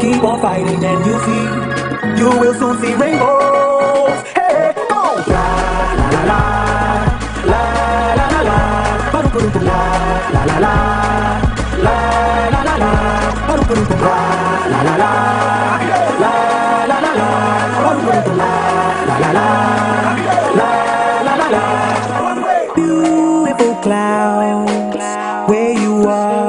Keep on fighting and you see, you will soon see rainbows. Hey, go! La la la la, la la la la, la la la la, la la la la, la la la la, la la la la, la la la. Beautiful clouds, where you are,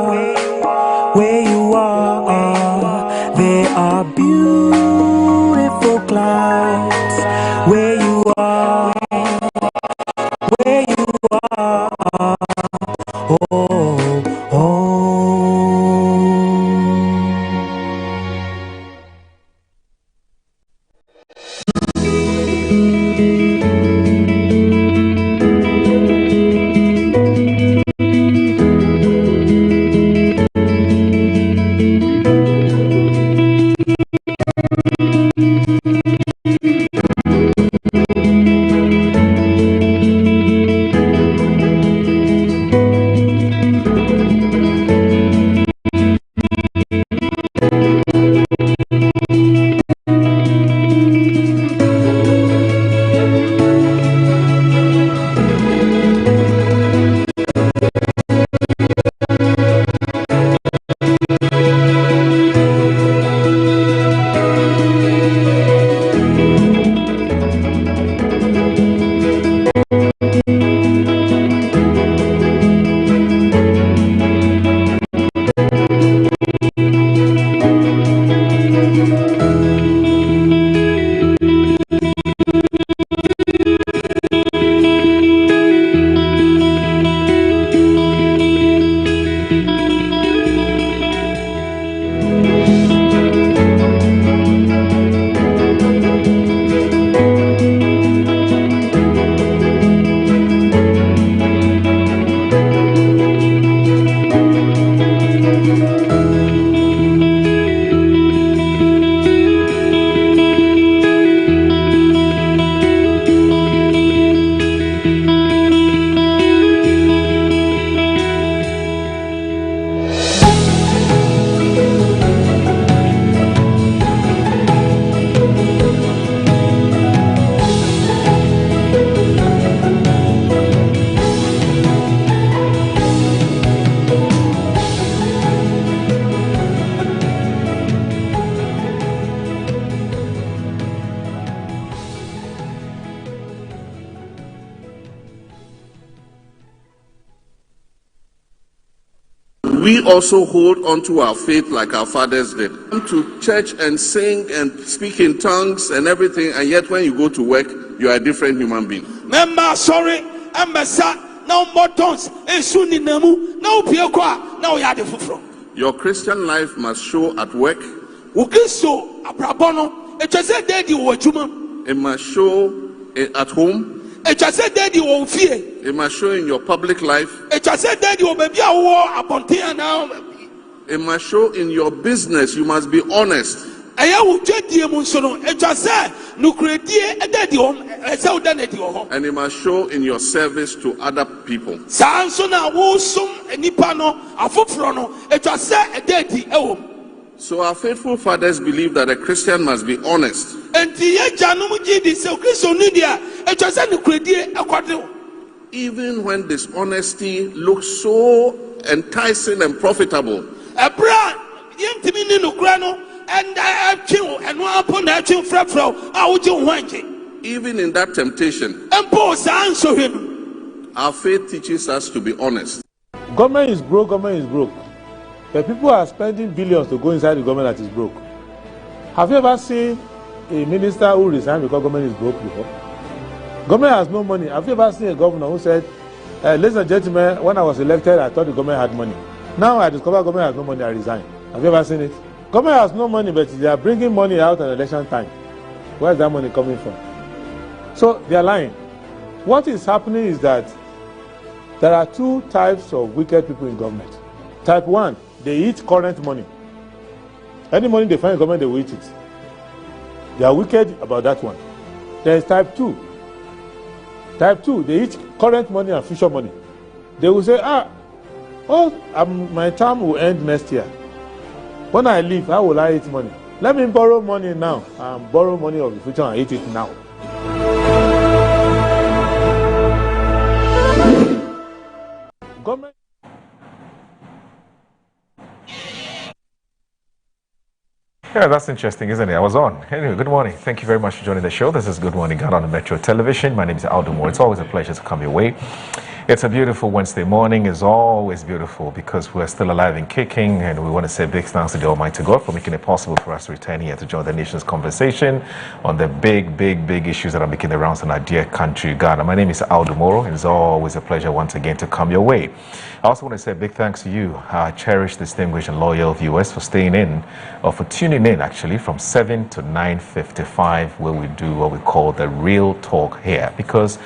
there are beautiful clouds, where you are, oh, oh. We also hold on to our faith like our fathers did. Come to church and sing and speak in tongues and everything, and yet when you go to work, you are a different human being. Member, sorry, now more tongues, now your Christian life must show at work. It must show at home. It must show in your public life. It must show in your business. You must be honest. And it must show in your service to other people. So our faithful fathers believe that a Christian must be honest. Even when dishonesty looks so enticing and profitable. Even in that temptation, our faith teaches us to be honest. Government is broke, government is broke. But people are spending billions to go inside the government that is broke. Have you ever seen a minister who resigned because government is broke before? Government has no money. Have you ever seen a governor who said, ladies and gentlemen, when I was elected, I thought the government had money. Now I discover government has no money, I resign. Have you ever seen it? Government has no money, but they are bringing money out at election time. Where is that money coming from? So they are lying. What is happening is that there are two types of wicked people in government. Type 1, they eat current money. Any money they find in government, they will eat it. They are wicked about that one. There is type 2. Type 2, they eat current money and future money. They will say, my term will end next year. When I leave, how will I eat money? Let me borrow money now and borrow money of the future and eat it now. Government. Yeah, that's interesting, isn't it? I was on. Anyway, good morning. Thank you very much for joining the show. This is Good Morning Ghana on the Metro Television. My name is Aldo Moore. It's always a pleasure to come your way. It's a beautiful Wednesday morning. It's always beautiful because we're still alive and kicking, and we want to say big thanks to the Almighty God for making it possible for us to return here to join the nation's conversation on the big issues that are making the rounds in our dear country, Ghana. My name is Aldo Moro, and it's always a pleasure once again to come your way. I also want to say a big thanks to you, our cherished, distinguished, and loyal viewers, for staying in, or for tuning in actually, from 7 to 9:55, where we do what we call the real talk here, because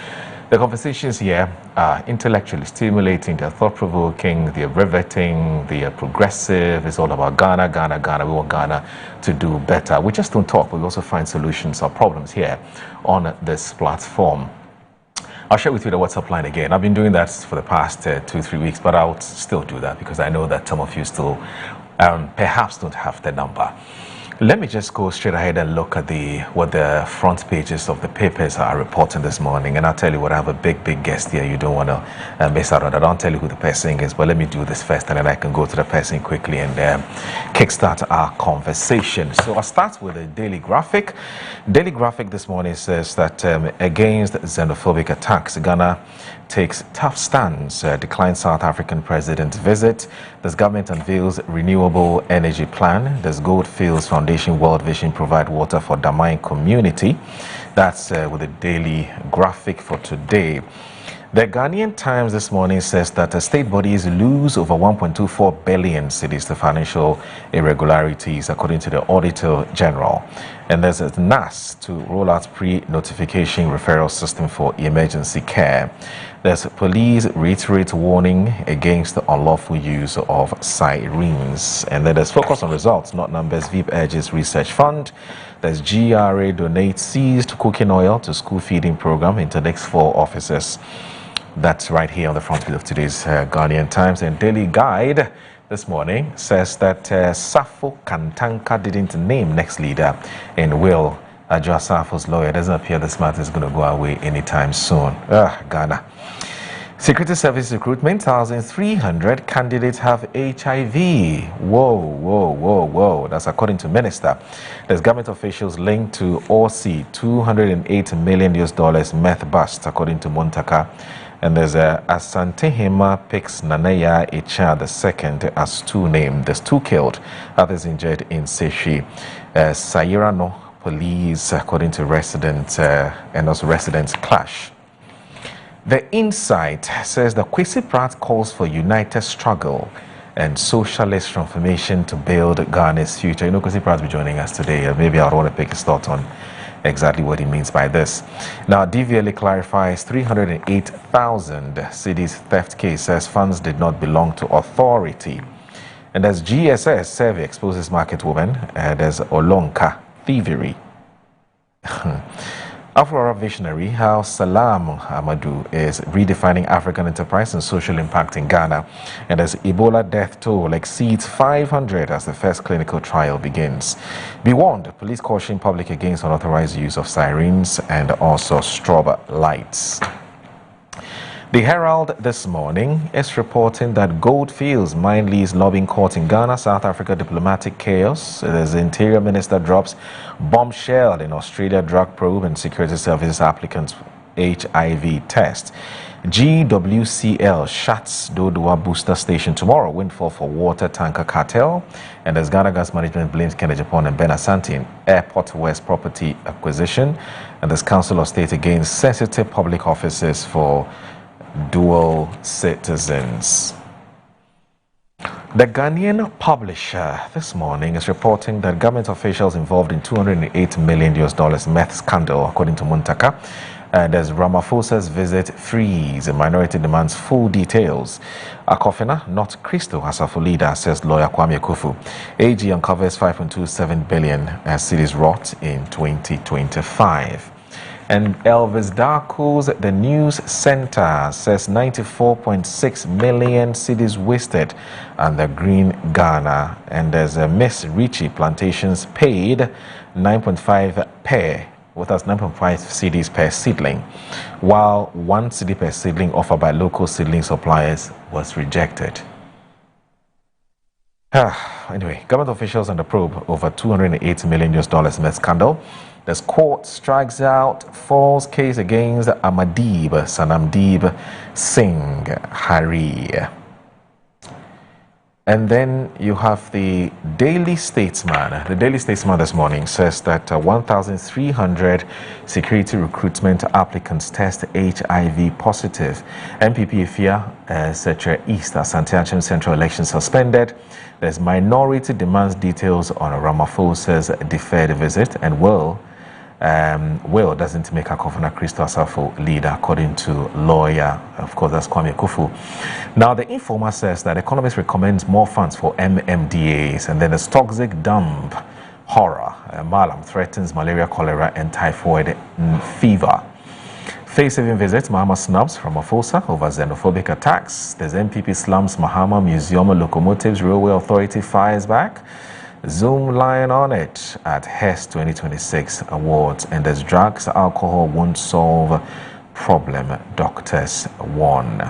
the conversations here are intellectually stimulating, they're thought-provoking, they're riveting, they're progressive. It's all about Ghana, Ghana, Ghana. We want Ghana to do better. We just don't talk, but we also find solutions or problems here on this platform. I'll share with you the WhatsApp line again. I've been doing that for the past 2-3 weeks, but I'll still do that because I know that some of you still perhaps don't have the number. Let me just go straight ahead and look at what the front pages of the papers are reporting this morning, and I'll tell you what. I have a big guest here. You don't want to miss out on that. I don't tell you who the person is, but let me do this first, and then I can go to the person quickly and kickstart our conversation. So I'll start with the Daily Graphic. Daily Graphic this morning says that against xenophobic attacks, Ghana takes tough stance, declines South African president visit. This government unveils renewable energy plan. Does Goldfields Foundation World Vision provide water for Damai community? That's with the Daily Graphic for today. The Ghanaian Times this morning says that state bodies lose over 1.24 billion cedis to financial irregularities, according to the Auditor General. And there's a NAS to roll out pre-notification referral system for emergency care. There's police reiterate warning against the unlawful use of sirens. And then there's focus on results, not numbers. VIP urges research fund. There's GRA donates seized cooking oil to school feeding program into next 4 officers. That's right here on the front page of today's Ghanaian Times. And Daily Guide this morning says that Safo Kantanka didn't name next leader, and Will Adjoa Safo's lawyer doesn't appear this matter is going to go away anytime soon. Ghana. Security Service recruitment, 1,300 candidates have HIV. Whoa. That's according to Minister. There's government officials linked to OC, $208 million meth bust, according to Muntaka. And there's Asantehima picks Nanaya Echa II as 2 named. There's 2 killed, others injured in Seshi. Sayirano police, according to residents, and also residents clash. The Insight says that Kwesi Pratt calls for united struggle and socialist transformation to build Ghana's future. You know, Kwesi Pratt will be joining us today. Maybe I want to pick his thought on exactly what he means by this. Now, DVLA clarifies 308,000 cedis theft case, says funds did not belong to authority. And as GSS survey exposes market women, there's Olonka thievery. Afro visionary, how Salam Amadou is redefining African enterprise and social impact in Ghana. And as Ebola death toll exceeds 500 as the first clinical trial begins. Be warned, police caution public against unauthorized use of sirens and also strobe lights. The Herald this morning is reporting that Goldfields mine lease lobbying court in Ghana, South Africa diplomatic chaos. There's the Interior Minister drops bombshell in Australia drug probe and Security Services applicants HIV test. GWCL shuts Dodua booster station tomorrow. Windfall for water tanker cartel. And as Ghana Gas Management blames Kennedy Japan and Ben Asante in Airport West property acquisition. And there's Council of State against sensitive public offices for dual citizens. The Ghanaian Publisher this morning is reporting that government officials involved in $208 million meth scandal, according to Muntaka. There's Ramaphosa's visit freeze. A minority demands full details. Akofena, not Crystal Asafo leader, says lawyer Kwame Kufu. AG uncovers 5.27 billion cedis rot in 2025. And Elvis Darko's The News Center says 94.6 million cedis wasted under Green Ghana. And there's a Miss Richie Plantations paid 9.5 per, with us 9.5 cedis per seedling, while 1 cedi per seedling offered by local seedling suppliers was rejected. Anyway, government officials on the probe over $208 million in the scandal. The court strikes out false case against Amaddeep Sanamdeep Singh Hari. And then you have the Daily Statesman. The Daily Statesman this morning says that 1,300 security recruitment applicants test HIV positive. MPP Efia, Secretary East, Asante Achem Central Election suspended. There's minority demands details on Ramaphosa's deferred visit, and Will doesn't make Akofo Christo Asafo leader, according to lawyer, of course, that's Kwame Kufu. Now, the Informer says that economists recommends more funds for MMDAs, and then there's toxic dump horror. Malam threatens malaria, cholera, and typhoid fever. Face-saving visits, Mahama snubs from Ramaphosa over xenophobic attacks. There's MPP slums Mahama Museum Locomotives Railway Authority fires back. Zoom line on it at HES 2026 awards. And there's drugs, alcohol won't solve problem, doctors warn.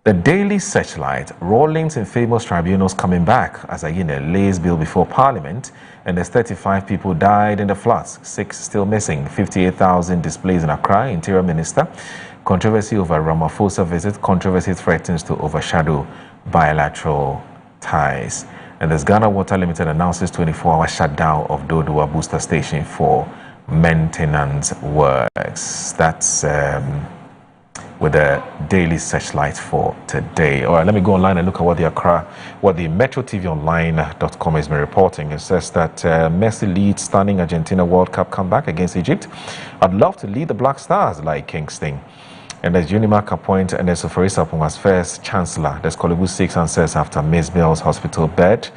The Daily Searchlight, Rawlings and famous tribunals coming back as Ayine lays bill before Parliament, and there's 35 people died in the floods, 6 still missing, 58,000 displaced in Accra. Interior Minister, controversy over Ramaphosa visit, controversy threatens to overshadow bilateral ties. And there's Ghana Water Limited announces 24-hour shutdown of Dodua Booster Station for maintenance works. That's with the Daily Searchlight for today. All right, let me go online and look at what the MetroTVOnline.com has been reporting. It says that Messi leads stunning Argentina World Cup comeback against Egypt. I'd love to lead the Black Stars like Kingston. And there's Unimark appoint and there's Oforisa Punga's first chancellor. There's Kolibu 6 answers after Miss Bell's hospital bed.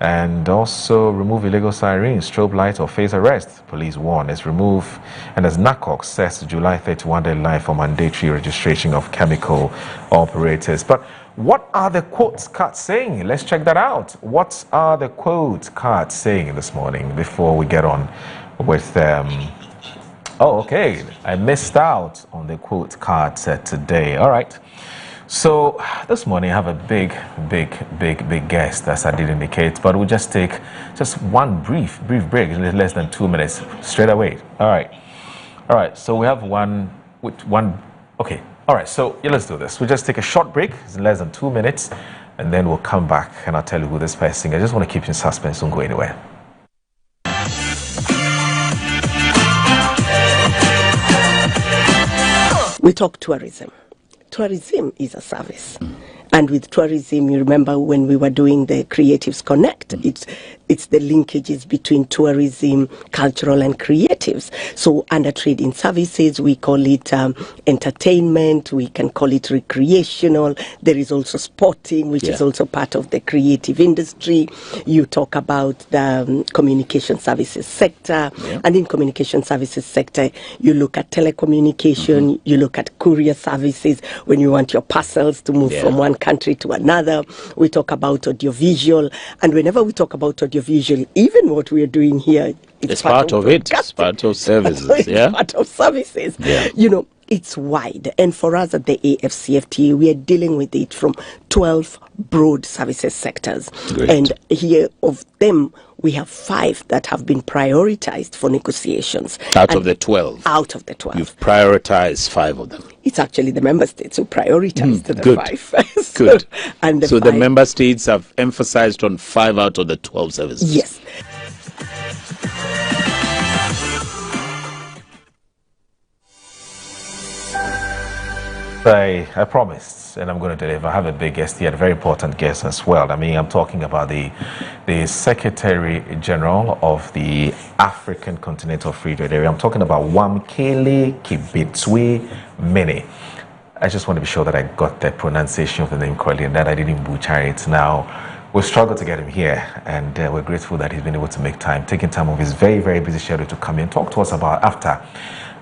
And also remove illegal sirens, strobe lights or face arrest. Police warn. It's remove. And as NACOC sets July 31 deadline for mandatory registration of chemical operators. But what are the quotes cards saying? Let's check that out. What are the quote cards saying this morning before we get on with oh, okay. I missed out on the quote card set today. All right. So this morning I have a big guest, as I did indicate, but we'll just take just one brief break, less than 2 minutes, straight away. All right. So we have one. Okay. All right. So yeah, let's do this. We'll just take a short break, it's less than 2 minutes, and then we'll come back and I'll tell you who this person is. I just want to keep you in suspense. Don't go anywhere. We talk tourism. Tourism is a service. And with tourism, you remember when we were doing the Creatives Connect, it's the linkages between tourism, cultural and creatives. So under trading services, we call it entertainment, we can call it recreational. There is also sporting, which is also part of the creative industry. You talk about the communication services sector. And in communication services sector, you look at telecommunication, you look at courier services, when you want your parcels to move from one country to another. We talk about audiovisual, and whenever we talk about audiovisual, even what we are doing here, it's part of it. It's part of services. It's part of services. You know, it's wide. And for us at the AFCFTA, we are dealing with it from 12 broad services sectors. Great. And here of them, we have 5 that have been prioritized for negotiations. Out of the 12? Out of the 12. You've prioritized 5 of them? It's actually the member states who prioritized the good. 5. Good. And so the member states have emphasized on 5 out of the 12 services? Yes. I promised, and I'm going to deliver. I have a big guest here, a very important guest as well. I mean, I'm talking about the Secretary General of the African Continental Free Trade Area. I'm talking about Wamkele Kibetswe Mene. I just want to be sure that I got the pronunciation of the name correctly and that I didn't butcher it. Now, We struggled to get him here, and we're grateful that he's been able to make time, taking time off his very, very busy schedule to come in and talk to us about AfTA.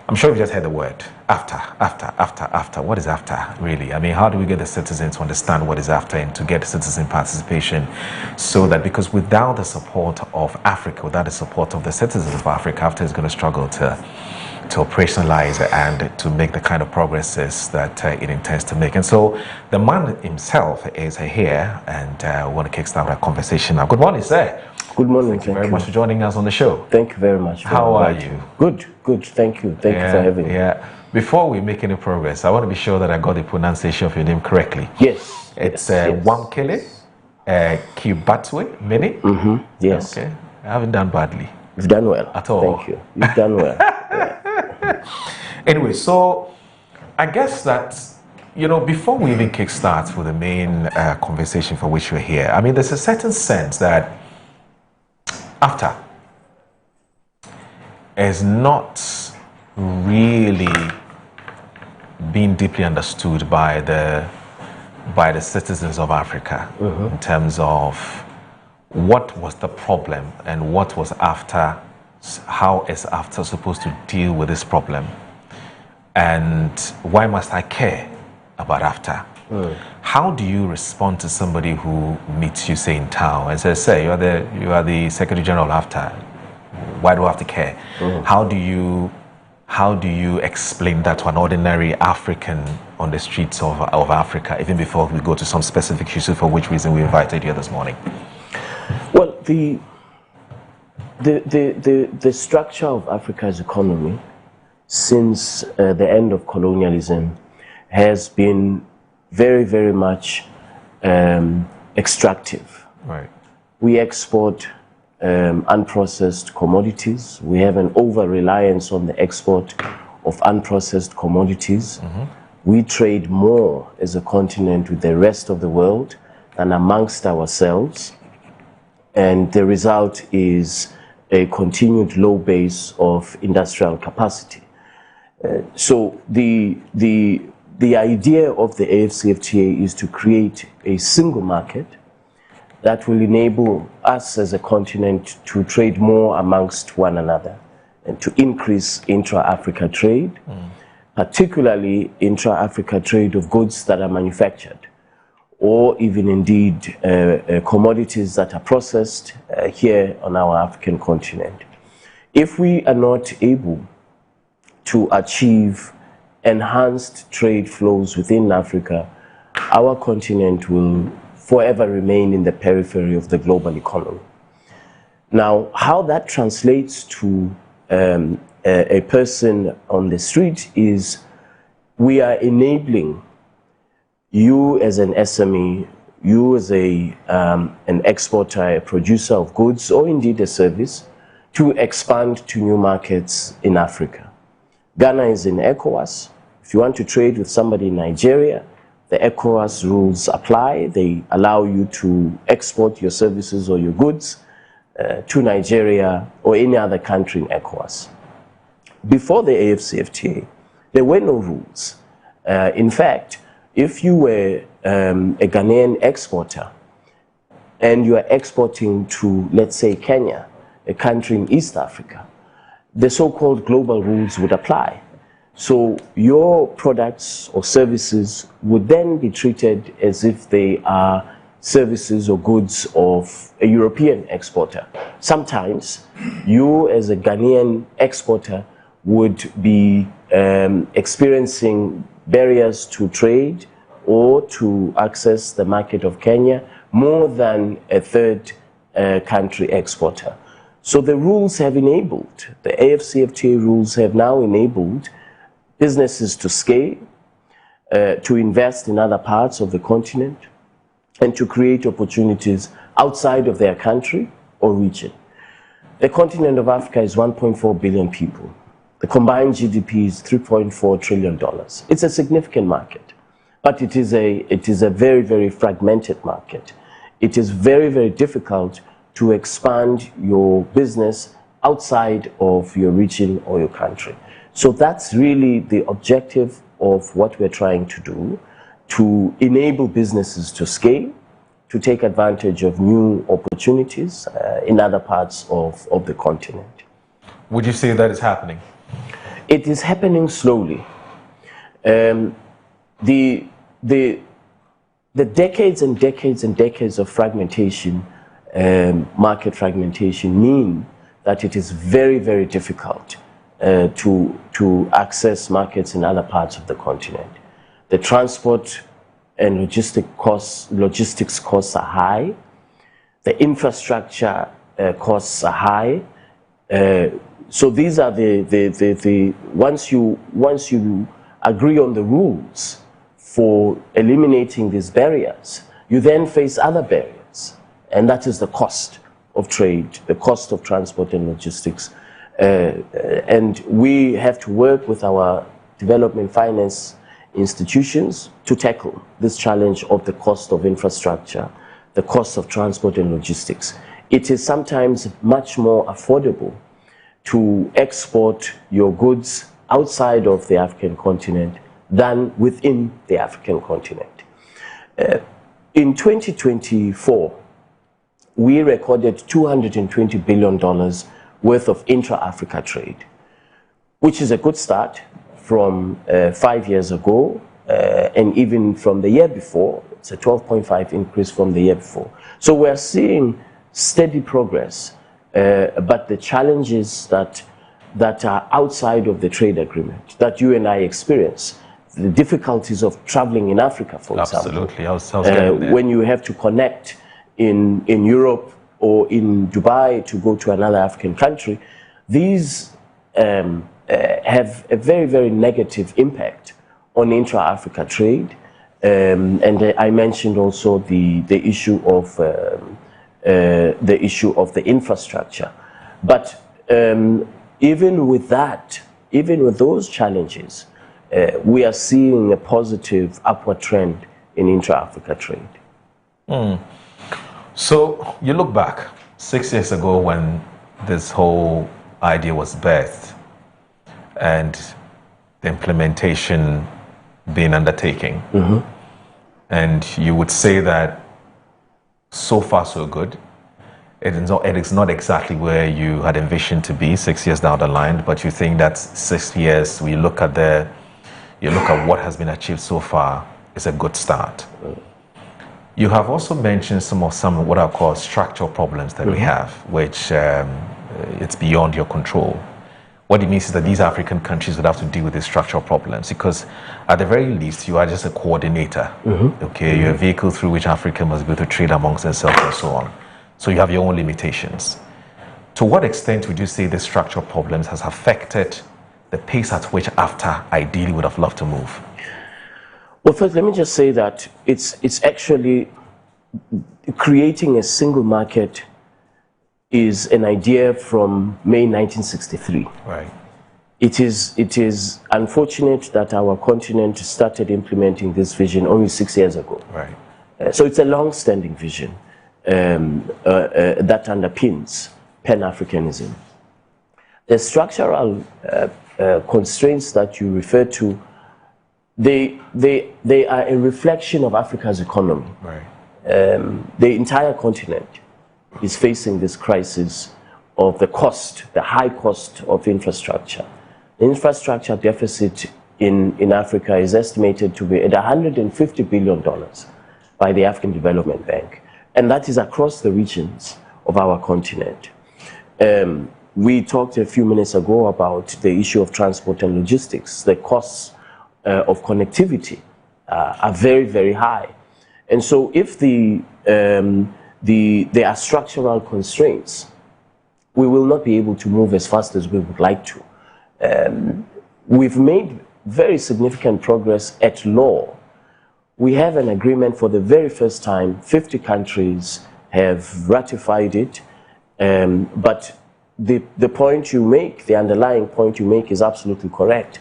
I'm sure you've just heard the word, AfTA. What is AfTA, really? I mean, how do we get the citizens to understand what is AfTA and to get citizen participation so that, because without the support of Africa, without the support of the citizens of Africa, AfTA is going to struggle to operationalize and to make the kind of progresses that it intends to make. And so the man himself is here, and we want to kickstart our conversation now. Good morning, sir. Good morning. Thank you very much for joining us on the show. Thank you very much. How are you? Good. Thank you. Thank you for having me. Yeah. Before we make any progress, I want to be sure that I got the pronunciation of your name correctly. Yes. It's Wamkele Kibatwe Mini? Mm-hmm. Yes. Okay. I haven't done badly. You've done well. At all. Thank you. You've done well. Anyway, so I guess that, before we even kickstart with the main conversation for which we're here, I mean, there's a certain sense that AfTA is not really being deeply understood by the citizens of Africa in terms of what was the problem and what was AfTA, how is AfTA supposed to deal with this problem, and why must I care about AfTA? How do you respond to somebody who meets you, say, in town and says, "Say, you are the Secretary General of AfTA. Why do I have to care?" How do you explain that to an ordinary African on the streets of Africa, even before we go to some specific issues for which reason we invited you this morning? Well, the structure of Africa's economy since the end of colonialism has been very, very much extractive. Right. We export unprocessed commodities. We have an over-reliance on the export of unprocessed commodities. We trade more as a continent with the rest of the world than amongst ourselves. And the result is a continued low base of industrial capacity. So the idea of the AfCFTA is to create a single market that will enable us as a continent to trade more amongst one another and to increase intra-Africa trade, particularly intra-Africa trade of goods that are manufactured, or even indeed commodities that are processed here on our African continent. If we are not able to achieve enhanced trade flows within Africa, our continent will forever remain in the periphery of the global economy. Now, how that translates to a person on the street is we are enabling you as an SME, you as an exporter, a producer of goods, or indeed a service, to expand to new markets in Africa. Ghana is in ECOWAS. If you want to trade with somebody in Nigeria, the ECOWAS rules apply. They allow you to export your services or your goods to Nigeria or any other country in ECOWAS. Before the AfCFTA, there were no rules. In fact, if you were a Ghanaian exporter and you are exporting to, let's say, Kenya, a country in East Africa, the so-called global rules would apply. So your products or services would then be treated as if they are services or goods of a European exporter. Sometimes you as a Ghanaian exporter would be experiencing barriers to trade or to access the market of Kenya more than a third country exporter. So the rules have enabled, the AfCFTA rules have now enabled businesses to scale, to invest in other parts of the continent, and to create opportunities outside of their country or region. The continent of Africa is 1.4 billion people. The combined GDP is $3.4 trillion. It's a significant market, but it is a very, very fragmented market. It is very, very difficult to expand your business outside of your region or your country. So that's really the objective of what we're trying to do, to enable businesses to scale, to take advantage of new opportunities in other parts of the continent. Would you say that is happening? It is happening slowly. The decades and decades and decades of fragmentation, market fragmentation, mean that it is very, very difficult to access markets in other parts of the continent. The transport and logistics costs are high. The infrastructure costs are high. So these are once you agree on the rules for eliminating these barriers, you then face other barriers, and that is the cost of trade, the cost of transport and logistics. And we have to work with our development finance institutions to tackle this challenge of the cost of infrastructure, the cost of transport and logistics. It is sometimes much more affordable to export your goods outside of the African continent than within the African continent. In 2024, we recorded $220 billion worth of intra-Africa trade, which is a good start from 5 years ago, and even from the year before. It's a 12.5 increase from the year before. So we're seeing steady progress, but the challenges that are outside of the trade agreement that you and I experience, the difficulties of traveling in Africa, for example. Absolutely. When you have to connect in Europe or in Dubai to go to another African country, these have a very, very negative impact on intra-Africa trade. And I mentioned also the issue of the infrastructure. But even with that, even with those challenges, we are seeing a positive upward trend in intra-Africa trade. So you look back 6 years ago when this whole idea was birthed and the implementation being undertaken, and you would say that so far so good. It is not exactly where you had envisioned to be 6 years down the line, but you think that 6 years, when you look at what has been achieved so far, is a good start. You have also mentioned some what I call structural problems that we have, which it's beyond your control. What it means is that these African countries would have to deal with these structural problems, because at the very least, you are just a coordinator. Okay, you're a vehicle through which Africa must be able to trade amongst themselves and so on. So you have your own limitations. To what extent would you say the structural problems has affected the pace at which AfCFTA ideally would have loved to move? Well, first, let me just say that it's actually creating a single market is an idea from May 1963. Right. It is unfortunate that our continent started implementing this vision only 6 years ago. Right. So it's a long-standing vision that underpins Pan-Africanism. The structural constraints that you refer to, they are a reflection of Africa's economy. Right. The entire continent is facing this crisis of the high cost of infrastructure. The infrastructure deficit in Africa is estimated to be at $150 billion by the African Development Bank, and that is across the regions of our continent. We talked a few minutes ago about the issue of transport and logistics. The costs of connectivity are very, very high. And so if there are structural constraints, we will not be able to move as fast as we would like to. We've made very significant progress at law. We have an agreement for the very first time. 50 countries have ratified it. But the point you make, the underlying point you make, is absolutely correct.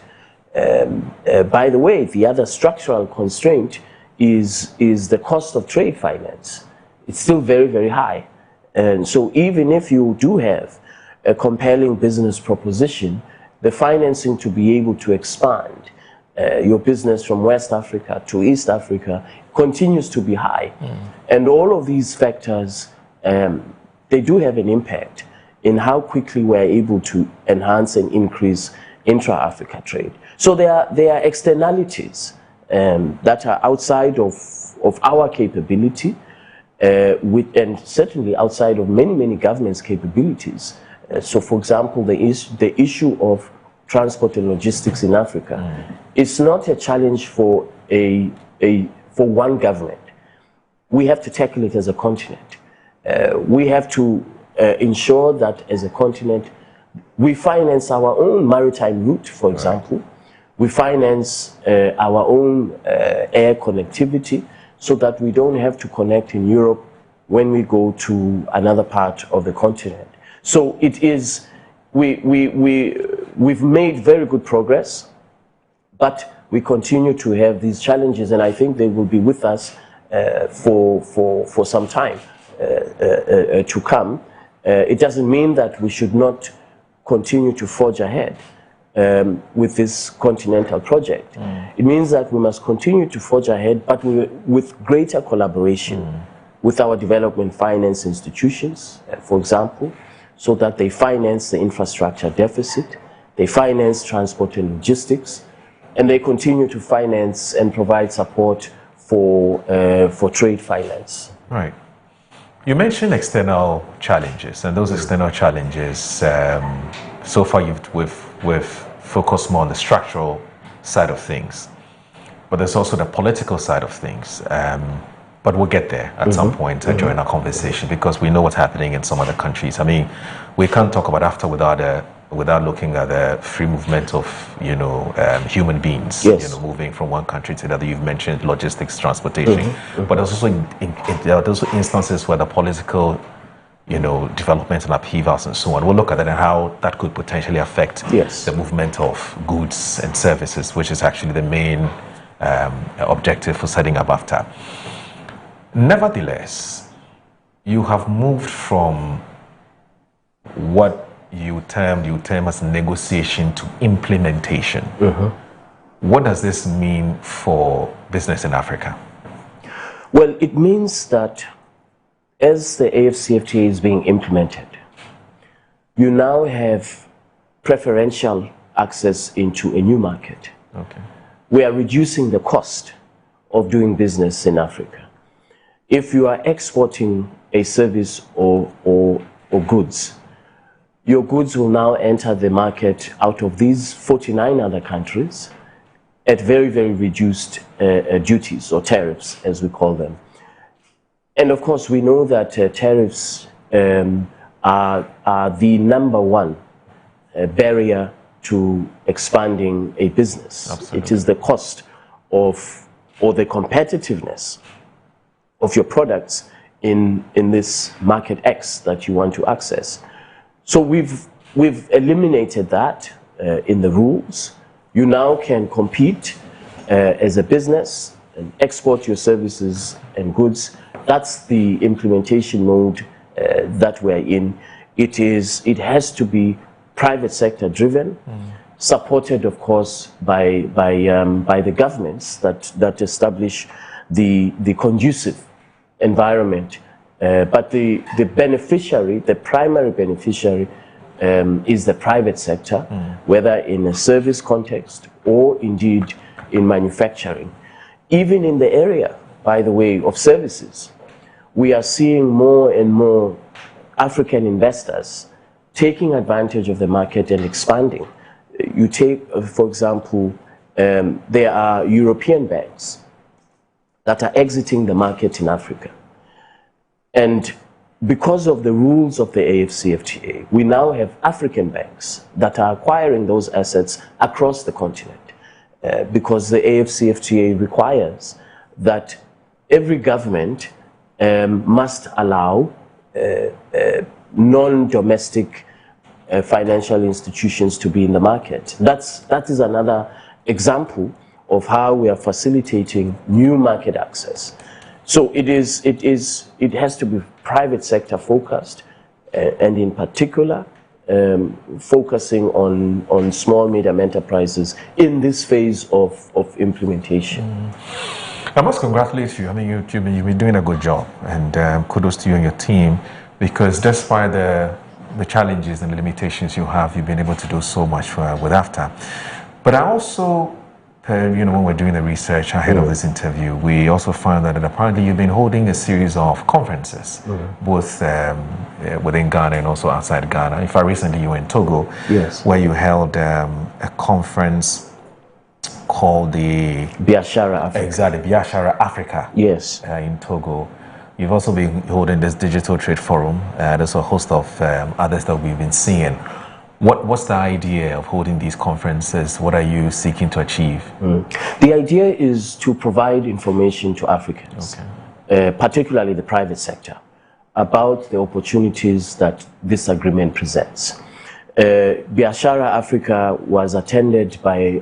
By the way, the other structural constraint is the cost of trade finance. It's still very, very high. And so even if you do have a compelling business proposition, the financing to be able to expand your business from West Africa to East Africa continues to be high. And all of these factors, they do have an impact in how quickly we're able to enhance and increase intra-Africa trade. So there are externalities that are outside of our capability, and certainly outside of many governments' capabilities. So, for example, the issue of transport and logistics in Africa is not a challenge for one government. We have to tackle it as a continent. We have to ensure that as a continent, we finance our own maritime route, for example. We finance our own air connectivity so that we don't have to connect in Europe when we go to another part of the continent. So it is, we've made very good progress, but we continue to have these challenges, and I think they will be with us for some time to come. It doesn't mean that we should not continue to forge ahead with this continental project. It means that we must continue to forge ahead, but with greater collaboration with our development finance institutions, for example, so that they finance the infrastructure deficit, they finance transport and logistics, and they continue to finance and provide support for trade finance. Right. You mentioned external challenges, and those external challenges, so far we've focused more on the structural side of things, but there's also the political side of things. But we'll get there at some point during our conversation, because we know what's happening in some other countries. I mean, we can't talk about AfTA without looking at the free movement of human beings, moving from one country to another. You've mentioned logistics, transportation, but there's also there are also instances where the political development and upheavals and so on. We'll look at that and how that could potentially affect the movement of goods and services, which is actually the main objective for setting up AfTA. Nevertheless, you have moved from what you term as negotiation to implementation. What does this mean for business in Africa? Well, it means that as the AfCFTA is being implemented, you now have preferential access into a new market. We are reducing the cost of doing business in Africa. If you are exporting a service or goods, your goods will now enter the market out of these 49 other countries at very reduced duties or tariffs, as we call them. And of course, we know that tariffs are the number one barrier to expanding a business. Absolutely. It is the cost of, or the competitiveness of your products in this market X that you want to access. So we've eliminated that in the rules. You now can compete as a business and export your services and goods. That's the implementation mode that we're in. It has to be private sector driven, supported, of course, by the governments that establish the conducive environment. But the beneficiary, the primary beneficiary, is the private sector, whether in a service context or indeed in manufacturing. Even in the area, by the way, of services, we are seeing more and more African investors taking advantage of the market and expanding. You take, for example, there are European banks that are exiting the market in Africa. And because of the rules of the AfCFTA, we now have African banks that are acquiring those assets across the continent, because the AfCFTA requires that every government must allow non-domestic financial institutions to be in the market. That is another example of how we are facilitating new market access. So it has to be private sector focused, and in particular, focusing on small, medium enterprises in this phase of implementation. I must congratulate you. I mean, you've been doing a good job, and kudos to you and your team, because despite the challenges and the limitations you have, you've been able to do so much with AFTA. But I also, when we're doing the research ahead of this interview, we also found that apparently you've been holding a series of conferences, both within Ghana and also outside Ghana. In fact, recently you were in Togo, yes, where you held a conference called the Biashara Africa. Exactly, Biashara Africa. Yes. In Togo. You've also been holding this digital trade forum. There's a host of others that we've been seeing. What's the idea of holding these conferences? What are you seeking to achieve? The idea is to provide information to Africans, particularly the private sector, about the opportunities that this agreement presents. Biashara Africa was attended by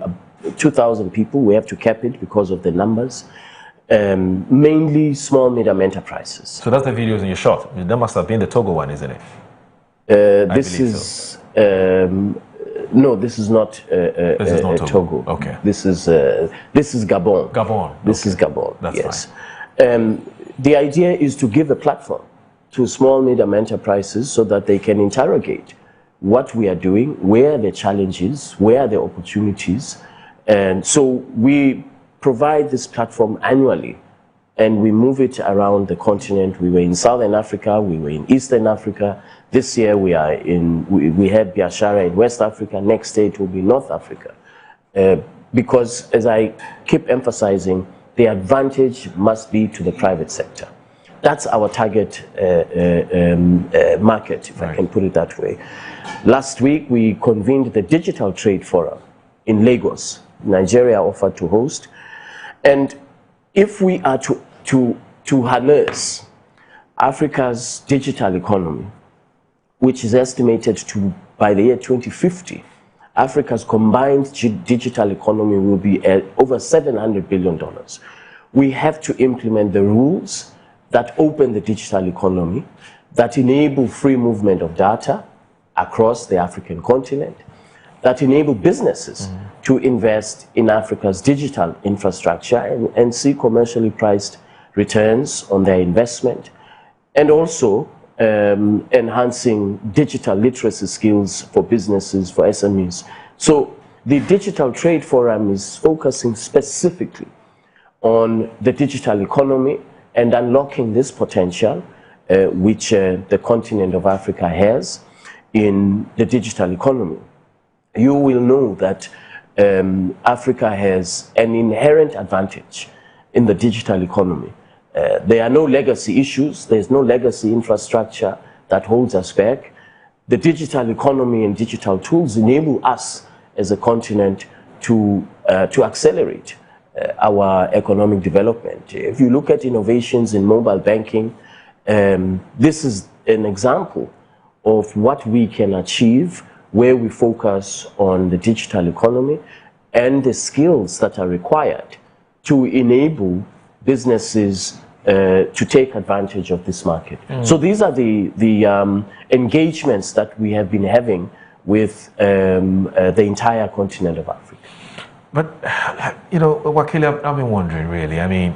2,000 people. We have to cap it because of the numbers. Mainly small, medium enterprises. So that's the videos in your shot. That must have been the Togo one, isn't it? This is no. This is not Togo. Okay. This is Gabon. Gabon. This is Gabon. That's yes. The idea is to give a platform to small, medium enterprises so that they can interrogate what we are doing, where are the challenges, where are the opportunities. And so we provide this platform annually, and we move it around the continent. We were in Southern Africa, we were in Eastern Africa. This year we had Biashara in West Africa. Next day it will be North Africa. Because, as I keep emphasizing, the advantage must be to the private sector. That's our target market, if I can put it that way. Last week we convened the Digital Trade Forum in Lagos. Nigeria offered to host. And if we are to harness Africa's digital economy, which is estimated to, by the year 2050, Africa's combined digital economy will be at over $700 billion. We have to implement the rules that open the digital economy, that enable free movement of data across the African continent, that enable businesses to invest in Africa's digital infrastructure and see commercially priced returns on their investment, and also enhancing digital literacy skills for businesses, for SMEs. So the Digital Trade Forum is focusing specifically on the digital economy and unlocking this potential which the continent of Africa has in the digital economy. You will know that Africa has an inherent advantage in the digital economy. There are no legacy issues. There's no legacy infrastructure that holds us back. The digital economy and digital tools enable us as a continent to accelerate our economic development. If you look at innovations in mobile banking, this is an example of what we can achieve where we focus on the digital economy and the skills that are required to enable businesses to take advantage of this market. So these are the engagements that we have been having with the entire continent of Africa. But, you know, Wakili, I've been wondering really, I mean,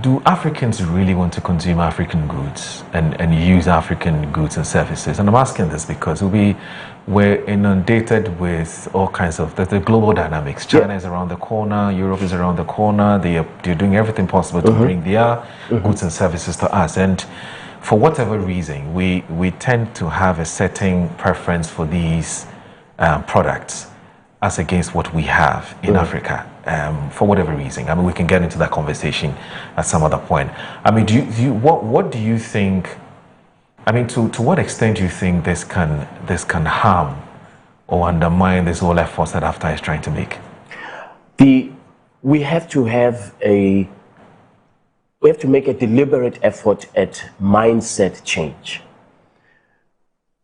do Africans really want to consume African goods and use African goods and services? And I'm asking this because we're inundated with all kinds of the global dynamics. China is around the corner, Europe is around the corner, they're doing everything possible to bring their goods and services to us. And for whatever reason, we tend to have a certain preference for these products as against what we have in Africa, for whatever reason. I mean, we can get into that conversation at some other point. I mean, what do you think? I mean, to what extent do you think this can harm or undermine this whole efforts that AFTA is trying to make? We have to make a deliberate effort at mindset change.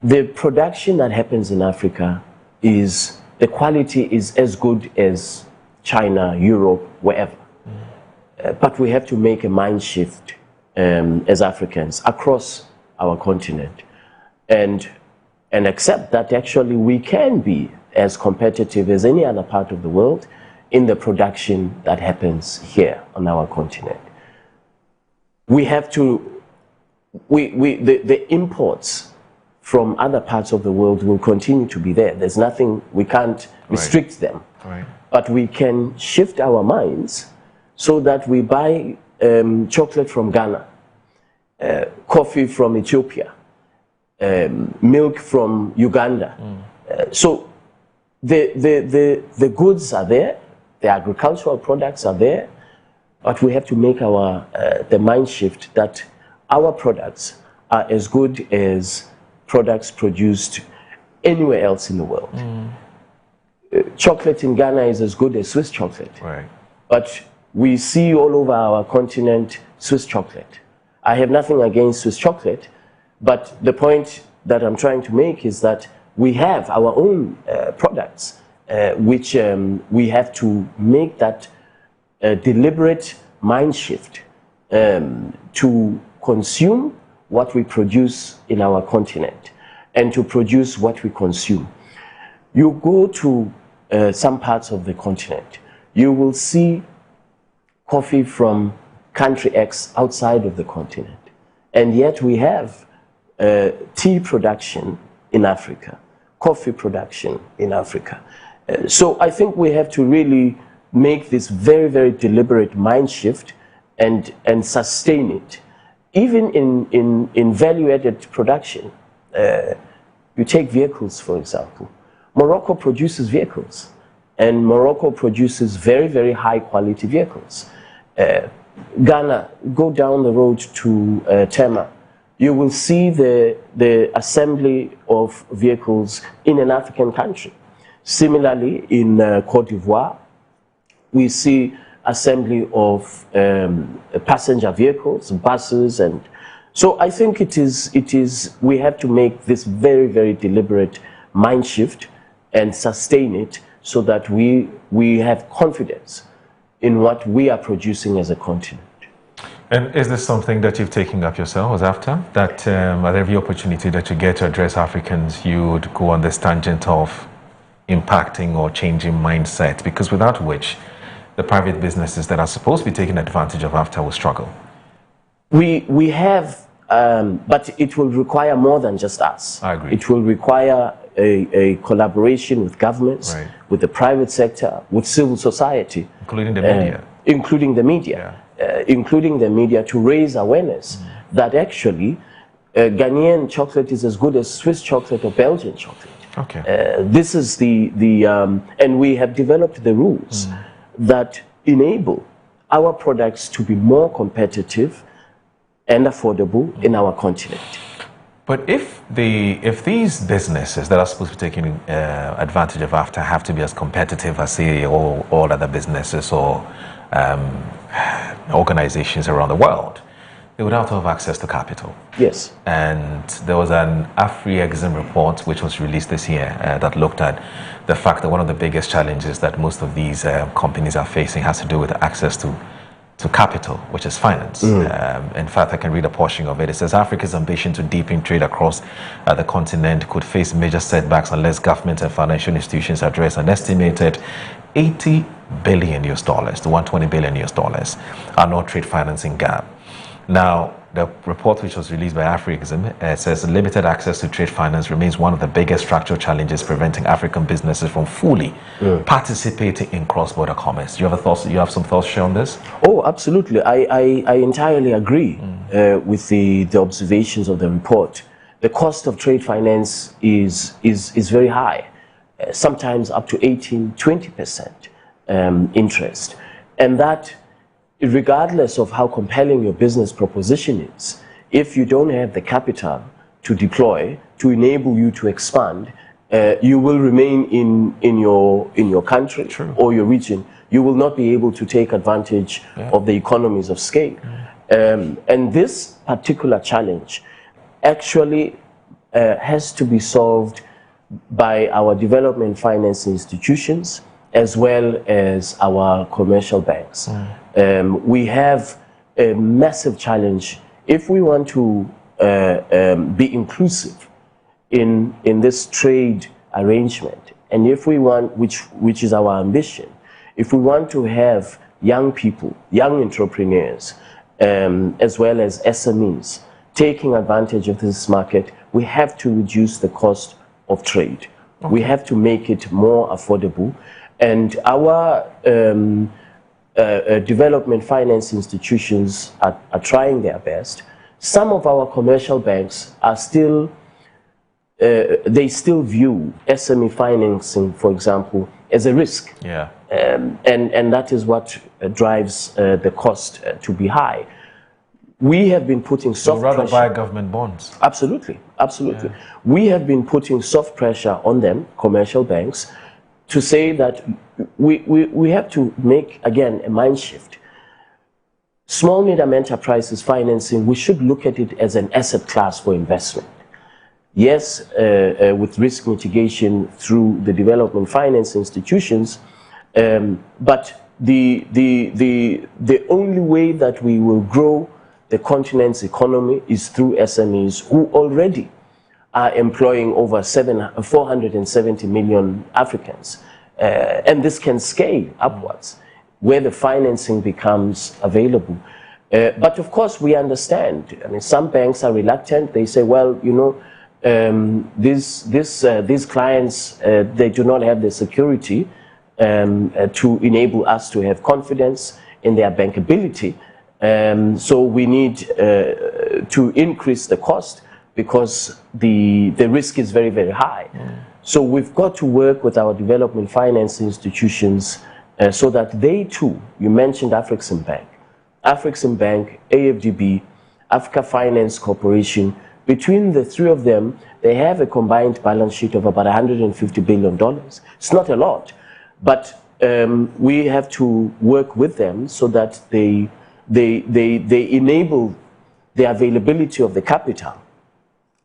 The production that happens in Africa the quality is as good as China, Europe, wherever. But we have to make a mind shift as Africans across our continent. And and accept that actually we can be as competitive as any other part of the world in the production that happens here on our continent. We have to, the imports from other parts of the world will continue to be there. There's nothing, we can't restrict them. Right. But we can shift our minds so that we buy chocolate from Ghana, coffee from Ethiopia, milk from Uganda. So the goods are there, the agricultural products are there, but we have to make our the mind shift that our products are as good as products produced anywhere else in the world. Chocolate in Ghana is as good as Swiss chocolate. Right. But we see all over our continent Swiss chocolate. I have nothing against Swiss chocolate, but the point that I'm trying to make is that we have our own products, which we have to make that deliberate mind shift to consume what we produce in our continent and to produce what we consume. You go to some parts of the continent, you will see coffee from country X outside of the continent. And yet we have tea production in Africa, coffee production in Africa. So I think we have to really make this very, very deliberate mind shift and sustain it. Even in value-added production, you take vehicles, for example. Morocco produces vehicles, and Morocco produces very, very high-quality vehicles. Ghana, go down the road to Tema, you will see the assembly of vehicles in an African country. Similarly, in Cote d'Ivoire, we see assembly of passenger vehicles, buses, and so I think we have to make this very, very deliberate mind shift and sustain it so that we have confidence in what we are producing as a continent. And is this something that you've taken up yourselves after? That at every opportunity that you get to address Africans, you would go on this tangent of impacting or changing mindset, because without which the private businesses that are supposed to be taking advantage of AfCFTA will struggle? We have, but it will require more than just us. I agree. It will require a collaboration with governments, right, with the private sector, with civil society. Including the media. Including the media. Yeah. Including the media to raise awareness that actually Ghanaian chocolate is as good as Swiss chocolate or Belgian chocolate. Okay. This is and we have developed the rules that enable our products to be more competitive and affordable in our continent. But if these businesses that are supposed to be taking advantage of AfCFTA have to be as competitive as, say, all other businesses or organizations around the world, they would have to have access to capital. Yes. And there was an Afrexim report which was released this year that looked at the fact that one of the biggest challenges that most of these companies are facing has to do with access to capital, which is finance. In fact, I can read a portion of it. It says Africa's ambition to deepen trade across the continent could face major setbacks unless government and financial institutions address an estimated $80 billion to $120 billion annual trade financing gap. Now, the report which was released by Afrexim says limited access to trade finance remains one of the biggest structural challenges preventing African businesses from fully participating in cross-border commerce. Do you have some thoughts to share on this? Oh, absolutely. I entirely agree with the observations of the report. The cost of trade finance is very high, sometimes up to 18-20% interest, and that, regardless of how compelling your business proposition is, if you don't have the capital to deploy to enable you to expand, you will remain in your country or your region. You will not be able to take advantage of the economies of scale. And this particular challenge actually has to be solved by our development finance institutions as well as our commercial banks. We have a massive challenge if we want to be inclusive in this trade arrangement, and if we want, which is our ambition, if we want to have young people, young entrepreneurs, as well as SMEs taking advantage of this market, we have to reduce the cost of trade. Okay. We have to make it more affordable. And our development finance institutions are trying their best. Some of our commercial banks are still, they still view SME financing, for example, as a risk. Yeah. And that is what drives the cost to be high. We have been putting soft pressure. Rather buy government bonds. Absolutely, absolutely. Yeah. We have been putting soft pressure on them, commercial banks, to say that we have to make, again, a mind shift. Small medium enterprises financing, we should look at it as an asset class for investment. Yes, with risk mitigation through the development finance institutions, but the only way that we will grow the continent's economy is through SMEs who already are employing over 470 million Africans. And this can scale upwards where the financing becomes available. But of course, we understand. I mean, some banks are reluctant. They say, well, you know, these clients, they do not have the security to enable us to have confidence in their bankability. So we need to increase the cost because the risk is very, very high. So we've got to work with our development finance institutions so that they too, you mentioned Afrexim Bank, AFDB, Africa Finance Corporation, between the three of them, they have a combined balance sheet of about $150 billion. It's not a lot, but we have to work with them so that they enable the availability of the capital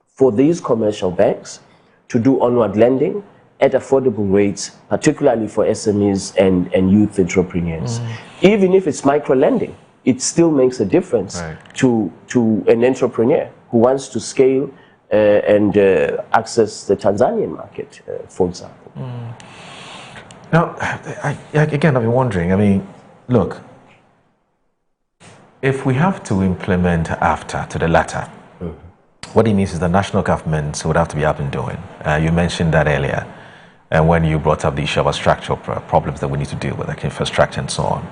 for these commercial banks to do onward lending at affordable rates, particularly for SMEs and youth entrepreneurs. Even if it's micro lending, it still makes a difference to an entrepreneur who wants to scale and access the Tanzanian market, for example. Now, again, I've been wondering, I mean, look, if we have to implement AFTA to the latter, what it means is the national governments would have to be up and doing. You mentioned that earlier, and when you brought up the issue of structural problems that we need to deal with, like infrastructure and so on.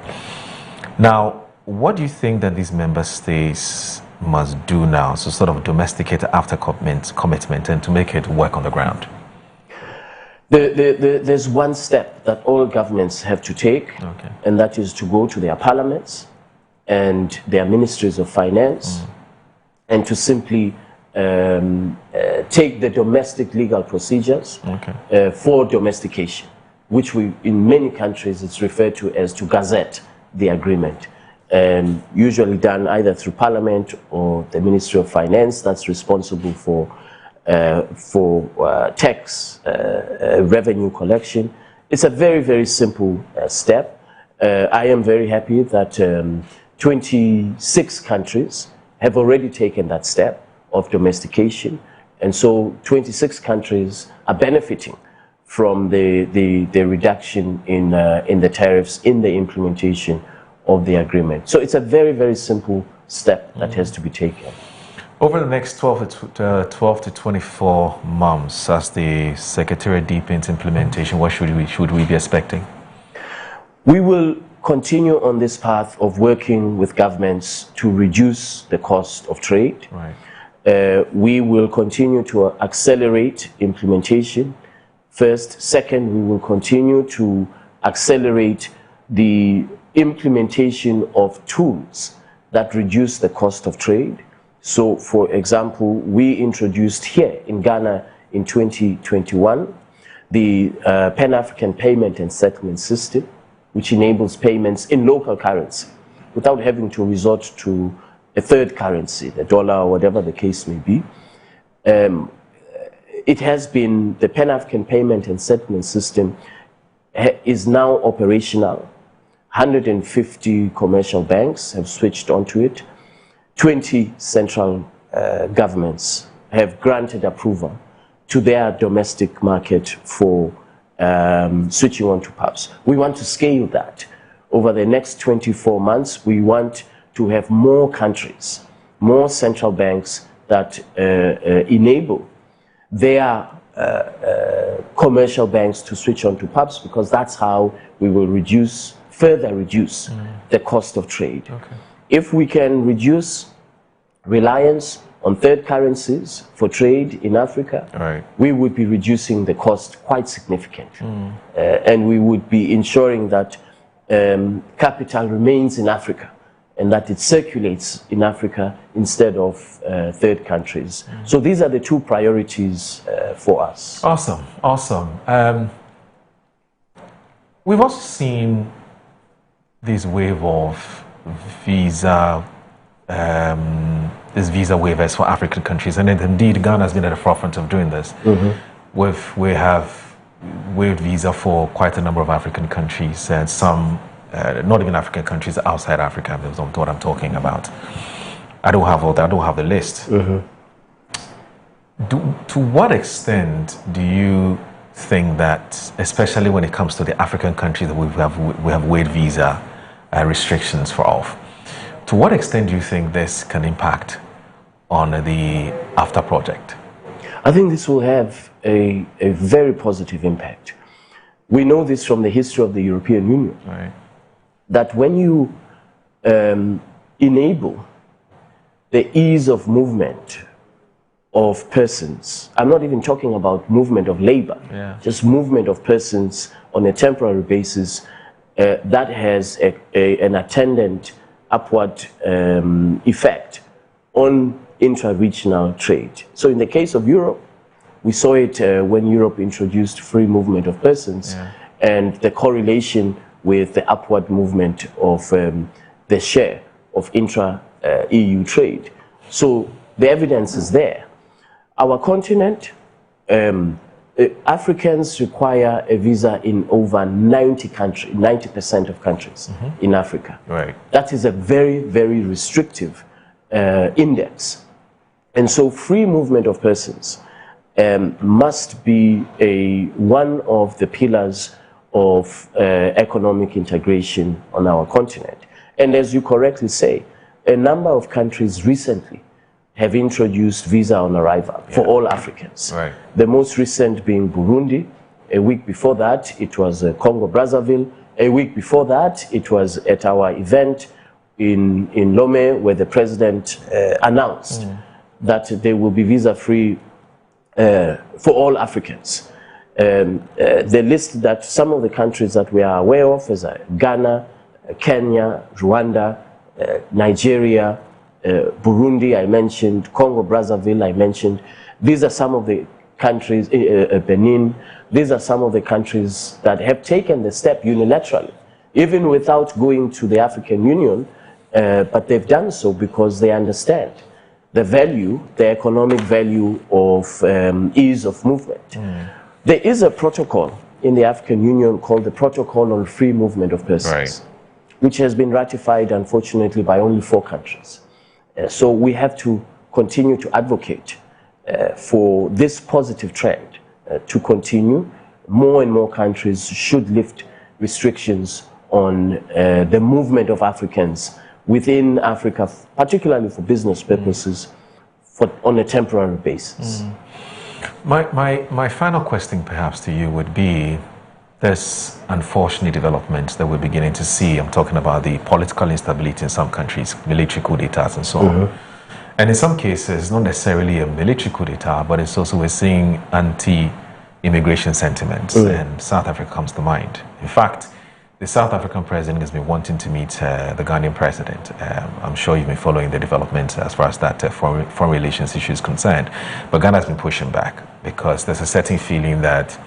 Now, what do you think that these member states must do now to sort of domesticate AFTA commitment and to make it work on the ground? There's one step that all governments have to take, and that is to go to their parliaments and their ministries of finance and to simply take the domestic legal procedures for domestication, which in many countries it's referred to as to gazette the agreement, usually done either through Parliament or the Ministry of Finance that's responsible for tax revenue collection. It's a very, very simple step. I am very happy that 26 countries have already taken that step of domestication, and so 26 countries are benefiting from the reduction in the tariffs in the implementation of the agreement. So it's a very, very simple step that has to be taken. Over the next 12 to 24 months, as the Secretariat deepens implementation, what should we be expecting? We will continue on this path of working with governments to reduce the cost of trade. We will continue to accelerate implementation. First. Second, we will continue to accelerate the implementation of tools that reduce the cost of trade. So, for example, we introduced here in Ghana in 2021 the Pan-African Payment and Settlement System, which enables payments in local currency without having to resort to a third currency, the dollar or whatever the case may be. It has been, the Pan-African Payment and Settlement System is now operational. 150 commercial banks have switched onto it. 20 central governments have granted approval to their domestic market for switching on to PAPs. We want to scale that. Over the next 24 months, we want to have more countries, more central banks that enable their commercial banks to switch on to PAPs, because that's how we will further reduce the cost of trade. Okay. If we can reduce reliance on third currencies for trade in Africa, Right. we would be reducing the cost quite significantly. And we would be ensuring that capital remains in Africa and that it circulates in Africa instead of third countries. So these are the two priorities for us. Awesome, awesome. We've also seen this wave of visa, these visa waivers for African countries, and indeed Ghana has been at the forefront of doing this. We have waived visa for quite a number of African countries, and some not even African countries outside Africa. That's what I'm talking about. I don't have all that. I don't have the list. To what extent do you think that, especially when it comes to the African countries that we have waived visa restrictions for off, to what extent do you think this can impact on the AfCFTA project? I think this will have a very positive impact. We know this from the history of the European Union, Right. that when you enable the ease of movement of persons, I'm not even talking about movement of labor, just movement of persons on a temporary basis, that has an attendant upward effect on intra-regional trade. So in the case of Europe, we saw it when Europe introduced free movement of persons, and the correlation with the upward movement of the share of intra-EU trade. So the evidence is there. Our continent, Africans require a visa in over 90% of countries in Africa. Right. That is a very, very restrictive index. And so free movement of persons must be one of the pillars of economic integration on our continent. And as you correctly say, a number of countries recently have introduced visa on arrival for all Africans. Right. The most recent being Burundi. A week before that, it was Congo-Brazzaville. A week before that, it was at our event in Lomé, where the president announced that there will be visa-free for all Africans. The list that some of the countries that we are aware of is Ghana, Kenya, Rwanda, Nigeria, Burundi, I mentioned, Congo-Brazzaville, I mentioned. These are some of the countries, Benin, these are some of the countries that have taken the step unilaterally, even without going to the African Union, but they've done so because they understand the value, the economic value of ease of movement. There is a protocol in the African Union called the Protocol on Free Movement of Persons, which has been ratified, unfortunately, by only 4 countries. So we have to continue to advocate for this positive trend to continue. More and more countries should lift restrictions on the movement of Africans within Africa, particularly for business purposes, on a temporary basis. My final question perhaps to you would be this unfortunate development that we're beginning to see. I'm talking about the political instability in some countries, military coup d'etats and so on. And in some cases, not necessarily a military coup d'etat, but it's also we're seeing anti-immigration sentiments, and South Africa comes to mind. In fact, the South African president has been wanting to meet the Ghanaian president. I'm sure you've been following the developments as far as that foreign relations issue is concerned. But Ghana has been pushing back because there's a certain feeling that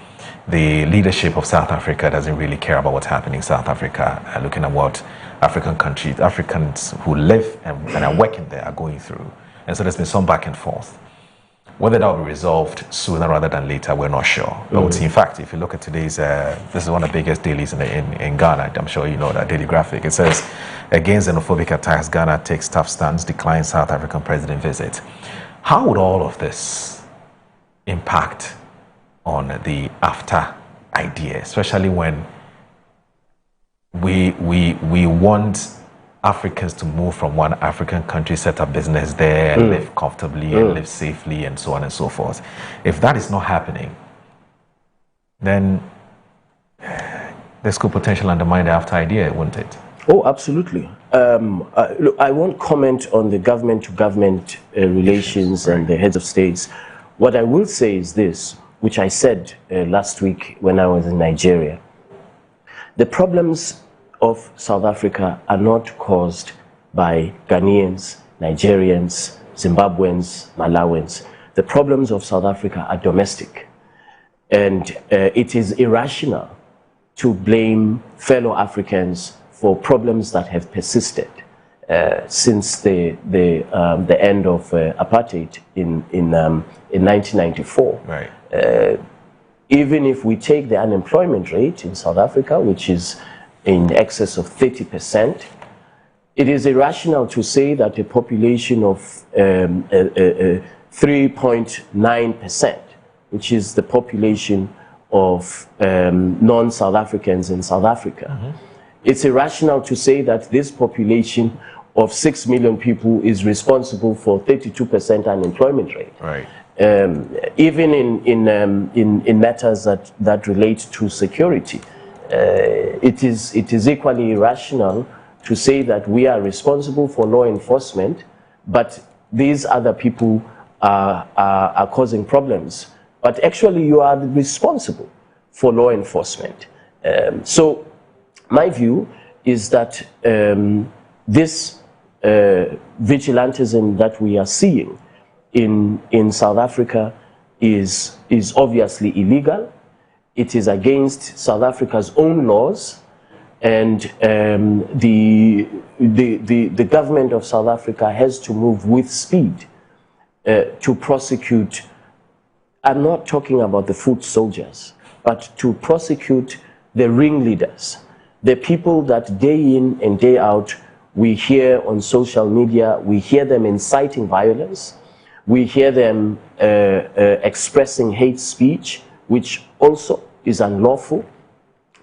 the leadership of South Africa doesn't really care about what's happening in South Africa, looking at what Africans who live and are working there are going through. And so there's been some back and forth. Whether that will be resolved sooner rather than later, we're not sure. But in fact, if you look at today's, this is one of the biggest dailies in Ghana. I'm sure you know that daily graphic. It says, against xenophobic attacks, Ghana takes tough stance, declines South African president visit. How would all of this impact on the AfTA idea, especially when we want Africans to move from one African country, set up business there, and live comfortably and live safely, and so on and so forth. If that is not happening, then this could potentially undermine the AfTA idea, wouldn't it? Oh, absolutely. Look, I won't comment on the government-to-government relations and the heads of states. What I will say is this, which I said last week when I was in Nigeria. The problems of South Africa are not caused by Ghanaians, Nigerians, Zimbabweans, Malawians. The problems of South Africa are domestic. And it is irrational to blame fellow Africans for problems that have persisted since the end of apartheid in 1994. Right. Even if we take the unemployment rate in South Africa, which is in excess of 30%, it is irrational to say that a population of 3.9%, which is the population of non-South Africans in South Africa, it's irrational to say that this population of 6 million people is responsible for 32% unemployment rate. Right. Even in matters that relate to security, it is equally irrational to say that we are responsible for law enforcement, but these other people are causing problems. But actually, you are responsible for law enforcement. So my view is that this vigilantism that we are seeing in South Africa is obviously illegal. It is against South Africa's own laws, and the government of South Africa has to move with speed to prosecute. I'm not talking about the foot soldiers, but to prosecute the ringleaders, the people that day in and day out we hear on social media, we hear them inciting violence, we hear them expressing hate speech, which also is unlawful,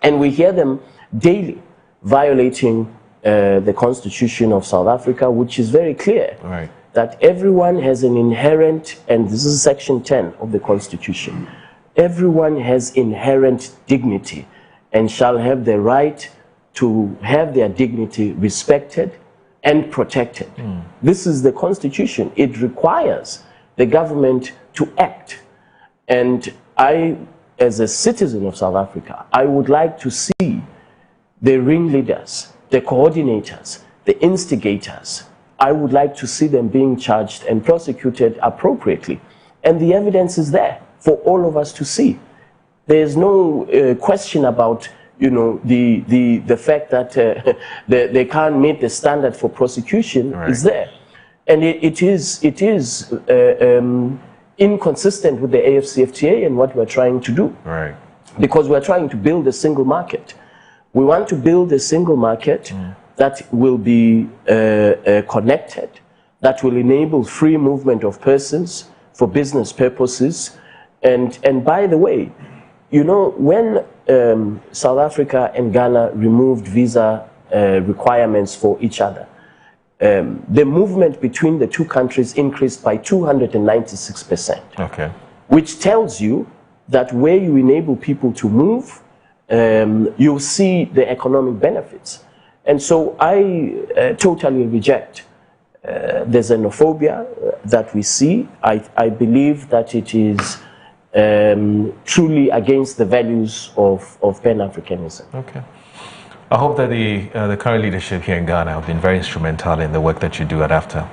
and we hear them daily violating the Constitution of South Africa, which is very clear. Right. That everyone has an inherent, and this is Section 10 of the Constitution, everyone has inherent dignity and shall have the right to have their dignity respected and protected. This is the Constitution. It requires the government to act. And I, as a citizen of South Africa, I would like to see the ringleaders, the coordinators, the instigators, I would like to see them being charged and prosecuted appropriately. And the evidence is there for all of us to see. There's no question about, you know, the fact that they can't meet the standard for prosecution. Right. Is there. And it is inconsistent with the AFCFTA and what we're trying to do. Right. Because we're trying to build a single market. We want to build a single market that will be connected, that will enable free movement of persons for business purposes. And by the way, you know, when South Africa and Ghana removed visa requirements for each other, the movement between the two countries increased by 296%. Okay. Which tells you that where you enable people to move, you'll see the economic benefits. And so I totally reject the xenophobia that we see. I believe that it is truly against the values of Pan-Africanism. Okay. I hope that the current leadership here in Ghana have been very instrumental in the work that you do at AfTA.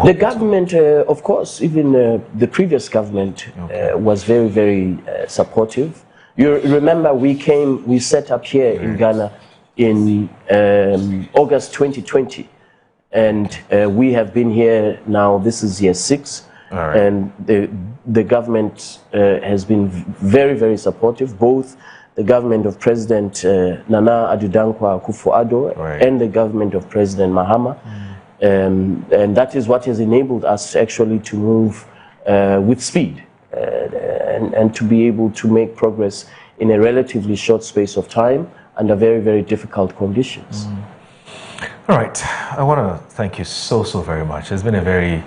The government, of course, even the previous government was very, very supportive. You remember we set up here in Ghana in August 2020, and we have been here now, this is year 6. Right. And the government has been very, very supportive, both the government of President Nana Addo Dankwa Akufo-Addo and the government of President Mahama. And that is what has enabled us actually to move with speed and to be able to make progress in a relatively short space of time under very, very difficult conditions. All right, I want to thank you so very much. It's been a very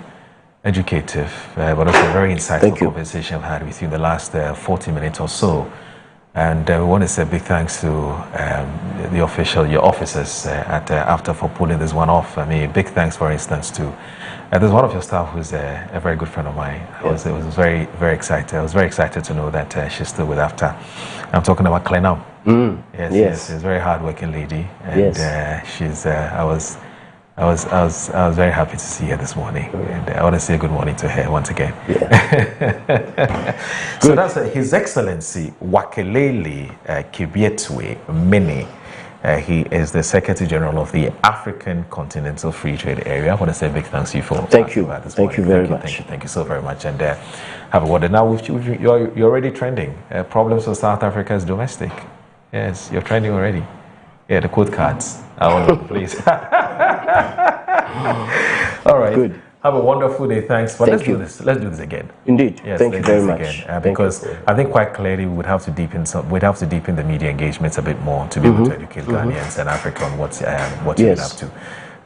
educative, but also very insightful conversation I've had with you in the last 40 minutes or so. And we want to say a big thanks to your officers at AFTA for pulling this one off. I mean, big thanks, for instance, to there's one of your staff who's a very good friend of mine. I was very excited. I was very excited to know that she's still with AFTA. I'm talking about Clenam. Yes, she's a very hard-working lady, and she's. I was very happy to see her this morning, and I want to say good morning to her once again. So that's His Excellency Wakelele Kibietwe Mene. He is the Secretary General of the African Continental Free Trade Area. I want to say a big thanks to you for thank you very much. Thank you so very much, and have a word. And now you're already trending. Problems with South Africa is domestic. Yes, you're trending already. Yeah, the quote cards are all over the place. All right. Good. Have a wonderful day. Thanks. But let's do this again. Indeed. Yes, thank you very much. Because I think quite clearly we would have to deepen the media engagements a bit more to be able to educate Ghanaians and Africa on what you're up to.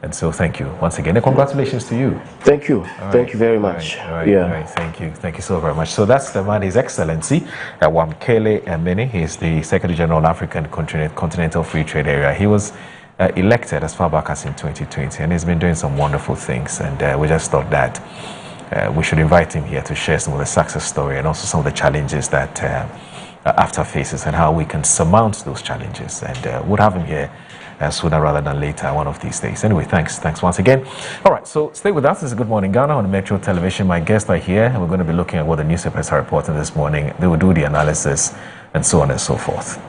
And so thank you once again. And congratulations to you. Thank you. Thank you very much. All right. Thank you. Thank you so very much. So that's the man, His Excellency Wamkele Mene. He's the Secretary General of African Continental Free Trade Area. He was elected as far back as in 2020, and he's been doing some wonderful things, and we just thought that we should invite him here to share some of the success story and also some of the challenges that AFTA faces and how we can surmount those challenges, and we'll have him here sooner rather than later one of these days. Anyway, thanks once again. All right, so stay with us. This is Good Morning Ghana on Metro Television. My guests are here, and we're going to be looking at what the newspapers are reporting this morning. They will do the analysis and so on and so forth.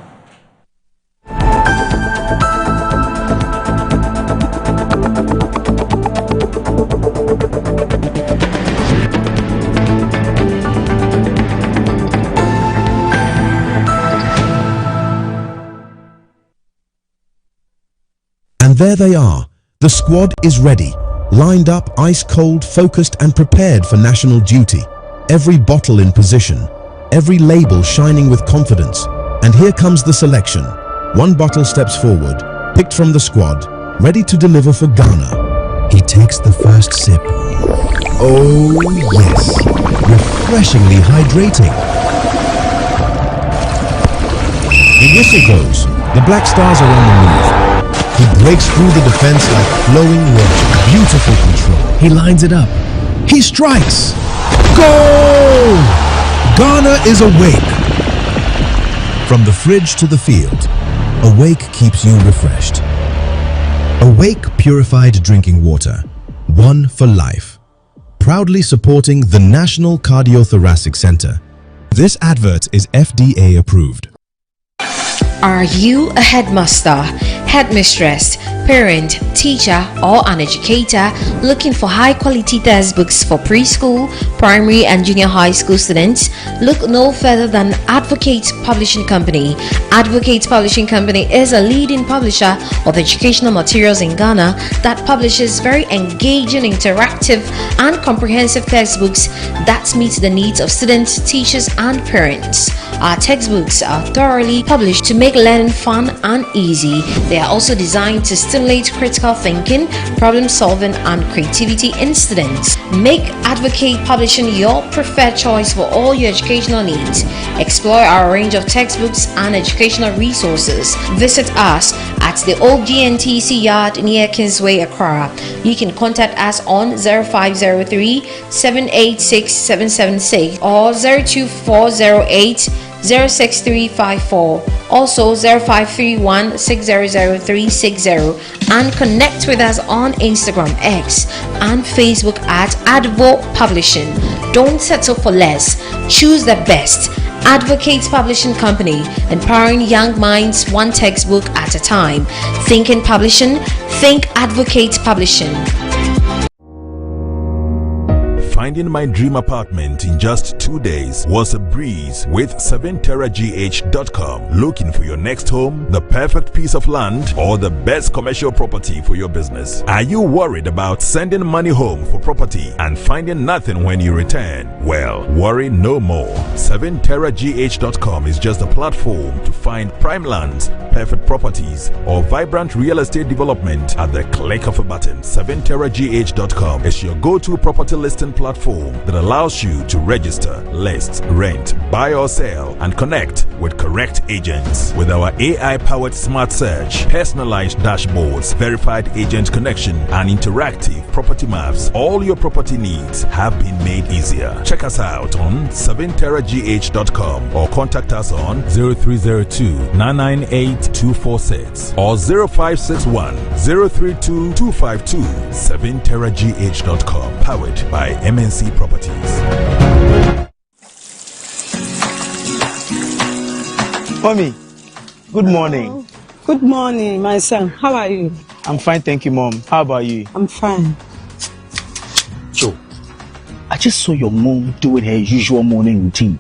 And there they are. The squad is ready, lined up, ice cold, focused and prepared for national duty. Every bottle in position, every label shining with confidence. And here comes the selection. One bottle steps forward, picked from the squad, ready to deliver for Ghana. He takes the first sip. Oh yes, refreshingly hydrating. The whistle goes. The Black Stars are on the move. He breaks through the defense like flowing water. Beautiful control. He lines it up. He strikes. Goal! Ghana is awake. From the fridge to the field, Awake keeps you refreshed. Awake purified drinking water. One for life. Proudly supporting the National Cardiothoracic Center. This advert is FDA approved. Are you a headmaster, headmistress, parent, teacher, or an educator looking for high-quality textbooks for preschool, primary, and junior high school students? Look no further than Advocate Publishing Company. Advocate Publishing Company is a leading publisher of educational materials in Ghana that publishes very engaging, interactive, and comprehensive textbooks that meet the needs of students, teachers, and parents. Our textbooks are thoroughly published to make learning fun and easy. They are also designed to stimulate critical thinking, problem solving, and creativity in students. Make Advocate Publishing your preferred choice for all your educational needs. Explore our range of textbooks and educational resources. Visit us at the old GNTC yard near Kingsway, Accra. You can contact us on 0503 786 776 or 02408 06354, also 0531 600 360, and connect with us on Instagram, X, and Facebook at Advo Publishing. Don't settle for less. Choose the best. Advocate Publishing Company, empowering young minds one textbook at a time. Thinking Publishing, think Advocate Publishing. Finding my dream apartment in just 2 days was a breeze with 7terragh.com. Looking for your next home, the perfect piece of land, or the best commercial property for your business? Are you worried about sending money home for property and finding nothing when you return? Well, worry no more. 7terragh.com is just a platform to find prime lands, perfect properties, or vibrant real estate development at the click of a button. 7terragh.com is your go-to property listing platform that allows you to register, list, rent, buy or sell, and connect with correct agents. With our AI-powered smart search, personalized dashboards, verified agent connection, and interactive property maps, all your property needs have been made easier. Check us out on 7terragh.com or contact us on 0302-998-246 or 0561 032 252. 7terragh.com, powered by MNC Properties. Mommy, good morning. Oh, good morning, my son. How are you? I'm fine, thank you, Mom. How about you? I'm fine. Joe, I just saw your mom doing her usual morning routine.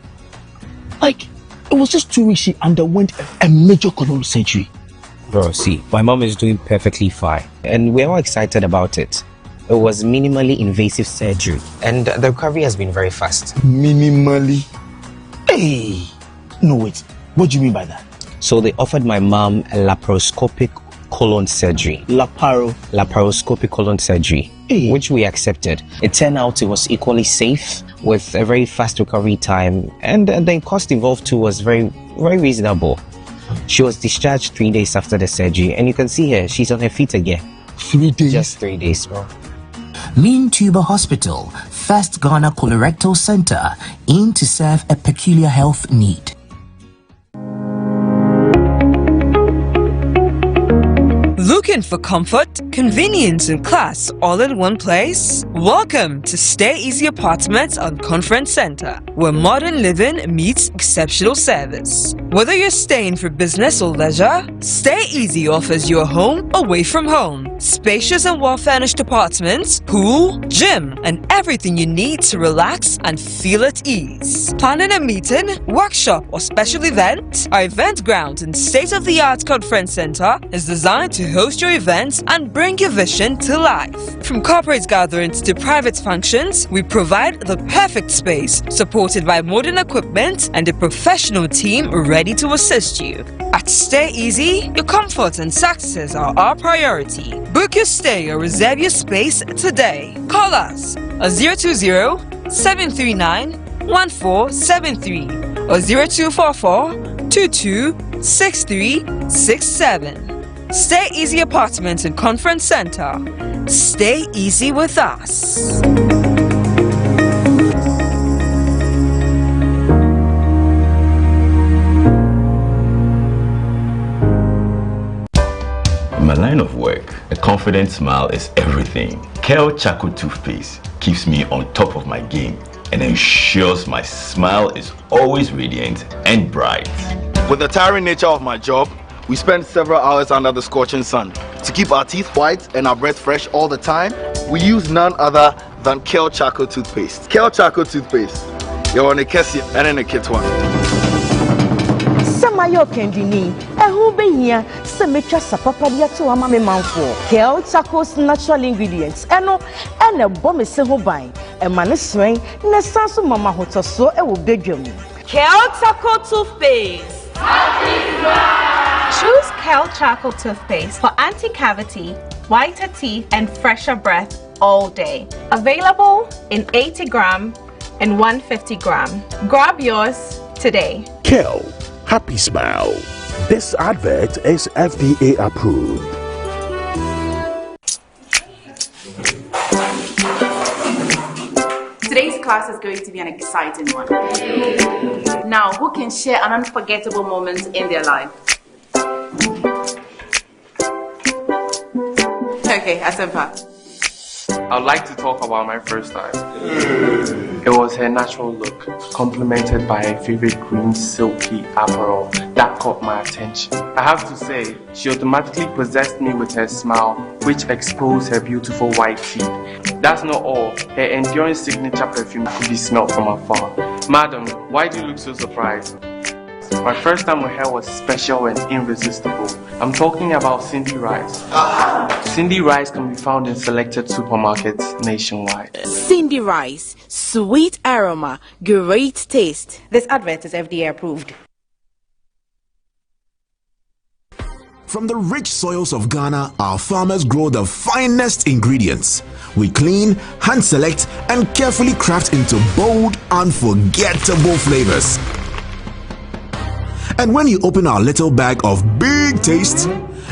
Like, it was just 2 weeks she underwent a major colon surgery. Bro, see, my mom is doing perfectly fine, and we're all excited about it. It was minimally invasive surgery, and the recovery has been very fast. Minimally? Hey! No, wait. What do you mean by that? So they offered my mom a laparoscopic colon surgery. Laparoscopic colon surgery, which we accepted. It turned out it was equally safe with a very fast recovery time, and the cost involved too was very, very reasonable. She was discharged 3 days after the surgery, and you can see her, she's on her feet again. 3 days? Just 3 days, bro. Mean Tuber Hospital, first Ghana colorectal center, aimed to serve a peculiar health need. Looking for comfort, convenience, and class all in one place? Welcome to Stay Easy Apartments on Conference Center, where modern living meets exceptional service. Whether you're staying for business or leisure, Stay Easy offers you a home away from home. Spacious and well-furnished apartments, pool, gym, and everything you need to relax and feel at ease. Planning a meeting, workshop, or special event? Our event ground and state-of-the-art conference center is designed to host your events and bring your vision to life. From corporate gatherings to private functions, we provide the perfect space, supported by modern equipment and a professional team ready to assist you. At Stay Easy, your comfort and success are our priority. Book your stay or reserve your space today. Call us at 020-739-1473 or 0244-226367. Stay Easy Apartments and Conference Center. Stay easy with us. In my line of work, a confident smile is everything. Kel Charcoal Toothpaste keeps me on top of my game and ensures my smile is always radiant and bright. With the tiring nature of my job, we spend several hours under the scorching sun. To keep our teeth white and our breath fresh all the time, we use none other than Kel Charcoal Toothpaste. Kel Charcoal Toothpaste. You're on a Kessie and in a kit one. Samayo Kendini, a who be here, Semetra Sapapadia to a mammy man for Kel Charcoal's natural ingredients, and a bomb is so buying, a man is swing, Nesasu Mama Hoto so a will bedroom. Kel Charcoal Toothpaste. Choose Kel Charcoal Toothpaste for anti-cavity, whiter teeth, and fresher breath all day. Available in 80 gram and 150 gram. Grab yours today. Kel, happy smile. This advert is FDA approved. Today's class is going to be an exciting one. Now, who can share an unforgettable moment in their life? Okay, Asempa. I'd like to talk about my first time. It was her natural look, complemented by her favorite green silky apparel that caught my attention. I have to say, she automatically possessed me with her smile, which exposed her beautiful white teeth. That's not all. Her enduring signature perfume could be smelled from afar. Madam, why do you look so surprised? My first time with her was special and irresistible. I'm talking about Cindy Rice. Cindy Rice can be found in selected supermarkets nationwide. Cindy Rice, sweet aroma, great taste. This advert is FDA approved. From the rich soils of Ghana, our farmers grow the finest ingredients. We clean, hand select, and carefully craft into bold, unforgettable flavors. And when you open our little bag of big taste,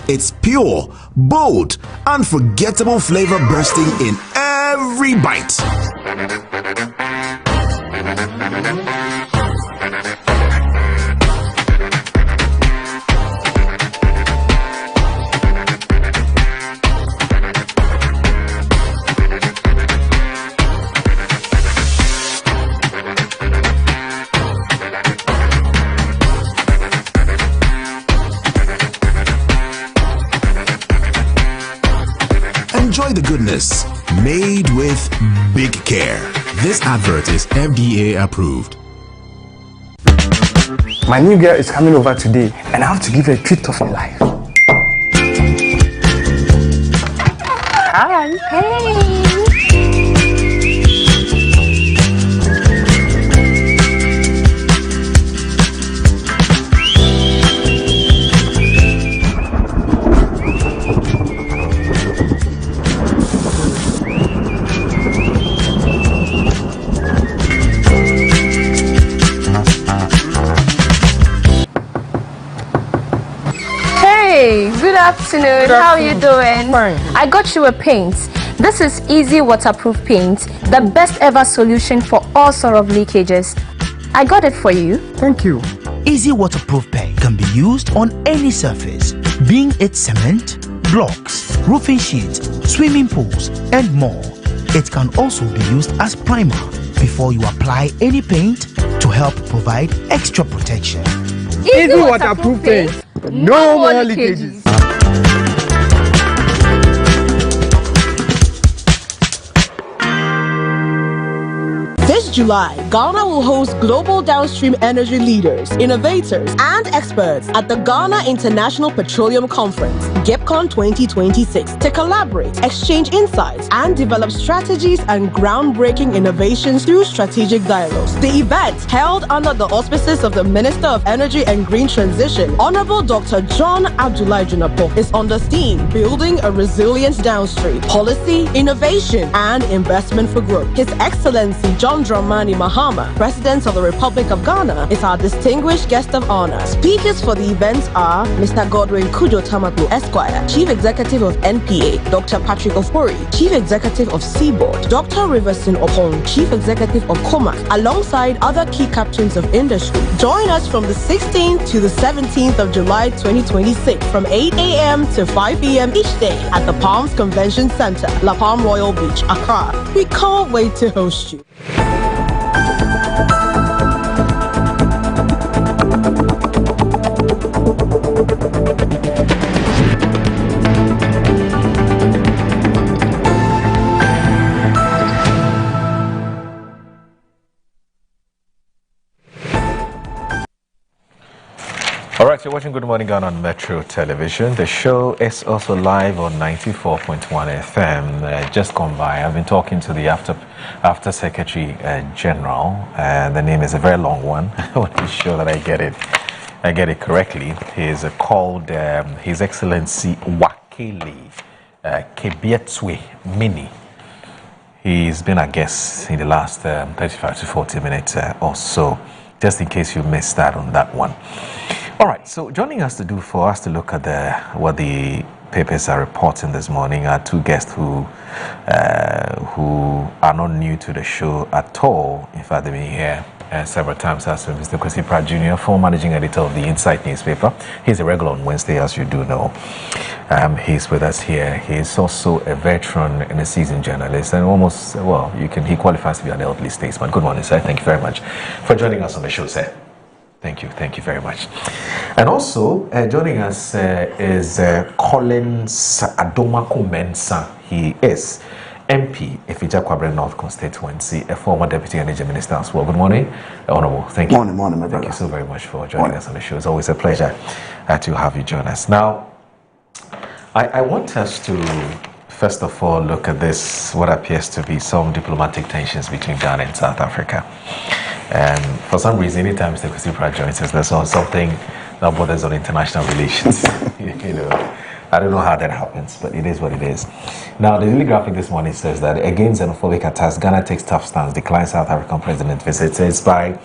it's pure, bold, unforgettable flavor bursting in every bite. Enjoy the goodness, made with big care. This advert is FDA approved. My new girl is coming over today, and I have to give her a treat of her life. Hi. Hey. Good afternoon. How are you doing? Fine. I got you a paint. This is Easy Waterproof Paint, the best ever solution for all sort of leakages. I got it for you. Thank you. Easy Waterproof Paint can be used on any surface, being it cement, blocks, roofing sheets, swimming pools, and more. It can also be used as primer before you apply any paint to help provide extra protection. Easy Waterproof Paint. No more leakages. This July, Ghana will host global downstream energy leaders, innovators, and experts at the Ghana International Petroleum Conference, GEPCON 2026, to collaborate, exchange insights, and develop strategies and groundbreaking innovations through strategic dialogues. The event, held under the auspices of the Minister of Energy and Green Transition, Honorable Dr. John Abdullah Junapo, is on the theme Building a Resilient Downstream, Policy, Innovation, and Investment for Growth. His Excellency John Dramani Mahama, President of the Republic of Ghana, is our distinguished guest of honor. Speakers for the event are Mr. Godwin Kujo Tamaklo, Esquire, Chief Executive of NPA, Dr. Patrick Ofori, Chief Executive of Seaboard, Dr. Riverson Opon, Chief Executive of Comac, alongside other key captains of industry. Join us from the 16th to the 17th of July 2026 from 8 a.m. to 5 p.m. each day at the Palms Convention Center, La Palm Royal Beach, Accra. We can't wait to host you. All right, you're watching Good Morning Ghana on Metro Television. The show is also live on 94.1 FM. Just gone by, I've been talking to the After Secretary General. The name is a very long one. I want to be sure that I get it correctly. He is called His Excellency Wakili Kebietswe Mini. He's been a guest in the last 35 to 40 minutes or so, just in case you missed that on that one. All right, so joining us for us to look at what the papers are reporting this morning are two guests who are not new to the show at all. In fact, they've been here several times, as Mr. Kwesi Pratt Jr., former managing editor of the Insight newspaper. He's a regular on Wednesday, as you do know. He's with us here. He's also a veteran and a seasoned journalist, and almost, he qualifies to be an elderly statesman. Good morning, sir. Thank you very much for joining us on the show, sir. Thank you very much. And also joining us is Collins Adomako Mensah. He is MP, Efija Kwabre North constituency, a former deputy energy minister as well. Good morning, Honorable. Thank you. Morning, my brother. Thank you so very much for joining us on the show. It's always a pleasure to have you join us. Now, I want us to first of all look at this, what appears to be some diplomatic tensions between Ghana and South Africa. And for some reason, anytime Mr. Kwesi Pratt joins us, there's something that borders on international relations. You know, I don't know how that happens, but it is what it is. Now, the Daily Graphic this morning says that against xenophobic attacks, Ghana takes tough stance, declines South African president visit. It's by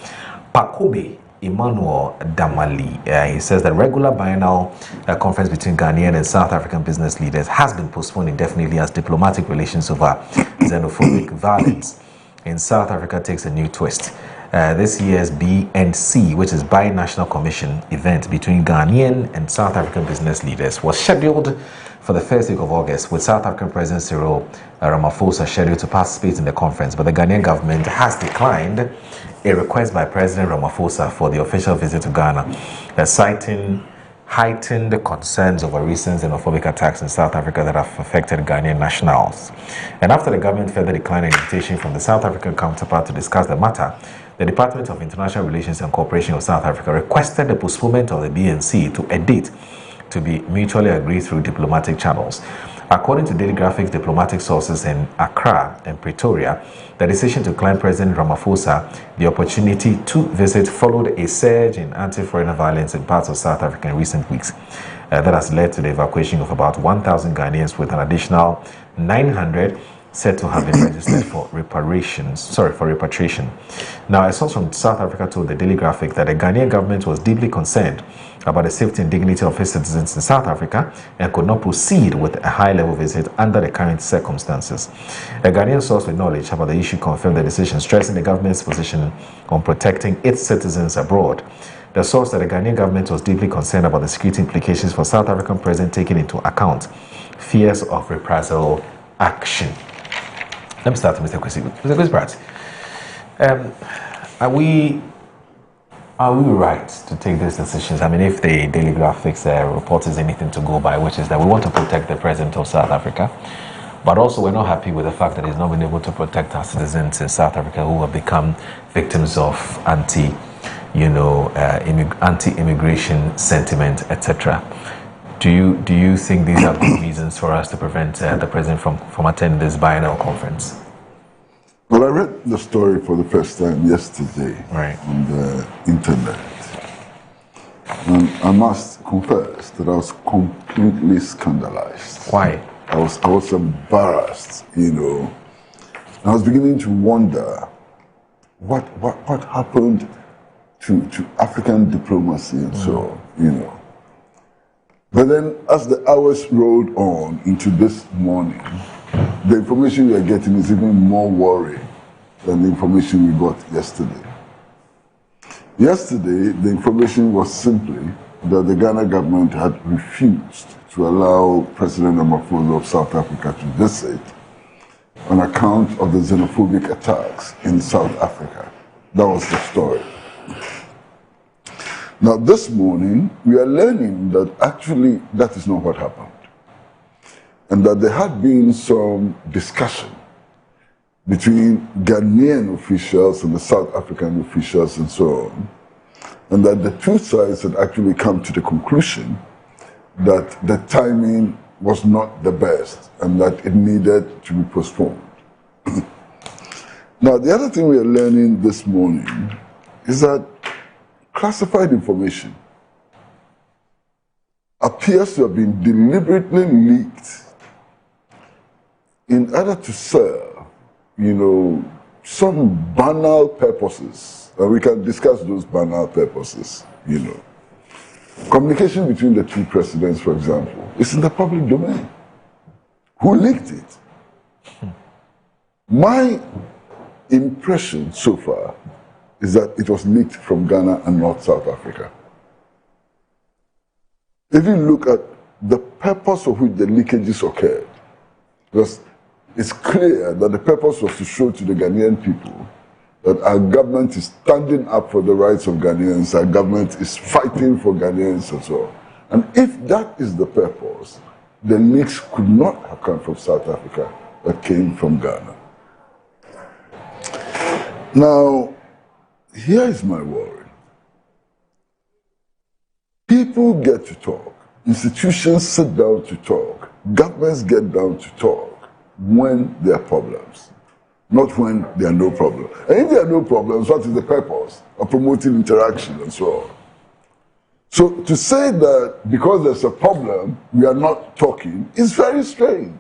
Pakobe Emmanuel Damali. He says that regular biennial conference between Ghanaian and South African business leaders has been postponed indefinitely as diplomatic relations over xenophobic violence in South Africa takes a new twist. This year's BNC, which is Bi-National Commission event between Ghanaian and South African business leaders, was scheduled for the first week of August, with South African President Cyril Ramaphosa scheduled to participate in the conference, but the Ghanaian government has declined a request by President Ramaphosa for the official visit to Ghana, citing heightened concerns over recent xenophobic attacks in South Africa that have affected Ghanaian nationals. And after the government further declined an invitation from the South African counterpart to discuss the matter, the Department of International Relations and Cooperation of South Africa requested the postponement of the BNC to a date to be mutually agreed through diplomatic channels. According to Daily Graphic's diplomatic sources in Accra and Pretoria, the decision to decline President Ramaphosa the opportunity to visit followed a surge in anti-foreigner violence in parts of South Africa in recent weeks. That has led to the evacuation of about 1,000 Ghanaians, with an additional 900 said to have been registered for repatriation. Now, a source from South Africa told the Daily Graphic that the Ghanaian government was deeply concerned about the safety and dignity of its citizens in South Africa and could not proceed with a high-level visit under the current circumstances. A Ghanaian source with knowledge about the issue confirmed the decision, stressing the government's position on protecting its citizens abroad. The source said the Ghanaian government was deeply concerned about the security implications for South African president, taking into account fears of reprisal action. Let me start with Mr. Kwesi. Mr. Kwesi Pratt, are we right to take these decisions? I mean, if the Daily Graphics report is anything to go by, which is that we want to protect the president of South Africa, but also we're not happy with the fact that he's not been able to protect our citizens in South Africa who have become victims of anti-immigration sentiment, etc. Do you think these are good reasons for us to prevent the president from attending this biennial conference? Well, I read the story for the first time yesterday on the internet. And I must confess that I was completely scandalized. Why? I was embarrassed, you know. I was beginning to wonder what happened to African diplomacy and so on, you know. But then, as the hours rolled on into this morning, the information we are getting is even more worrying than the information we got yesterday. Yesterday, the information was simply that the Ghana government had refused to allow President Ramaphosa of South Africa to visit on account of the xenophobic attacks in South Africa. That was the story. Now, this morning, we are learning that actually that is not what happened. And that there had been some discussion between Ghanaian officials and the South African officials and so on. And that the two sides had actually come to the conclusion that the timing was not the best and that it needed to be postponed. Now, the other thing we are learning this morning is that classified information appears to have been deliberately leaked in order to serve, you know, some banal purposes. And we can discuss those banal purposes, you know. Communication between the two presidents, for example, is in the public domain. Who leaked it? My impression so far is that it was leaked from Ghana and not South Africa. If you look at the purpose of which the leakages occurred, because it's clear that the purpose was to show to the Ghanaian people that our government is standing up for the rights of Ghanaians, our government is fighting for Ghanaians and so on. And if that is the purpose, the leaks could not have come from South Africa, but came from Ghana. Now, here is my worry. People get to talk, institutions sit down to talk, governments get down to talk when there are problems, not when there are no problems. And if there are no problems, what is the purpose of promoting interaction and so on? So to say that because there's a problem, we are not talking is very strange.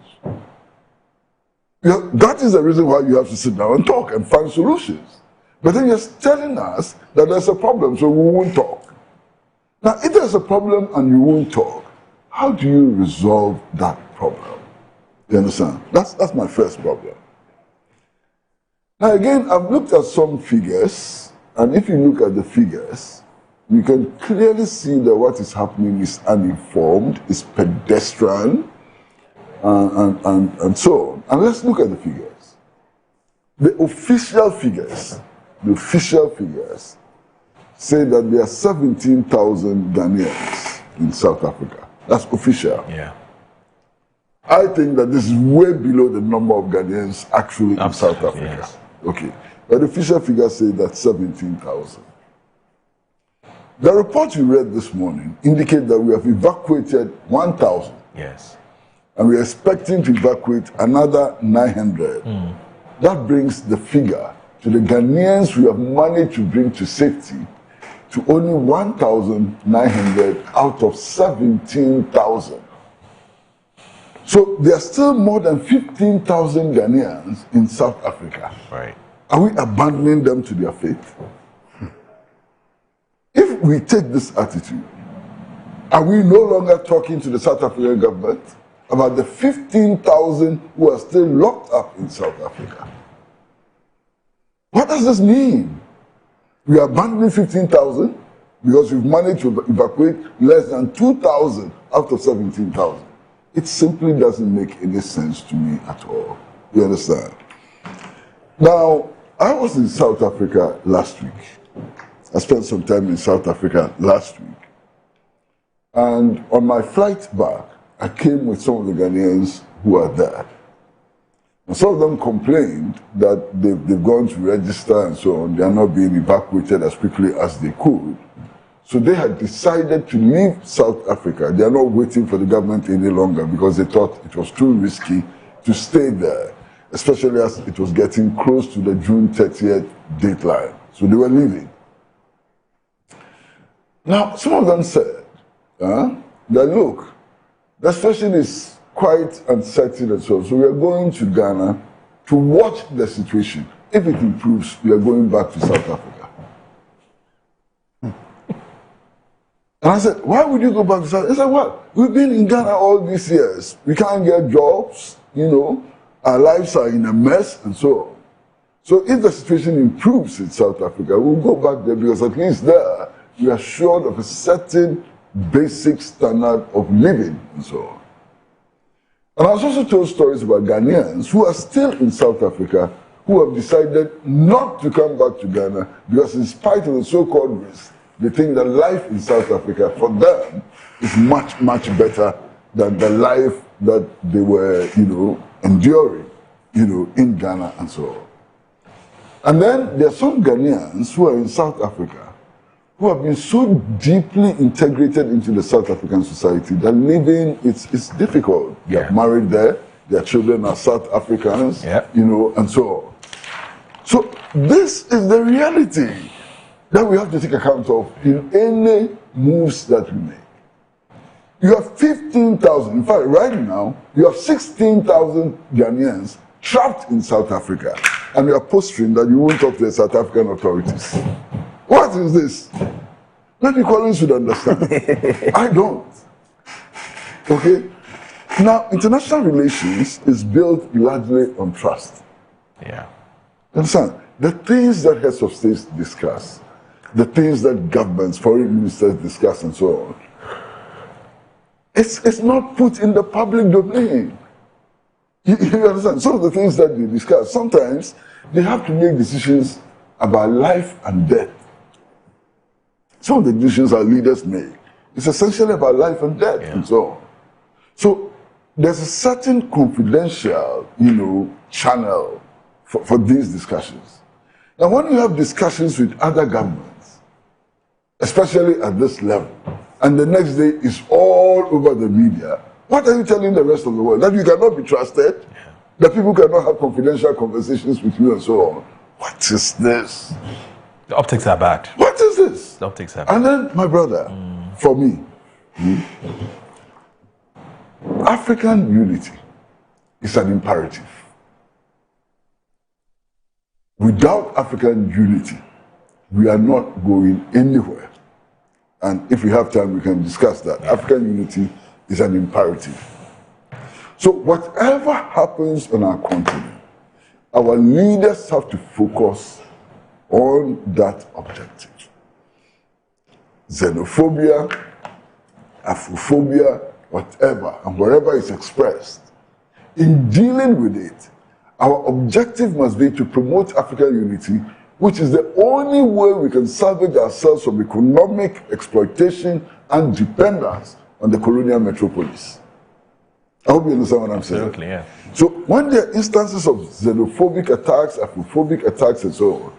That is the reason why you have to sit down and talk and find solutions. But then you're telling us that there's a problem, so we won't talk. Now, if there's a problem and you won't talk, how do you resolve that problem? You understand? That's my first problem. Now again, I've looked at some figures, and if you look at the figures, you can clearly see that what is happening is uninformed, is pedestrian, and so on. And let's look at the figures. The official figures say that there are 17,000 Ghanaians in South Africa. That's official. Yeah. I think that this is way below the number of Ghanaians actually in South Africa. Yes. Okay. But the official figures say that 17,000. The report you read this morning indicate that we have evacuated 1,000. Yes. And we are expecting to evacuate another 900. That brings the figure to the Ghanaians we have managed to bring to safety to only 1,900 out of 17,000. So there are still more than 15,000 Ghanaians in South Africa. Right. Are we abandoning them to their fate? If we take this attitude, are we no longer talking to the South African government about the 15,000 who are still locked up in South Africa? What does this mean? We are abandoning 15,000 because we've managed to evacuate less than 2,000 out of 17,000. It simply doesn't make any sense to me at all. You understand? Now, I was in South Africa last week. I spent some time in South Africa last week. And on my flight back, I came with some of the Ghanaians who are there. And some of them complained that they've gone to register and so on. They are not being evacuated as quickly as they could. So they had decided to leave South Africa. They are not waiting for the government any longer because they thought it was too risky to stay there, especially as it was getting close to the June 30th deadline. So they were leaving. Now, some of them said that, look, the situation is quite uncertain and so on. So we are going to Ghana to watch the situation. If it improves, we are going back to South Africa. And I said, why would you go back to South Africa? He said, well, we've been in Ghana all these years. We can't get jobs, our lives are in a mess and so on. So if the situation improves in South Africa, we'll go back there because at least there, we are assured of a certain basic standard of living and so on. And I was also told stories about Ghanaians who are still in South Africa who have decided not to come back to Ghana because in spite of the so-called risk, they think that life in South Africa for them is much, much better than the life that they were, enduring, in Ghana and so on. And then there are some Ghanaians who are in South Africa who have been so deeply integrated into the South African society that living it's difficult. They are married there, their children are South Africans, and so on. So this is the reality that we have to take account of in any moves that we make. You have 15,000, in fact, right now, you have 16,000 Ghanaians trapped in South Africa, and you are posturing that you won't talk to the South African authorities. What is this? Maybe Collins should understand. I don't. Okay? Now, international relations is built largely on trust. Yeah. Understand? The things that heads of states discuss, the things that governments, foreign ministers discuss and so on, it's not put in the public domain. You understand? Some of the things that they discuss, sometimes they have to make decisions about life and death. Some of the decisions our leaders make is essentially about life and death and so on. So there's a certain confidential, channel for these discussions. Now, when you have discussions with other governments, especially at this level, and the next day is all over the media, what are you telling the rest of the world? That you cannot be trusted? That people cannot have confidential conversations with you and so on? What is this? The optics are bad. What is this? The optics are bad. And then, my brother, for me, African unity is an imperative. Without African unity, we are not going anywhere. And if we have time, we can discuss that. African unity is an imperative. So whatever happens on our continent, our leaders have to focus on that objective. Xenophobia, Afrophobia, whatever, and wherever it's expressed, in dealing with it, our objective must be to promote African unity, which is the only way we can salvage ourselves from economic exploitation and dependence on the colonial metropolis. I hope you understand what I'm saying. Absolutely, yeah. So when there are instances of xenophobic attacks, Afrophobic attacks, and so on,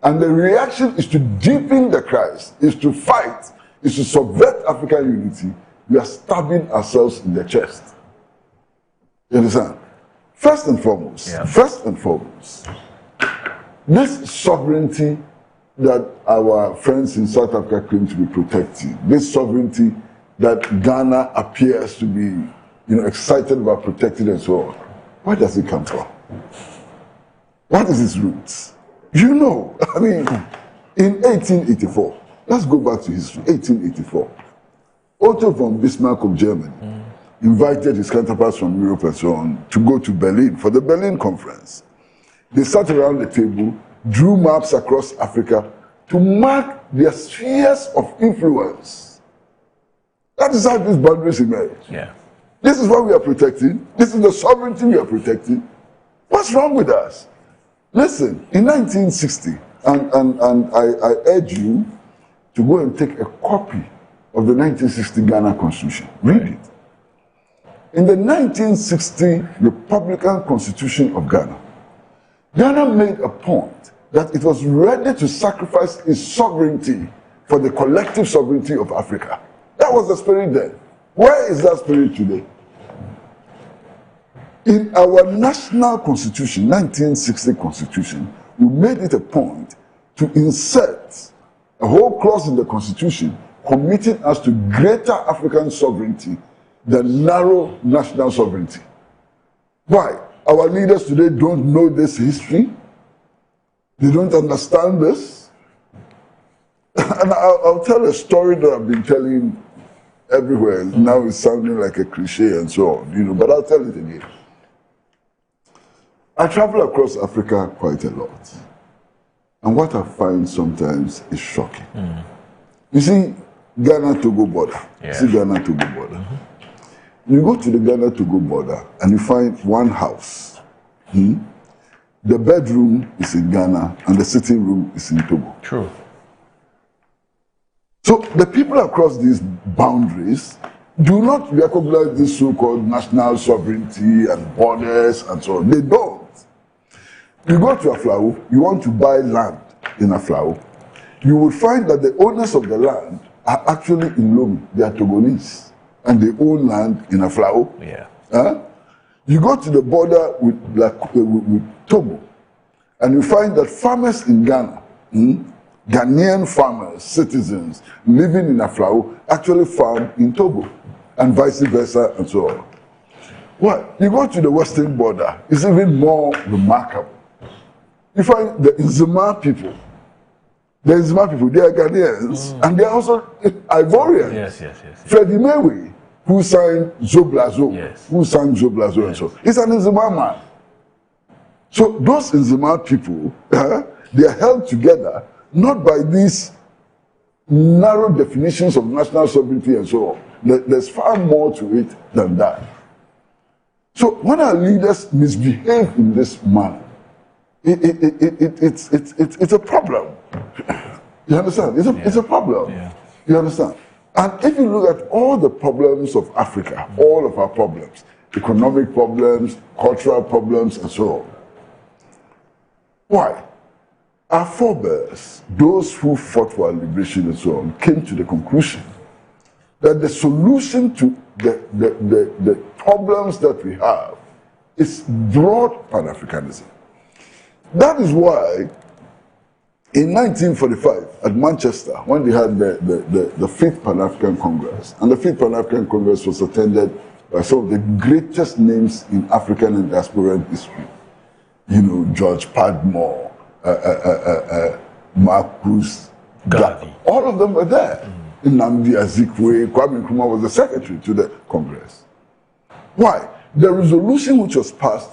and the reaction is to deepen the crisis, is to fight, is to subvert African unity, we are stabbing ourselves in the chest. You understand? First and foremost, this sovereignty that our friends in South Africa claim to be protecting, this sovereignty that Ghana appears to be, excited about protecting and so on, where does it come from? What is its roots? In 1884, let's go back to history, 1884, Otto von Bismarck of Germany invited his counterparts from Europe and so on to go to Berlin for the Berlin Conference. They sat around the table, drew maps across Africa to mark their spheres of influence. That is how these boundaries emerge. Yeah. This is what we are protecting. This is the sovereignty we are protecting. What's wrong with us? Listen, in 1960, and I urge you to go and take a copy of the 1960 Ghana Constitution. Read it. In the 1960 Republican Constitution of Ghana, Ghana made a point that it was ready to sacrifice its sovereignty for the collective sovereignty of Africa. That was the spirit then. Where is that spirit today? In our national constitution, 1960 constitution, we made it a point to insert a whole clause in the constitution committing us to greater African sovereignty than narrow national sovereignty. Why? Our leaders today don't know this history. They don't understand this. And I'll tell a story that I've been telling everywhere. Now it's sounding like a cliche and so on, but I'll tell it again. I travel across Africa quite a lot. And what I find sometimes is shocking. You see, Ghana-Togo border. Yeah. See Ghana-Togo border. You go to the Ghana-Togo border and you find one house. The bedroom is in Ghana and the sitting room is in Togo. True. So the people across these boundaries do not recognize this so-called national sovereignty and borders and so on. They don't. You go to Aflao, you want to buy land in Aflao, you will find that the owners of the land are actually in Lome. They are Togolese. And they own land in Aflao. Yeah. You go to the border with Togo, and you find that farmers in Ghana, Ghanaian farmers, citizens living in Aflao, actually farm in Togo, and vice versa, and so on. Well, you go to the western border, it's even more remarkable. You find the Nzima people. The Nzima people, they are Ghanaians, and they are also Ivorians. Yes. Freddie Mewe, who signed Zoblazo, and so on. He's an Nzima man. So those Nzima people, they are held together not by these narrow definitions of national sovereignty and so on. There's far more to it than that. So when our leaders misbehave in this manner, it's a problem. You understand? It's a problem. Yeah. You understand? And if you look at all the problems of Africa, all of our problems, economic problems, cultural problems, and so on, why? Our forebears, those who fought for our liberation and so on, came to the conclusion that the solution to the problems that we have is broad Pan-Africanism. That is why in 1945 at Manchester, when they had the 5th Pan-African Congress, and the 5th Pan-African Congress was attended by some of the greatest names in African and diasporan history. You know, George Padmore, Marcus Garvey, all of them were there. Nnamdi Azikiwe, Kwame Nkrumah was the secretary to the Congress. Why? The resolution which was passed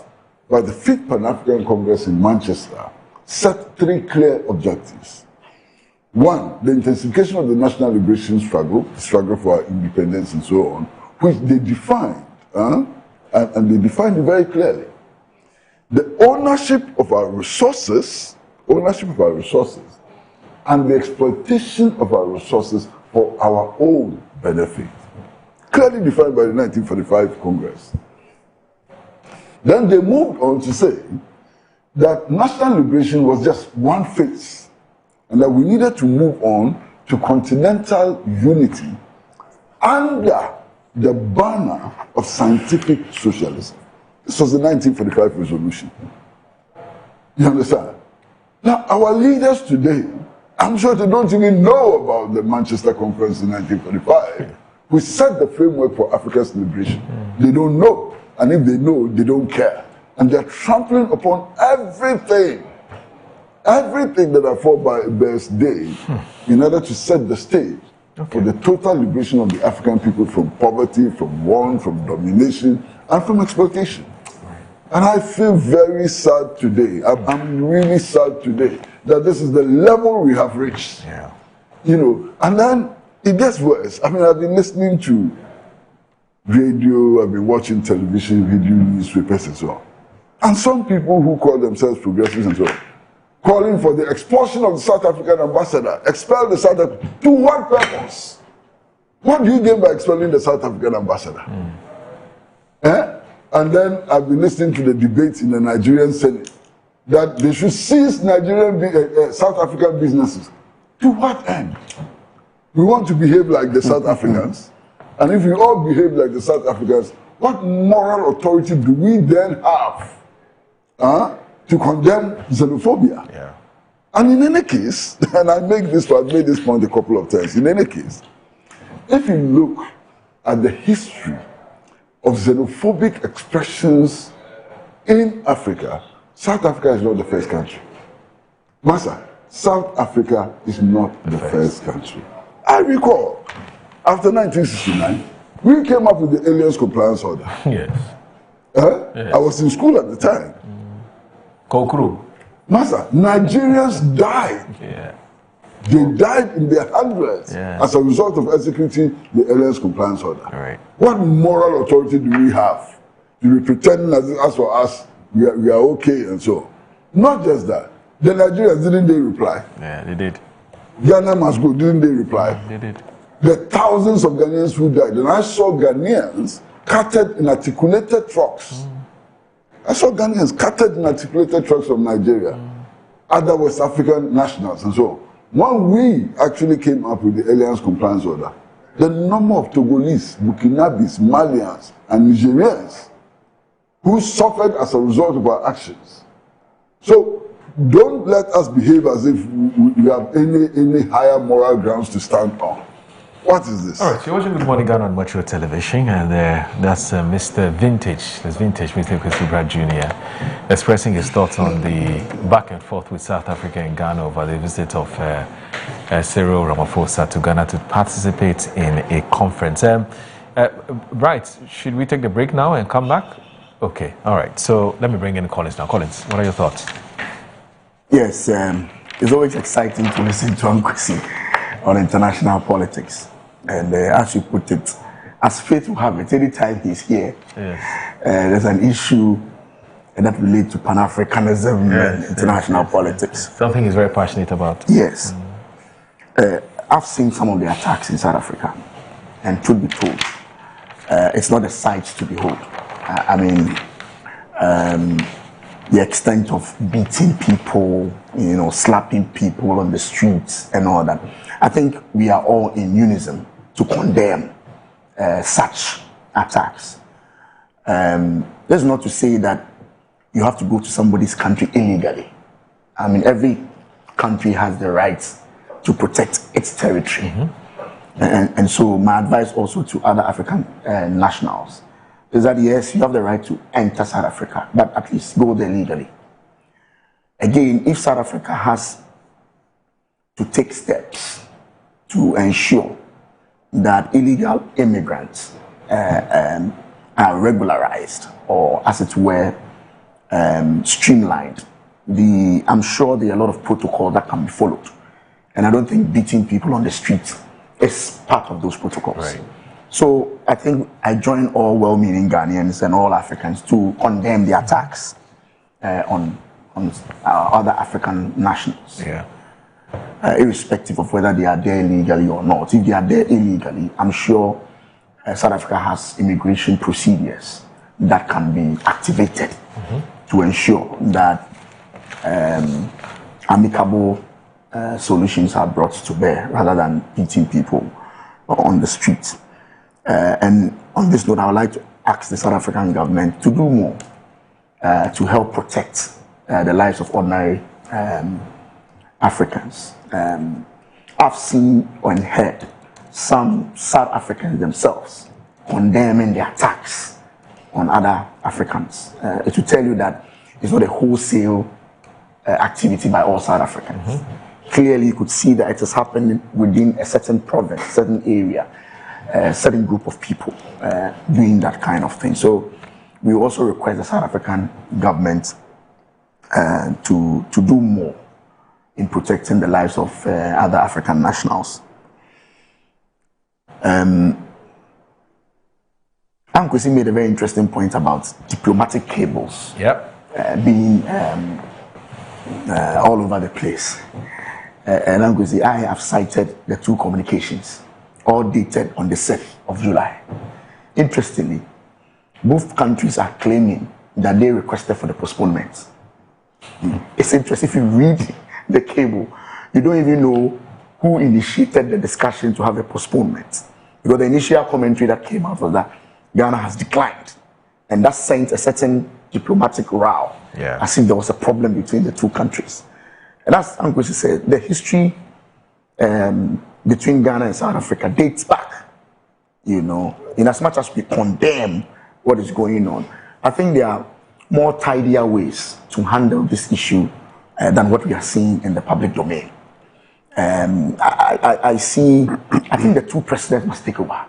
by the 5th Pan-African Congress in Manchester set 3 clear objectives. 1, the intensification of the national liberation struggle, the struggle for our independence and so on, which they defined, and they defined it very clearly. The ownership of our resources, and the exploitation of our resources for our own benefit. Clearly defined by the 1945 Congress. Then they moved on to say that national liberation was just one phase, and that we needed to move on to continental unity under the banner of scientific socialism. This was the 1945 resolution. You understand? Now, our leaders today, I'm sure they don't even know about the Manchester Conference in 1945. We set the framework for Africa's liberation. They don't know. And if they know, they don't care. And they're trampling upon everything that I fought by Bear's Day in order to set the stage for the total liberation of the African people from poverty, from want, from domination, and from exploitation. And I feel very sad today. I'm really sad today that this is the level we have reached. Yeah. You know, and then it gets worse. I mean, I've been listening to radio, I've been watching television, video, newspapers, and so on. And some people who call themselves progressives and so on, calling for the expulsion of the South African ambassador, expel the South African. To what purpose? What do you gain by expelling the South African ambassador? And then I've been listening to the debates in the Nigerian Senate that they should seize South African businesses. To what end? We want to behave like the South Africans. And if we all behave like the South Africans, what moral authority do we then have to condemn xenophobia? Yeah. And in any case, and I've made this point a couple of times, in any case, if you look at the history of xenophobic expressions in Africa, South Africa is not the first country. Massa, South Africa is not the first country. I recall, after 1969, we came up with the Aliens Compliance Order. Yes. Yes. I was in school at the time. Kokru. Massa, Nigerians died. Yeah. They died in their hundreds as a result of executing the Aliens Compliance Order. Right. What moral authority do we have to be pretending as for us we are okay and so on? Not just that. The Nigerians, didn't they reply? Yeah, they did. Ghana must go, didn't they reply? They did. The thousands of Ghanaians who died. And I saw Ghanaians carted in articulated trucks. I saw Ghanaians carted in articulated trucks from Nigeria. Other West African nationals and so on. When we actually came up with the Aliens Compliance Order, the number of Togolese, Burkinabes, Malians, and Nigerians who suffered as a result of our actions. So don't let us behave as if we have any higher moral grounds to stand on. What is this? All right, you're watching Good Morning Ghana on Metro Television, and that's Mr. Vintage, Mr. Kwesi Brad Jr., expressing his thoughts on the back and forth with South Africa and Ghana over the visit of Cyril Ramaphosa to Ghana to participate in a conference. Right, should we take the break now and come back? Okay, all right. So let me bring in Collins now. Collins, what are your thoughts? Yes, it's always exciting to listen to Kwesi on international politics. And as you put it, as fate will have it, anytime he's here, there's an issue that relate to Pan-Africanism and international politics. Something he's very passionate about. Yes. I've seen some of the attacks in South Africa, and truth be told, it's not a sight to behold. I mean, the extent of beating people, slapping people on the streets and all that. I think we are all in unison to condemn such attacks. That's not to say that you have to go to somebody's country illegally. I mean, every country has the right to protect its territory. And so my advice also to other African nationals is that yes, you have the right to enter South Africa, but at least go there legally. Again, if South Africa has to take steps to ensure that illegal immigrants are regularized, or as it were, streamlined, I'm sure there are a lot of protocols that can be followed. And I don't think beating people on the street is part of those protocols. Right. So I think I join all well-meaning Ghanaians and all Africans to condemn the attacks on other African nationals. Yeah. Irrespective of whether they are there illegally or not. If they are there illegally, I'm sure South Africa has immigration procedures that can be activated to ensure that amicable solutions are brought to bear rather than beating people on the streets. And on this note, I would like to ask the South African government to do more to help protect the lives of ordinary Africans. I've seen and heard some South Africans themselves condemning the attacks on other Africans. To tell you that it's not a wholesale activity by all South Africans. Clearly, you could see that it is happening within a certain province, certain area, a certain group of people doing that kind of thing. So we also request the South African government to do more in protecting the lives of other African nationals. Ankwesi made a very interesting point about diplomatic cables being all over the place. And Ankwesi, I have cited the two communications, all dated on the 7th of July. Interestingly, both countries are claiming that they requested for the postponement. It's interesting, if you read the cable, you don't even know who initiated the discussion to have a postponement. Because the initial commentary that came out was that Ghana has declined. And that sent a certain diplomatic row, as if there was a problem between the two countries. And as Ankwesi said, the history between Ghana and South Africa dates back, in as much as we condemn what is going on. I think there are more tidier ways to handle this issue than what we are seeing in the public domain. I think the two presidents must take over.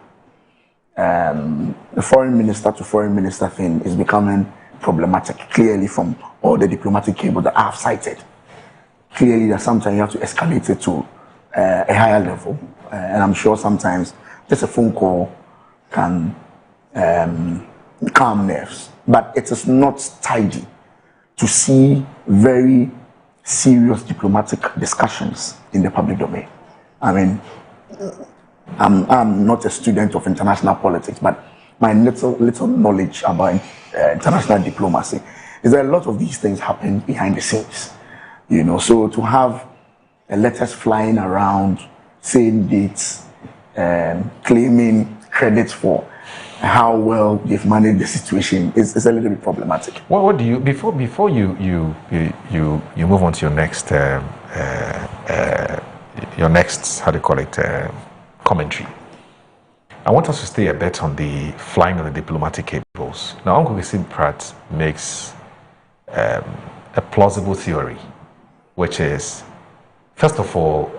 The foreign minister to foreign minister thing is becoming problematic, clearly from all the diplomatic cable that I have cited. Clearly that sometimes you have to escalate it to a higher level. And I'm sure sometimes just a phone call can calm nerves. But it is not tidy to see very serious diplomatic discussions in the public domain. I mean, I'm not a student of international politics, but my little knowledge about international diplomacy is that a lot of these things happen behind the scenes. So to have letters flying around, saying dates, claiming credit for how well they've managed the situation is a little bit problematic. What do you before you move on to your next how do you call it commentary? I want us to stay a bit on the flying of the diplomatic cables. Now, Uncle Kwesi Pratt makes a plausible theory, which is, first of all,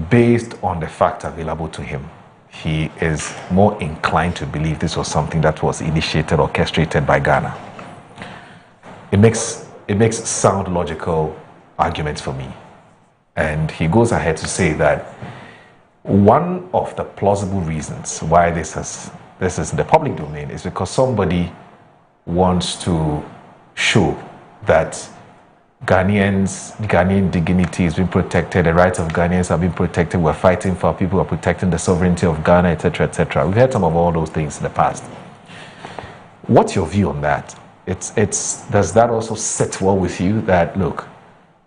based on the facts available to him, he is more inclined to believe this was something that was initiated or orchestrated by Ghana. It makes sound logical arguments for me. And he goes ahead to say that one of the plausible reasons why this is in the public domain is because somebody wants to show that Ghanaian dignity is being protected, the rights of Ghanaians are being protected, we're fighting for people who are protecting the sovereignty of Ghana, etc., etc. We've heard some of all those things in the past. What's your view on that? Does that also sit well with you that, look,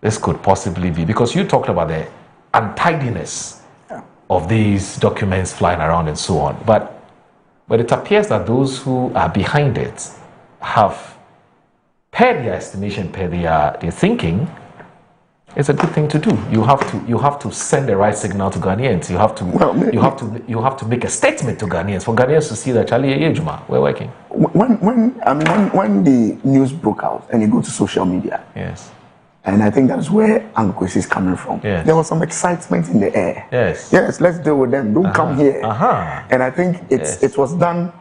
this could possibly be, because you talked about the untidiness of these documents flying around and so on, but it appears that those who are behind it have, per their estimation, per their thinking, it's a good thing to do. You have to send the right signal to Ghanaians. You have to make a statement to Ghanaians for Ghanaians to see that Charlie Ejuma, we're working. When the news broke out and you go to social media, yes, and I think that's where Ankwesi is coming from. Yes. There was some excitement in the air. Yes, let's deal with them. Don't come here. And I think it was done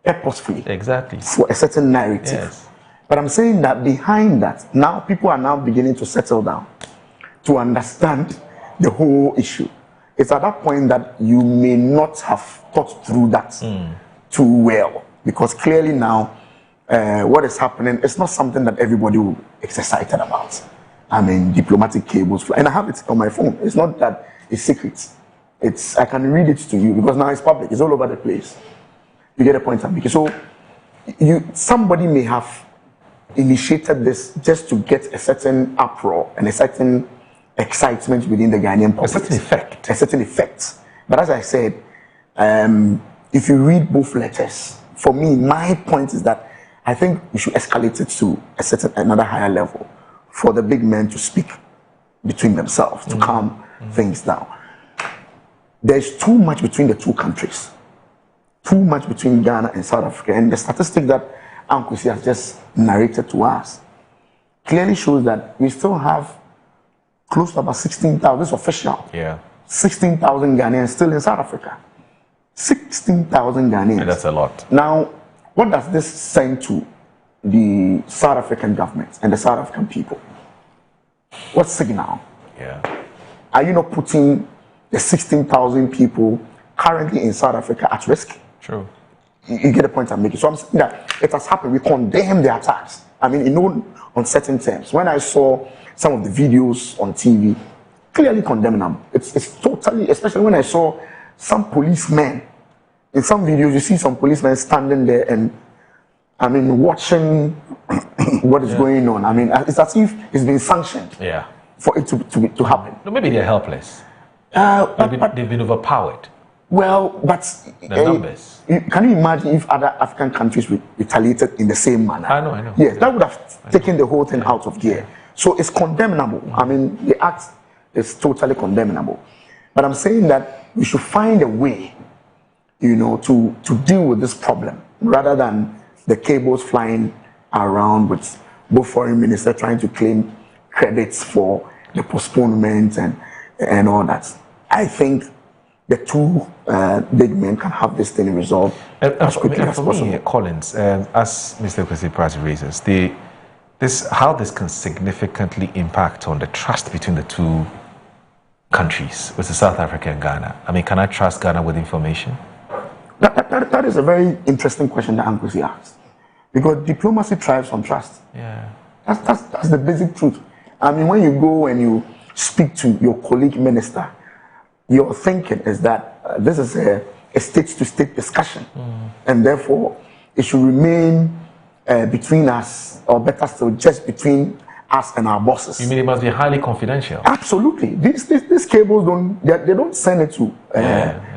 purposefully. Exactly. For a certain narrative. Yes. But I'm saying that behind that, now people are now beginning to settle down, to understand the whole issue. It's at that point that you may not have thought through that too well, because clearly now what is happening is not something that everybody will be excited about. I mean, diplomatic cables, and I have it on my phone. It's not that it's secret. I can read it to you because now it's public. It's all over the place. You get a point I'm making. So somebody may have initiated this just to get a certain uproar and a certain excitement within the Ghanaian public. A certain effect. But as I said, if you read both letters, for me, my point is that I think we should escalate it to another higher level for the big men to speak between themselves, to calm things down. There's too much between the two countries. Too much between Ghana and South Africa. And the statistic that Ankwesi has just narrated to us clearly shows that we still have close to about 16,000, this is official. 16,000 Ghanaians still in South Africa. 16,000 Ghanaians. And that's a lot. Now, what does this send to the South African government and the South African people? What signal? Are you not putting the 16,000 people currently in South Africa at risk? True. You get the point I'm making. So I'm saying that it has happened. We condemn the attacks. I mean, in no uncertain terms. When I saw some of the videos on TV, clearly condemning them. It's totally, especially when I saw some policemen. In some videos, you see some policemen standing there and, I mean, watching what is going on. I mean, it's as if it's been sanctioned for it to happen. No, maybe they're helpless. They've been overpowered. Well, but the numbers. Can you imagine if other African countries retaliated in the same manner? I know. Yes, that would have taken the whole thing out of gear. So it's condemnable. I mean, the act is totally condemnable. But I'm saying that we should find a way, to deal with this problem rather than the cables flying around with both foreign ministers trying to claim credits for the postponement and all that. I think the two big men can have this thing resolved as quickly as possible. Collins, as Mr. Kwesi Pratt raises, how this can significantly impact on the trust between the two countries, with South Africa and Ghana. I mean, can I trust Ghana with information? That is a very interesting question that Ankwesi asked, because diplomacy thrives on trust. That's the basic truth. I mean, when you go and you speak to your colleague minister, your thinking is that this is a state-to-state discussion, and therefore it should remain between us, or better still, just between us and our bosses. You mean it must be highly confidential? Absolutely. These cables don't send it to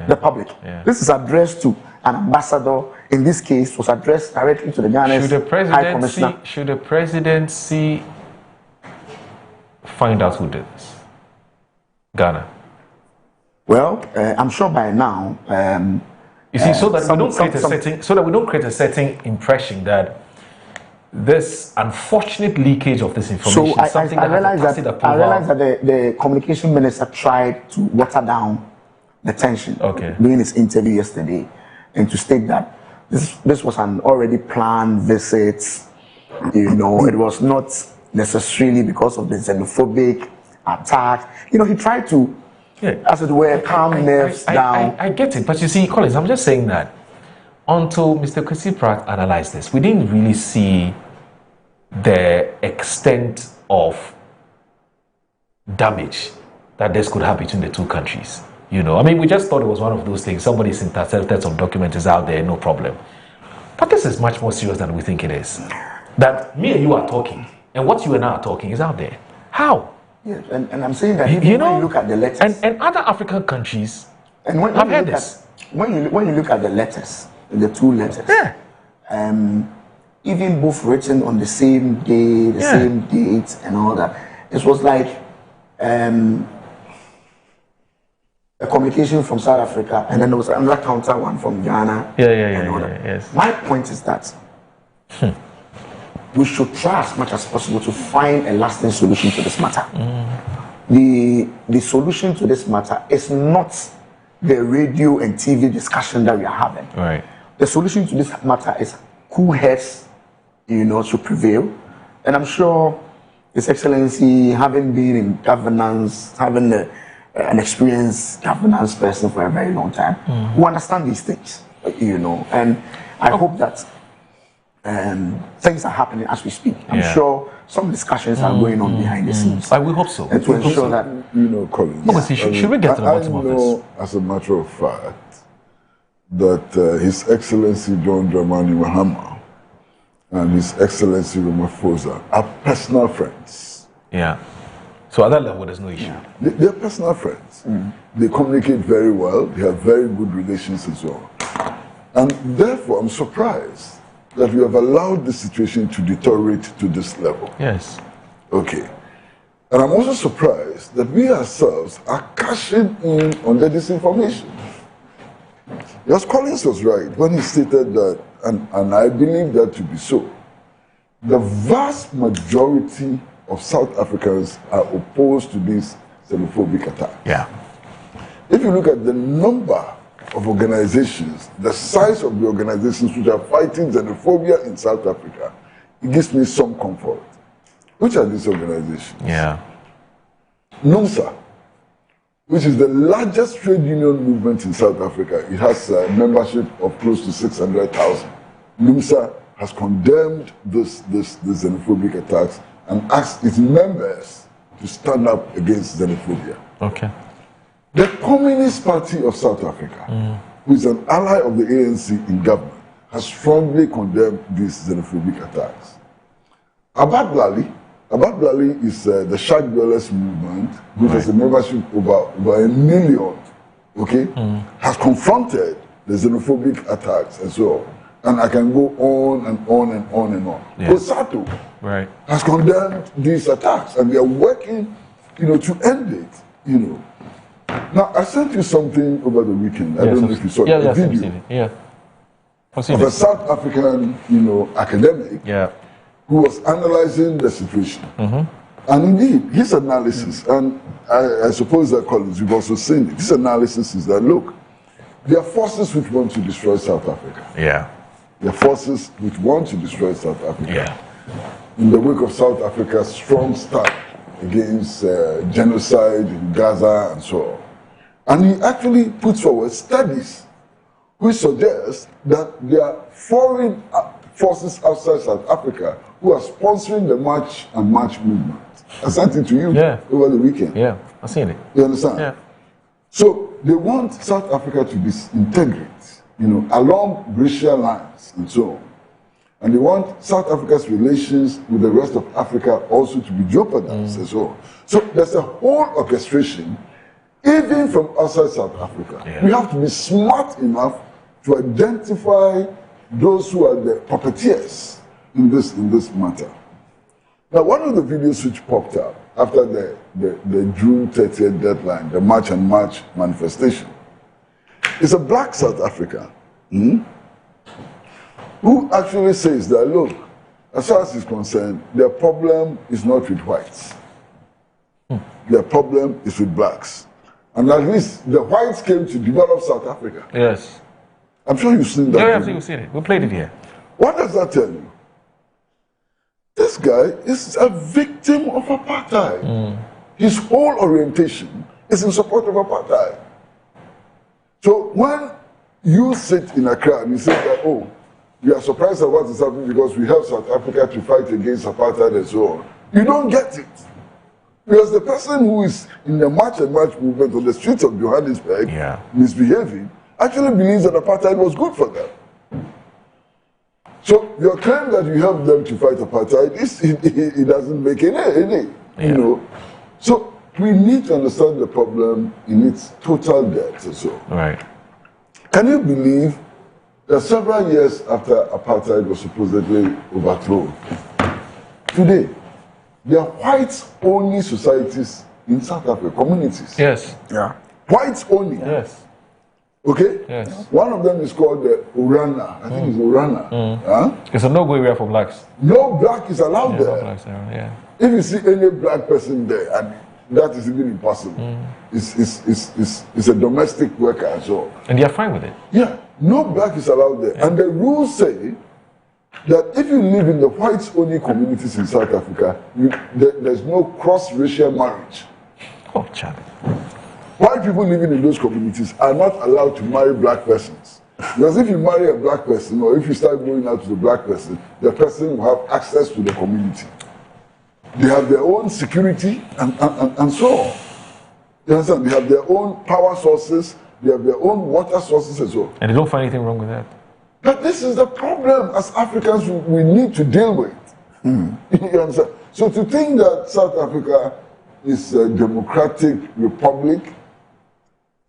the public. This is addressed to an ambassador. In this case, was addressed directly to the Ghanaian High Commissioner. Should the presidency find out who did this? Ghana. Well, I'm sure by now. You see, so that we don't create a certain impression that this unfortunate leakage of this information. So I realize that the communication minister tried to water down the tension during his interview yesterday, and to state that this was an already planned visit. It was not necessarily because of the xenophobic attack. He tried to, as it were, calm nerves down. I get it, but you see, Collins, I'm just saying that until Mr. Kwesi Pratt analyzed this, we didn't really see the extent of damage that this could have between the two countries. You know, I mean, we just thought it was one of those things. Somebody's intercepted some documents out there, no problem. But this is much more serious than we think it is. That me and you are talking, and what you and I are talking is out there. How? Yes, and I'm saying that you know, when you look at the letters, and other African countries, and when have you heard look this. when you look at the letters, the two letters, even both written on the same day, the same date, and all that, it was like a communication from South Africa, and then there was another counter one from Ghana. Yes. My point is that we should try as much as possible to find a lasting solution to this matter. The solution to this matter is not the radio and TV discussion that we are having. Right. The solution to this matter is cool heads, you know, to prevail. And I'm sure His Excellency, having been in governance, having an experienced governance person for a very long time, who understand these things, you know. And I hope that things are happening as we speak. I'm sure some discussions are going on behind the scenes. We hope so. And to ensure that, you know, Collins. Should we get to the bottom of this? I know, as a matter of fact, that His Excellency John Dramani Mahama and His Excellency Ramaphosa are personal friends. Yeah. So at that level, there's no issue. They're personal friends. They communicate very well. They have very good relations and so on. And therefore, I'm surprised that we have allowed the situation to deteriorate to this level. Yes. Okay. And I'm also surprised that we ourselves are cashing in on the disinformation. Yes, Collins was right when he stated that, and I believe that to be so, the vast majority of South Africans are opposed to this xenophobic attack. Yeah. If you look at the number of organizations, the size of the organizations which are fighting xenophobia in South Africa, it gives me some comfort. Which are these organizations? Yeah. NUMSA, which is the largest trade union movement in South Africa. It has a membership of close to 600,000. NUMSA has condemned this xenophobic attacks and asked its members to stand up against xenophobia. Okay. The Communist Party of South Africa, who is an ally of the ANC in government, has strongly condemned these xenophobic attacks. Abad Blali is the Shack Dwellers movement, which has a membership over 1 million, okay, has confronted the xenophobic attacks and so on. And I can go on and on and on and on. Yeah. COSATU has condemned these attacks, and they are working, you know, to end it, you know. Now, I sent you something over the weekend. I don't know if you saw a video of a South African, you know, academic who was analyzing the situation. And indeed, his analysis, and I suppose that, Collins, you've also seen it, his analysis is that, look, there are forces which want to destroy South Africa. Yeah. There are forces which want to destroy South Africa. In the wake of South Africa's strong stand against genocide in Gaza and so on. And he actually puts forward studies which suggest that there are foreign forces outside South Africa who are sponsoring the March and March movement. I sent it to you over the weekend. Yeah, I've seen it. You understand? Yeah. So they want South Africa to disintegrate, you know, along racial lines and so on. And they want South Africa's relations with the rest of Africa also to be jeopardized and so on. So there's a whole orchestration, even from outside South Africa. We have to be smart enough to identify those who are the puppeteers in this matter. Now, one of the videos which popped up after the June 30th deadline, the March and March manifestation, is a black South African who actually says that, look, as far as he's concerned, their problem is not with whites. Their problem is with blacks. And at least the whites came to develop South Africa. Yes. I'm sure you've seen that. Yeah, we've seen it. We played it here. What does that tell you? This guy is a victim of apartheid. His whole orientation is in support of apartheid. So when you sit in Accra and you say that, oh, we are surprised at what is happening because we help South Africa to fight against apartheid and so on. You don't get it. Because the person who is in the March and March movement on the streets of Johannesburg misbehaving actually believes that apartheid was good for them. So your claim that you help them to fight apartheid, it doesn't make any you know. So we need to understand the problem in its total depth and so on. Right. Can you believe that several years after apartheid was supposedly overthrown, today, there are white-only societies in South Africa, communities. Yes. Yeah. Whites only. Yes. Okay? Yes. One of them is called the Orana. I think it's Orana. Huh? It's a no-go area for blacks. No black is allowed Yeah, there. no blacks there, yeah. If you see any black person there, and that is even impossible. It's a domestic worker and so on. And they are fine with it. Yeah. No black is allowed there. And the rules say that if you live in the whites-only communities in South Africa, there's no cross-racial marriage. Oh, Charlie. White people living in those communities are not allowed to marry black persons. Because if you marry a black person, or if you start going out to the black person, the person will have access to the community. They have their own security and so on. You understand? They have their own power sources, they have their own water sources as well. And they don't find anything wrong with that. But this is the problem as Africans we need to deal with. You understand? So to think that South Africa is a democratic republic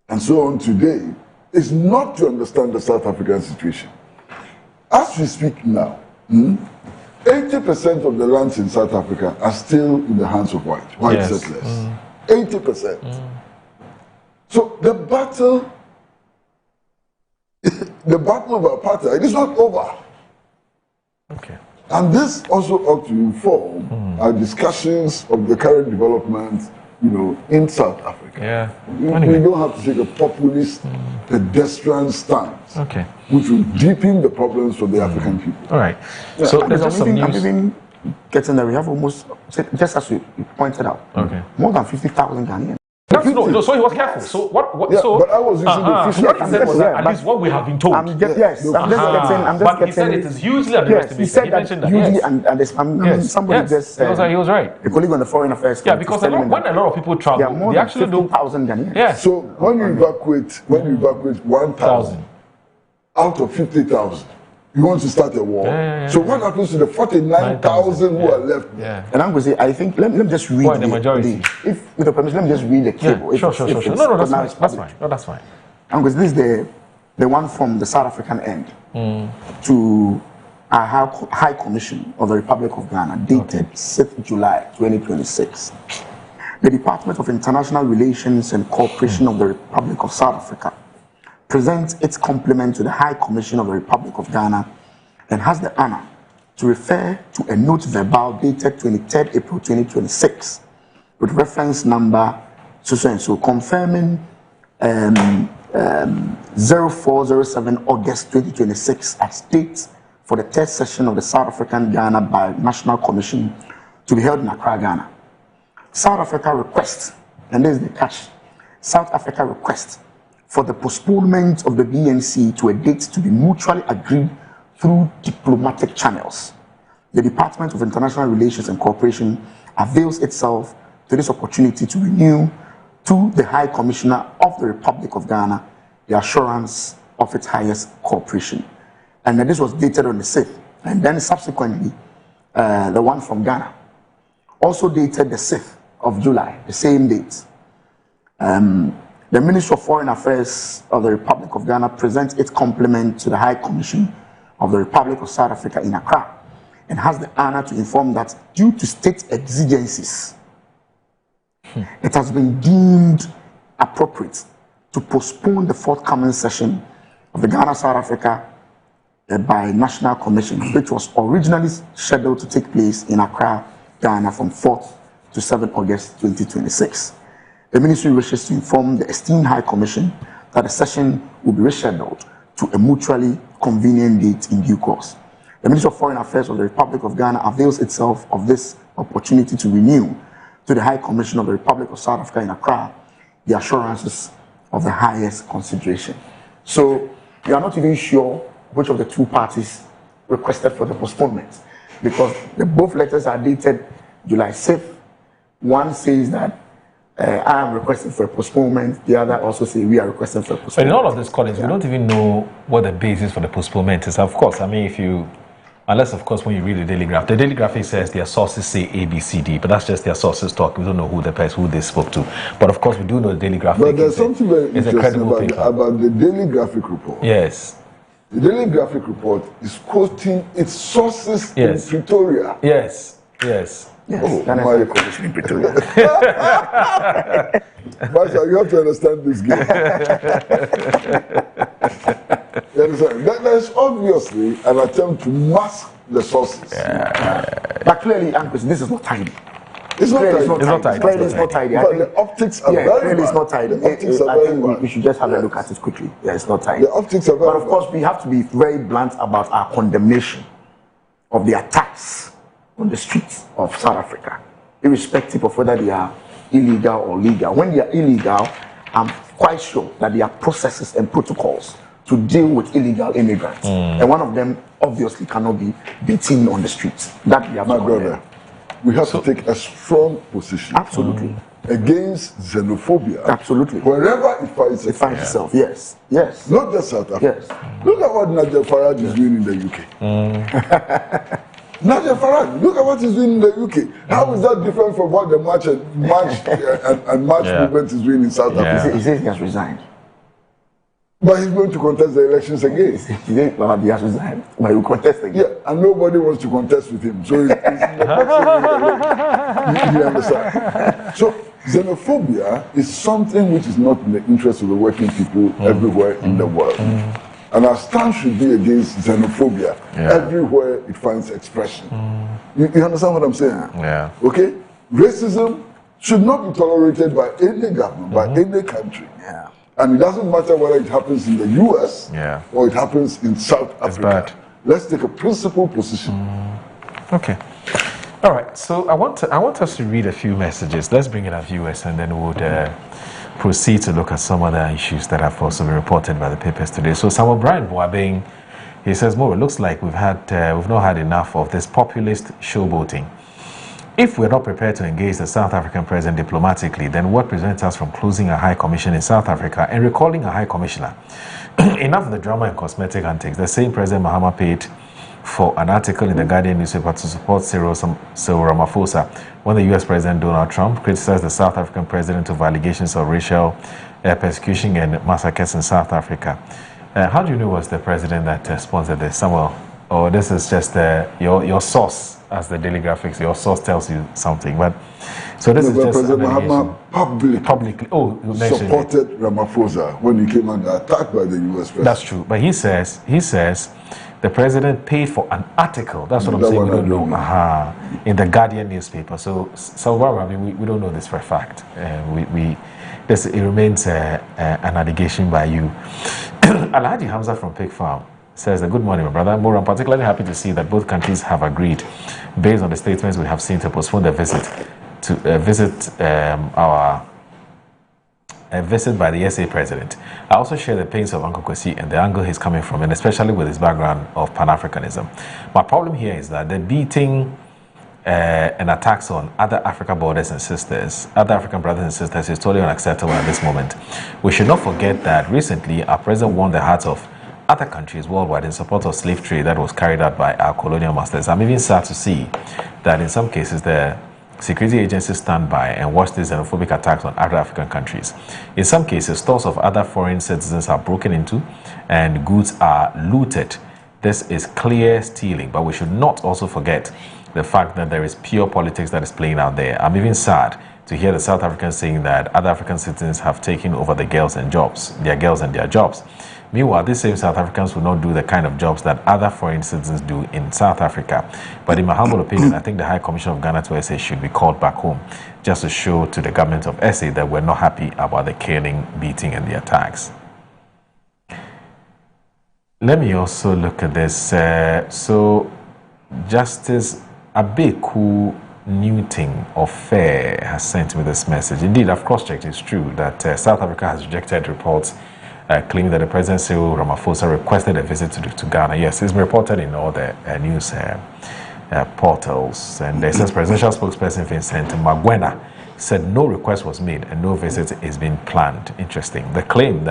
and so on today is not to understand the South African situation. As we speak now, 80% of the lands in South Africa are still in the hands of white settlers. 80%. So the battle of apartheid is not over. Okay. And this also ought to inform our discussions of the current development, in South Africa. Yeah. We don't have to take a populist, pedestrian stance, which will deepen the problems for the African people. All right. Yeah, So there's just some news. I'm even getting there. We have almost, just as you pointed out, more than 50,000 Ghanaians. No, so he was careful. So what Yeah, so but I was using the so what he said was that at least what we have been told. I'm just getting. But he said it is hugely underestimated. He said that mentioned that. hugely, Yes. and somebody just he was right. a colleague on the Foreign Affairs. Yeah, because when a lot of people travel, they actually do 50,000 Ghanaians. Yeah. So when you evacuate 1,000 out of 50,000, you want to start a war. So what happens to the 49,000 who are left? Yeah. And I'm going to say, I think, let me just read the majority. If, with the permission, let me just read the cable. Sure. No, that's fine. That's fine. No, that's fine. I'm going to say, this is the one from the South African end to our High Commission of the Republic of Ghana, dated 6th July 2026. The Department of International Relations and Cooperation of the Republic of South Africa presents its compliment to the High Commission of the Republic of Ghana and has the honor to refer to a note verbal dated 23rd April 2026 with reference number so confirming 0407 August 2026 as date for the third session of the South African Ghana Bi-National Commission to be held in Accra, Ghana. South Africa requests, and this is the catch, South Africa requests for the postponement of the BNC to a date to be mutually agreed through diplomatic channels. The Department of International Relations and Cooperation avails itself to this opportunity to renew to the High Commissioner of the Republic of Ghana the assurance of its highest cooperation. And this was dated on the 6th. And then subsequently, the one from Ghana, also dated the 6th of July, the same date. The Ministry of Foreign Affairs of the Republic of Ghana presents its compliment to the High Commission of the Republic of South Africa in Accra and has the honor to inform that due to state exigencies, it has been deemed appropriate to postpone the forthcoming session of the Ghana-South Africa Bi-National Commission, which was originally scheduled to take place in Accra, Ghana from 4th to 7th August 2026. The Ministry wishes to inform the esteemed High Commission that the session will be rescheduled to a mutually convenient date in due course. The Ministry of Foreign Affairs of the Republic of Ghana avails itself of this opportunity to renew to the High Commission of the Republic of South Africa in Accra the assurances of the highest consideration. So we are not even sure which of the two parties requested for the postponement because both letters are dated July 6th. One says that I am requesting for a postponement. The other also say we are requesting for a postponement. But in all of these callings, we don't even know what the basis for the postponement is. Of course, I mean, unless of course when you read the Daily Graphic says their sources say A, B, C, D, but that's just their sources talk. We don't know who they spoke to. But of course, we do know the Daily Graphic. But there's something very interesting about the Daily Graphic report. Yes. The Daily Graphic report is quoting its sources in Pretoria. Yes. Yes. Oh, my commission in Pretoria. Master, you have to understand this game. You understand? There's obviously an attempt to mask the sources. But clearly, Angus, this is not tidy. It's not tidy. Clearly, it's not tidy. But the optics are very clearly bad. it's not tidy. The optics are I very think bad. we should just have a look at it quickly. Yeah, it's not tidy. The optics are very But of course, we have to be very blunt about our condemnation of the attacks on the streets of South Africa, irrespective of whether they are illegal or legal. When they are illegal, I'm quite sure that there are processes and protocols to deal with illegal immigrants. And one of them obviously cannot be beaten on the streets. That we have My to brother, condemn. we have to take a strong position. Absolutely. Against xenophobia. Absolutely. Wherever it finds itself. Yes. Yes. Not just South Africa. Yes. Look at what Nigel Farage is doing in the UK. Nigel Farage, look at what he's doing in the UK. How is that different from what the march movement is doing in South Africa? He says he has resigned. But he's going to contest the elections again. He has resigned, but he will contest again. Yeah, and nobody wants to contest with him. So he's in the boxing. You understand? So xenophobia is something which is not in the interest of the working people everywhere in the world. And our stance should be against xenophobia everywhere it finds expression. You understand what I'm saying? Yeah. Okay? Racism should not be tolerated by any government, by any country. Yeah. And it doesn't matter whether it happens in the US or it happens in South Africa. Bad. Let's take a principled position. Okay. All right. So I want us to read a few messages. Let's bring in our viewers and then we'll proceed to look at some other issues that have also been reported by the papers today. So Samuel Brian Boabeng, he says, Mo, it looks like we've not had enough of this populist showboating. If we're not prepared to engage the South African president diplomatically, then what prevents us from closing a high commission in South Africa and recalling a high commissioner? Enough of the drama and cosmetic antics. The same President Mahama paid for an article in the Guardian newspaper to support Cyril Ramaphosa when the US President Donald Trump criticized the South African president of allegations of racial persecution and massacres in South Africa. How do you know it was the president that sponsored this, Samuel? Or this is just your source, as the Daily Graphics, your source tells you something. But so this is just President Mahama publicly supported Ramaphosa when he came under attack by the US president. That's true. But he says the president paid for an article. That's what I'm saying. We don't know. In the Guardian newspaper. So I mean, we don't know this for a fact. It remains an allegation by you. Alhaji Hamza from Pig Farm says, good morning, my brother. More, I'm particularly happy to see that both countries have agreed, based on the statements we have seen, to postpone the visit by the SA president. I also share the pains of Uncle Kwesi and the angle he's coming from, and especially with his background of Pan-Africanism. My problem here is that the beating and attacks on other African brothers and sisters is totally unacceptable at this moment. We should not forget that recently our president won the hearts of other countries worldwide in support of slave trade that was carried out by our colonial masters. I'm even sad to see that in some cases the security agencies stand by and watch these xenophobic attacks on other African countries. In some cases, stores of other foreign citizens are broken into and goods are looted. This is clear stealing, but we should not also forget the fact that there is pure politics that is playing out there. I'm even sad to hear the South Africans saying that other African citizens have taken over their girls and their jobs. Meanwhile, these same South Africans will not do the kind of jobs that other foreign citizens do in South Africa. But in my humble opinion, I think the High Commission of Ghana to SA should be called back home, just to show to the government of SA that we're not happy about the killing, beating, and the attacks. Let me also look at this. So, Justice Abeku Newton of Fair has sent me this message. Indeed, I've cross-checked. It's true that South Africa has rejected reports claiming that the President Cyril Ramaphosa requested a visit to Ghana. Yes, it's been reported in all the news portals. And it says presidential spokesperson Vincent Magwena said no request was made and no visit is being planned. Interesting. The claim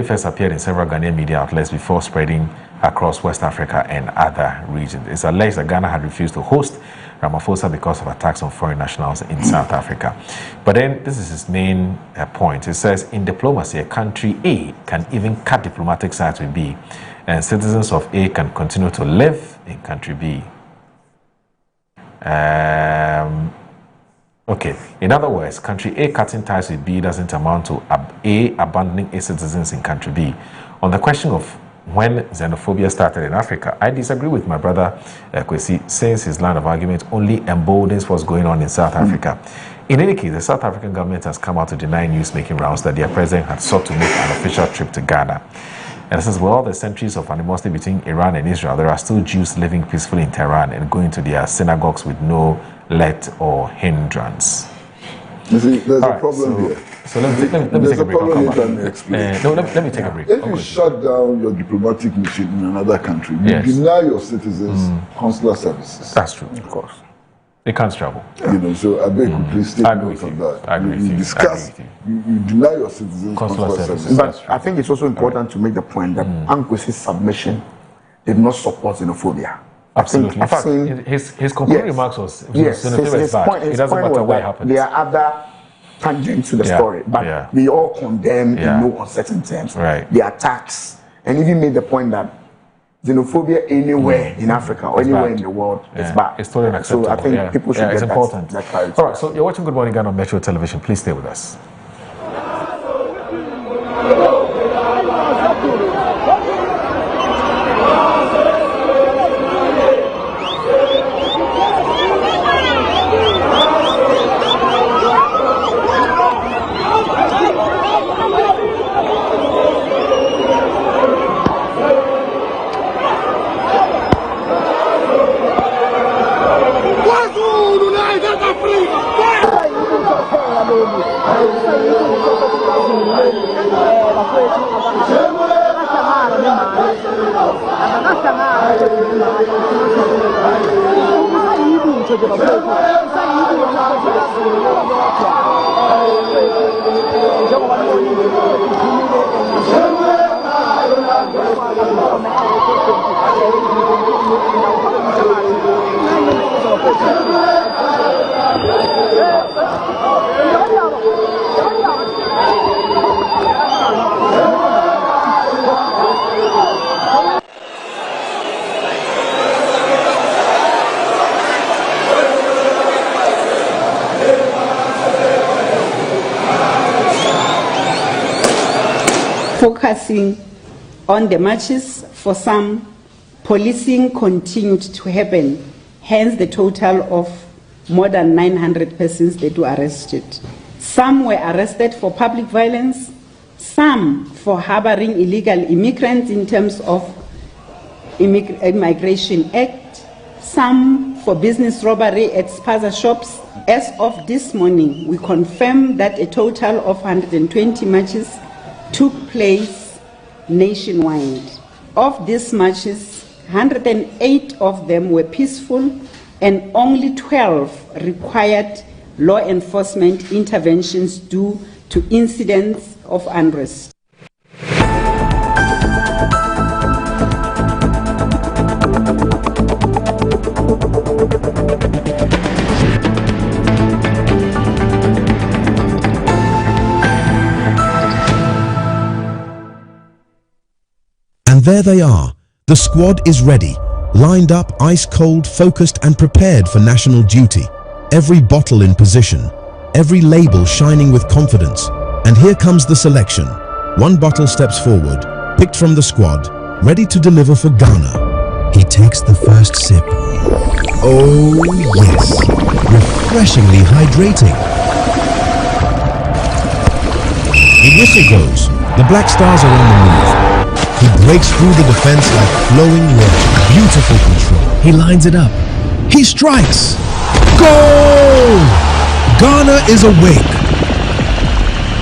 first appeared in several Ghanaian media outlets before spreading across West Africa and other regions. It's alleged that Ghana had refused to host Ramaphosa because of attacks on foreign nationals in South Africa. But then this is his main point. It says in diplomacy, a country A can even cut diplomatic ties with B, and citizens of A can continue to live in country B. Okay, in other words, country A cutting ties with B doesn't amount to A abandoning its citizens in country B. On the question of when xenophobia started in Africa, I disagree with my brother Kwesi, since his line of argument only emboldens what's going on in South Africa. In any case, the South African government has come out to deny news making rounds that their president had sought to make an official trip to Ghana. And it says, with all the centuries of animosity between Iran and Israel, there are still Jews living peacefully in Tehran and going to their synagogues with no let or hindrance. You see, there's a problem here. So let me take a break. Let me take a break. If you shut down your diplomatic mission in another country, you deny your citizens consular services. That's true, of course. They can't travel. You know, so I beg you, please take note of that. I agree with you. Discuss. You deny your citizens consular services. But I think it's also important to make the point that Ankwesi's submission did not support xenophobia. Absolutely. In fact, his concluding remarks was his point, it doesn't matter what happens. There are other tangents to the story, but we all condemn in no uncertain terms the attacks, and even made the point that xenophobia anywhere in Africa or anywhere in the world is bad. It's totally unacceptable. So I think people should get important. that clarity. All right, so you're watching Good Morning Ghana on Metro Television. Please stay with us. Focusing on the marches, for some, policing continued to happen, hence the total of more than 900 persons that were arrested. Some were arrested for public violence, some for harboring illegal immigrants in terms of Immigration Act, some for business robbery at spaza shops. As of this morning, we confirm that a total of 120 marches took place nationwide. Of these marches, 108 of them were peaceful and only 12 required law enforcement interventions due to incidents of unrest. And there they are. The squad is ready, lined up, ice cold, focused and prepared for national duty. Every bottle in position, every label shining with confidence. And here comes the selection. One bottle steps forward, picked from the squad, ready to deliver for Ghana. He takes the first sip. Oh yes, refreshingly hydrating. And yes it goes. The Black Stars are on the move. He breaks through the defense like flowing water. Beautiful control. He lines it up. He strikes. Goal! Ghana is awake.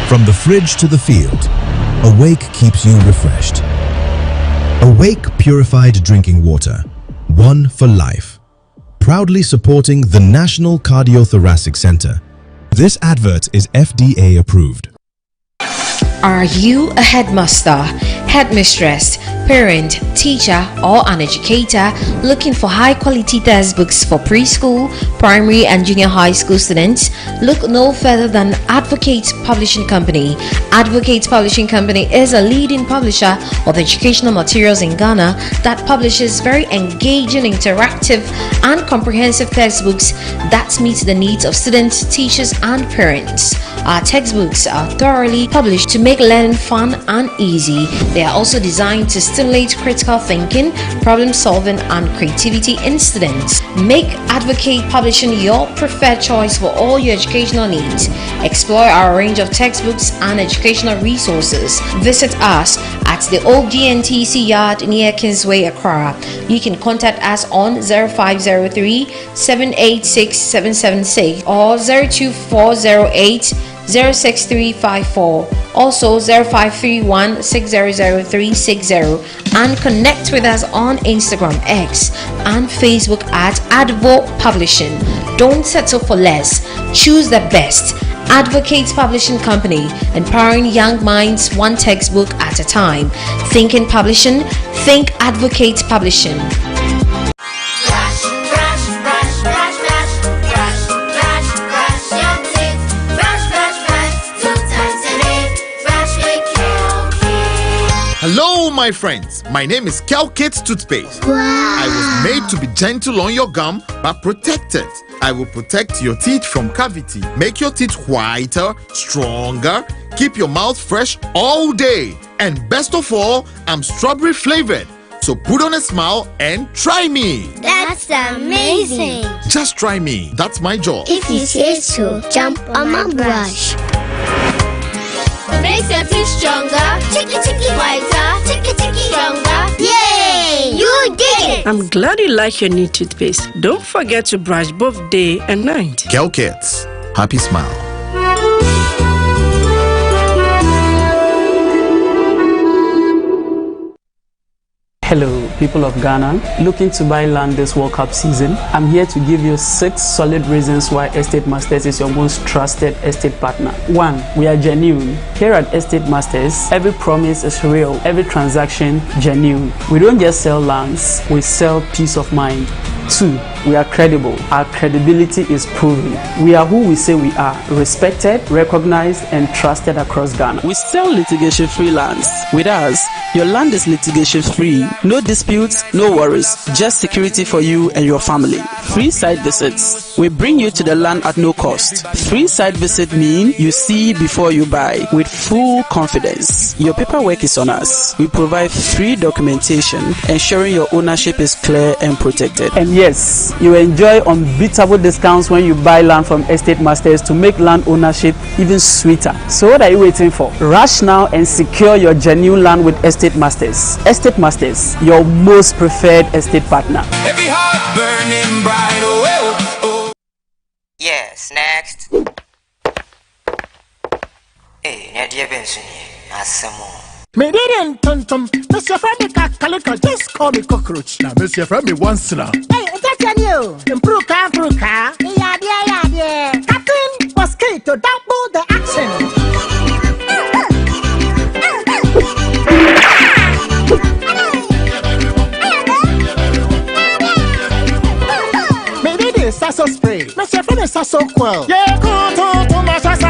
From the fridge to the field, Awake keeps you refreshed. Awake purified drinking water. One for life. Proudly supporting the National Cardiothoracic Center. This advert is FDA approved. Are you a headmaster, headmistress, parent, teacher, or an educator looking for high-quality textbooks for preschool, primary, and junior high school students? Look no further than Advocate Publishing Company. Advocate Publishing Company is a leading publisher of educational materials in Ghana that publishes very engaging, interactive, and comprehensive textbooks that meet the needs of students, teachers, and parents. Our textbooks are thoroughly published to make learning fun and easy. They are also designed to stimulate critical thinking, problem solving, and creativity in students. Make Advocate Publishing your preferred choice for all your educational needs. Explore our range of textbooks and educational resources. Visit us at the old GNTC yard near Kingsway, Accra. You can contact us on 0503 786 776 or 02408 06354, also 0531 600 360, and connect with us on Instagram, X, and Facebook at Advo Publishing. Don't settle for less. Choose the best. Advocate Publishing Company, empowering young minds one textbook at a time. Thinking publishing, think Advocate Publishing. Hello, my friends. My name is Kelkit Toothpaste. Wow. I was made to be gentle on your gum, but protected. I will protect your teeth from cavity, make your teeth whiter, stronger, keep your mouth fresh all day. And best of all, I'm strawberry flavored. So put on a smile and try me. That's amazing. Just try me. That's my job. If you say so, jump on my brush. Makes your teeth stronger, chicky whiter, chicky stronger. Yay! You did it! I'm glad you like your new toothpaste. Don't forget to brush both day and night. Kelkits, happy smile. Hello, people of Ghana. Looking to buy land this World Cup season? I'm here to give you 6 solid reasons why Estate Masters is your most trusted estate partner. 1. We are genuine. Here at Estate Masters, every promise is real, every transaction genuine. We don't just sell lands, we sell peace of mind. 2. We are credible. Our credibility is proven. We are who we say we are, respected, recognized, and trusted across Ghana. We sell litigation-free lands. With us, your land is litigation-free. No disputes, no worries, just security for you and your family. Free site visits. We bring you to the land at no cost. Free site visit mean you see before you buy with full confidence. Your paperwork is on us. We provide free documentation, ensuring your ownership is clear and protected. And yes, you enjoy unbeatable discounts when you buy land from Estate Masters to make land ownership even sweeter. So what are you waiting for? Rush now and secure your genuine land with Estate Masters. Estate Masters, your most preferred estate partner. Every heart burning bright. Oh, oh, oh. Yes, next. Hey, Nadia Benson, Me didn't tum Mr. Friendly Calico, just call me cockroach. Now, Mr. Friendly once now. Hey, that's a new. Improve car. Yeah. Captain was key to double the action. Me did this sasso spray. Mr. Friendly sasso quell. Yeah, go to my sasso.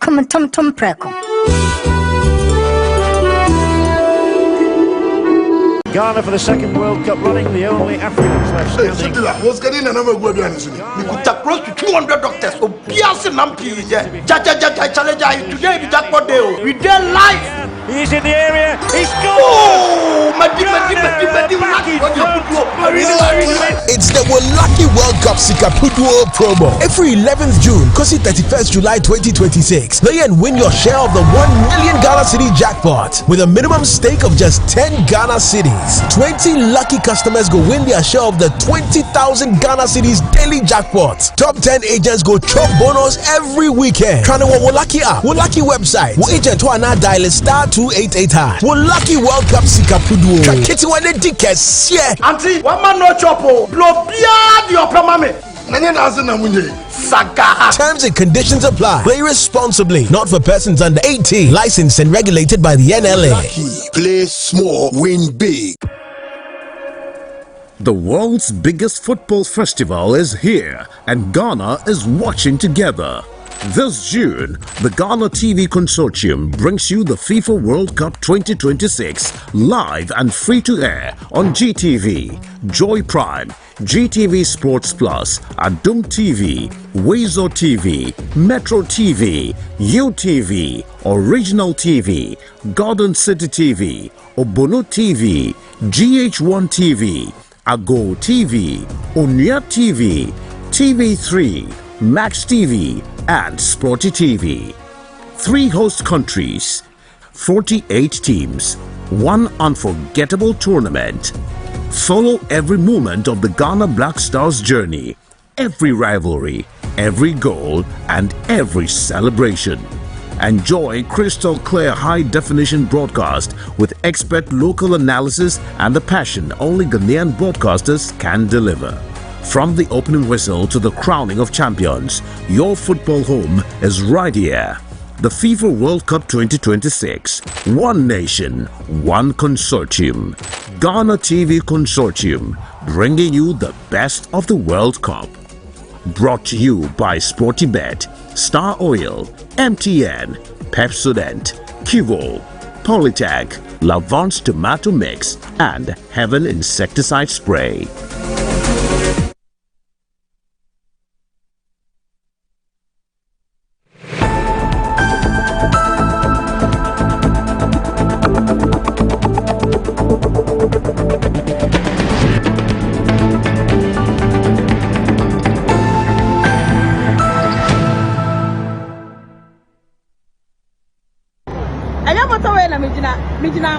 Come on, Tom Preco. Ghana for the second World Cup running, the only Africans left standing. What's getting a number of good ones? We could take close to 200 doctors. Oh, Pias and Nampi, challenge today, we jack what they we dare life. He's in the area, he's gone! Oh, It's the Wolaki World Cup Sikapuduo promo. Every 11th June, Kosi 31st July 2026. Play and win your share of the 1 million Ghana City jackpot with a minimum stake of just 10 Ghana cities. 20 lucky customers go win their share of the 20,000 Ghana cities daily jackpot. Top 10 agents go chop bonus every weekend. Trying to Wolaki app, Wolaki website. Wo agent who are now dial *288#. Wolaki World Cup Sikapuduo. Kakiti wane dikes, yeah. Auntie, one man no chopo. Blow beyond your mame. Terms and conditions apply. Play responsibly. Not for persons under 18. Licensed and regulated by the NLA. Play small, win big. The world's biggest football festival is here, and Ghana is watching together. This June, the Ghana TV Consortium brings you the FIFA World Cup 2026 live and free to air on GTV, Joy Prime, GTV Sports Plus, Adum TV, Wezo TV, Metro TV, UTV, Original TV, Garden City TV, Obono TV, GH1 TV, Ago TV, Onya TV, TV3, Max TV, and Sporty TV. 3 host countries, 48 teams, 1 unforgettable tournament. Follow every moment of the Ghana Black Stars journey, every rivalry, every goal, and every celebration. Enjoy crystal clear high-definition broadcast with expert local analysis and the passion only Ghanaian broadcasters can deliver. From the opening whistle to the crowning of champions, your football home is right here. The FIFA World Cup 2026. One nation, one consortium. Ghana TV Consortium, bringing you the best of the World Cup. Brought to you by Sportybet, Star Oil, MTN, Pepsodent, Kivo, Polytech, Lavance Tomato Mix, and Heaven Insecticide Spray.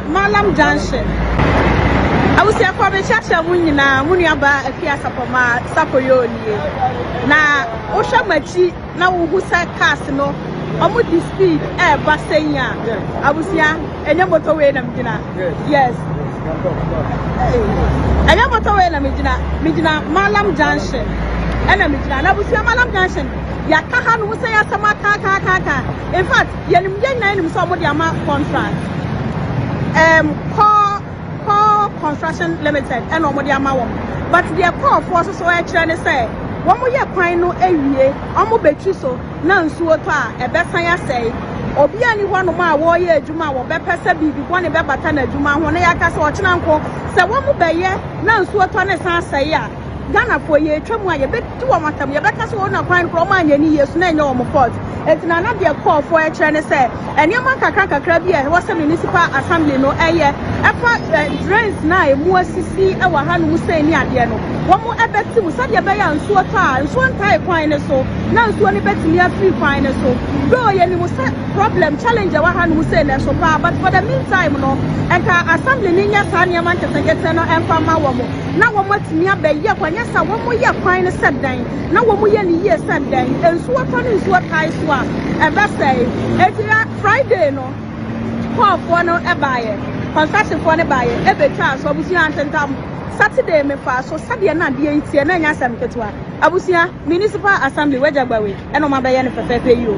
Malam Junction. I was here for the Chacha Munina, Muniaba, a Piasapoma, Sapoyoni. Na Osha Machi, now who said Casino, Omu the speed, Bassania. I was here, and your motorway, yes. And your motorway, Midina, Malam Junction. And I was here, Malam Junction. Yakahan was say, Samaka. In fact, Yanim somebody a contract. Core Construction Limited and nobody amount. But their core forces so actually say, one more year pine no area, almost betriso, none suota, a better say, or be anyone of my warrior Juma or Bepessa be one of Bebatana Juma, when I cast or Chinanko, say one more bay, none suota, and say, Ghana for ye, Tremwa, a bit too much, you better so on a pine from my years, name your fault. It's none of their call for a China say, and your manka crabia was a municipal assembly no air. After drains now, more CC, our hand will say near the end. One more bet to Sadia Bay and Suata, and one type fine so, now to any bet near 3 fine so. Go and was problem challenge our hand will say so far, but for the meantime, no, and our assembly Nina Sanya Manchester gets no and Farmer Womo. Now one much near Bay, when yes, I one more year fine said day, now 1 more year said day, and Suatan is what I swap. And that's say, it's Friday, no, call for no a buyer, construction for a buyer, every child, so we see Saturday, me fast, so Saturday, not the 80 and 9 years. I was here, Municipal Assembly, Wedjabawi, and on my bayan for pay you.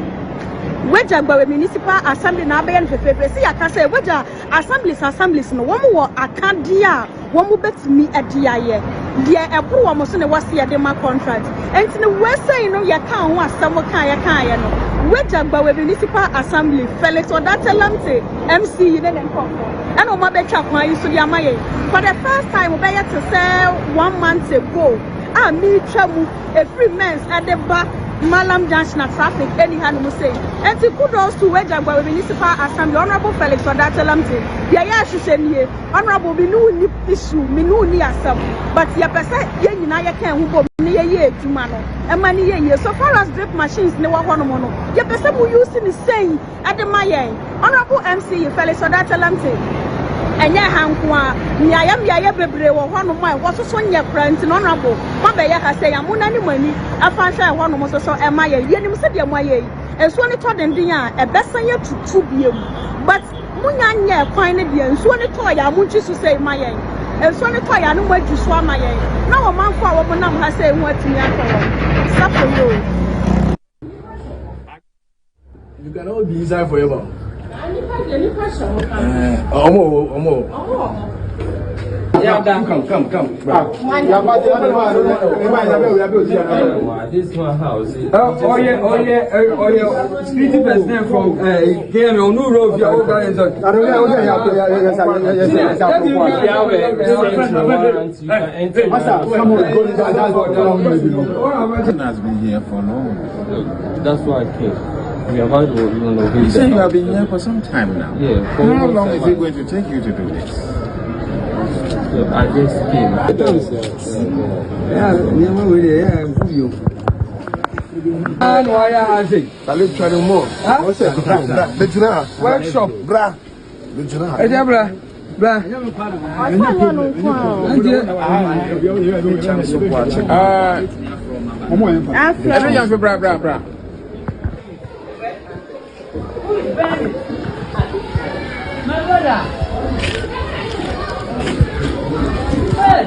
Wedjabawi Municipal Assembly, now bayan for pay. See, I can say, Wedja assemblies, no one more, I can't dear, one more bet me at DIA. deɛ ɛboro wɔn so ne wɔsi yɛde ma contract ɛnti ne wɛsɛ yi no yɛ kan ho asɛm kan yɛ no wɛgyagba wɔ municipal assembly Felix Odatelamte MC yi ne nkɔfo ɛna wɔn abɛtwa kwan yi so de ama yɛ for the first time wɔbɛyɛ te sɛ 1 month ago a mi twa mu every month ɛde ba Malam Junction traffic anyhow no say and kudos to Wejagba Municipal Assembly Honorable Felix Odatelamte ya hwehwɛ nie honorable bi no ni issue mi no ni asam but ya pese ye nyina ye kan hu bom ne ye adwuma no e ma ne ye so far as drip machines ne wa hɔ no no ya pese mu use ni saying ade ma ye honorable MC Felix Odatelamte enye hankwa miaya bebre wo hɔnom a wo so nye krant no honorable ma be ya ka say amuna ni mani afa hwɛ hɔnom so so e ma ye nim se de mo ye enso ne to denden a ebesan ye tutu biem but munya nye kwan ne de enso ne to ya munchi so say ma ye enso ne to ya no madu so ama ye na wo manfo a wo nam ha say ho atimi akɔ sapo yo you can all be inside forever. Come. This one house. Oh yeah. Security president from KM on New Road. Has been here for long. That's why I came. We have had you say you have been here for some time now. Yeah. How long is it going to take you to do this? I just came. Workshop. Bra. My brother. Hey.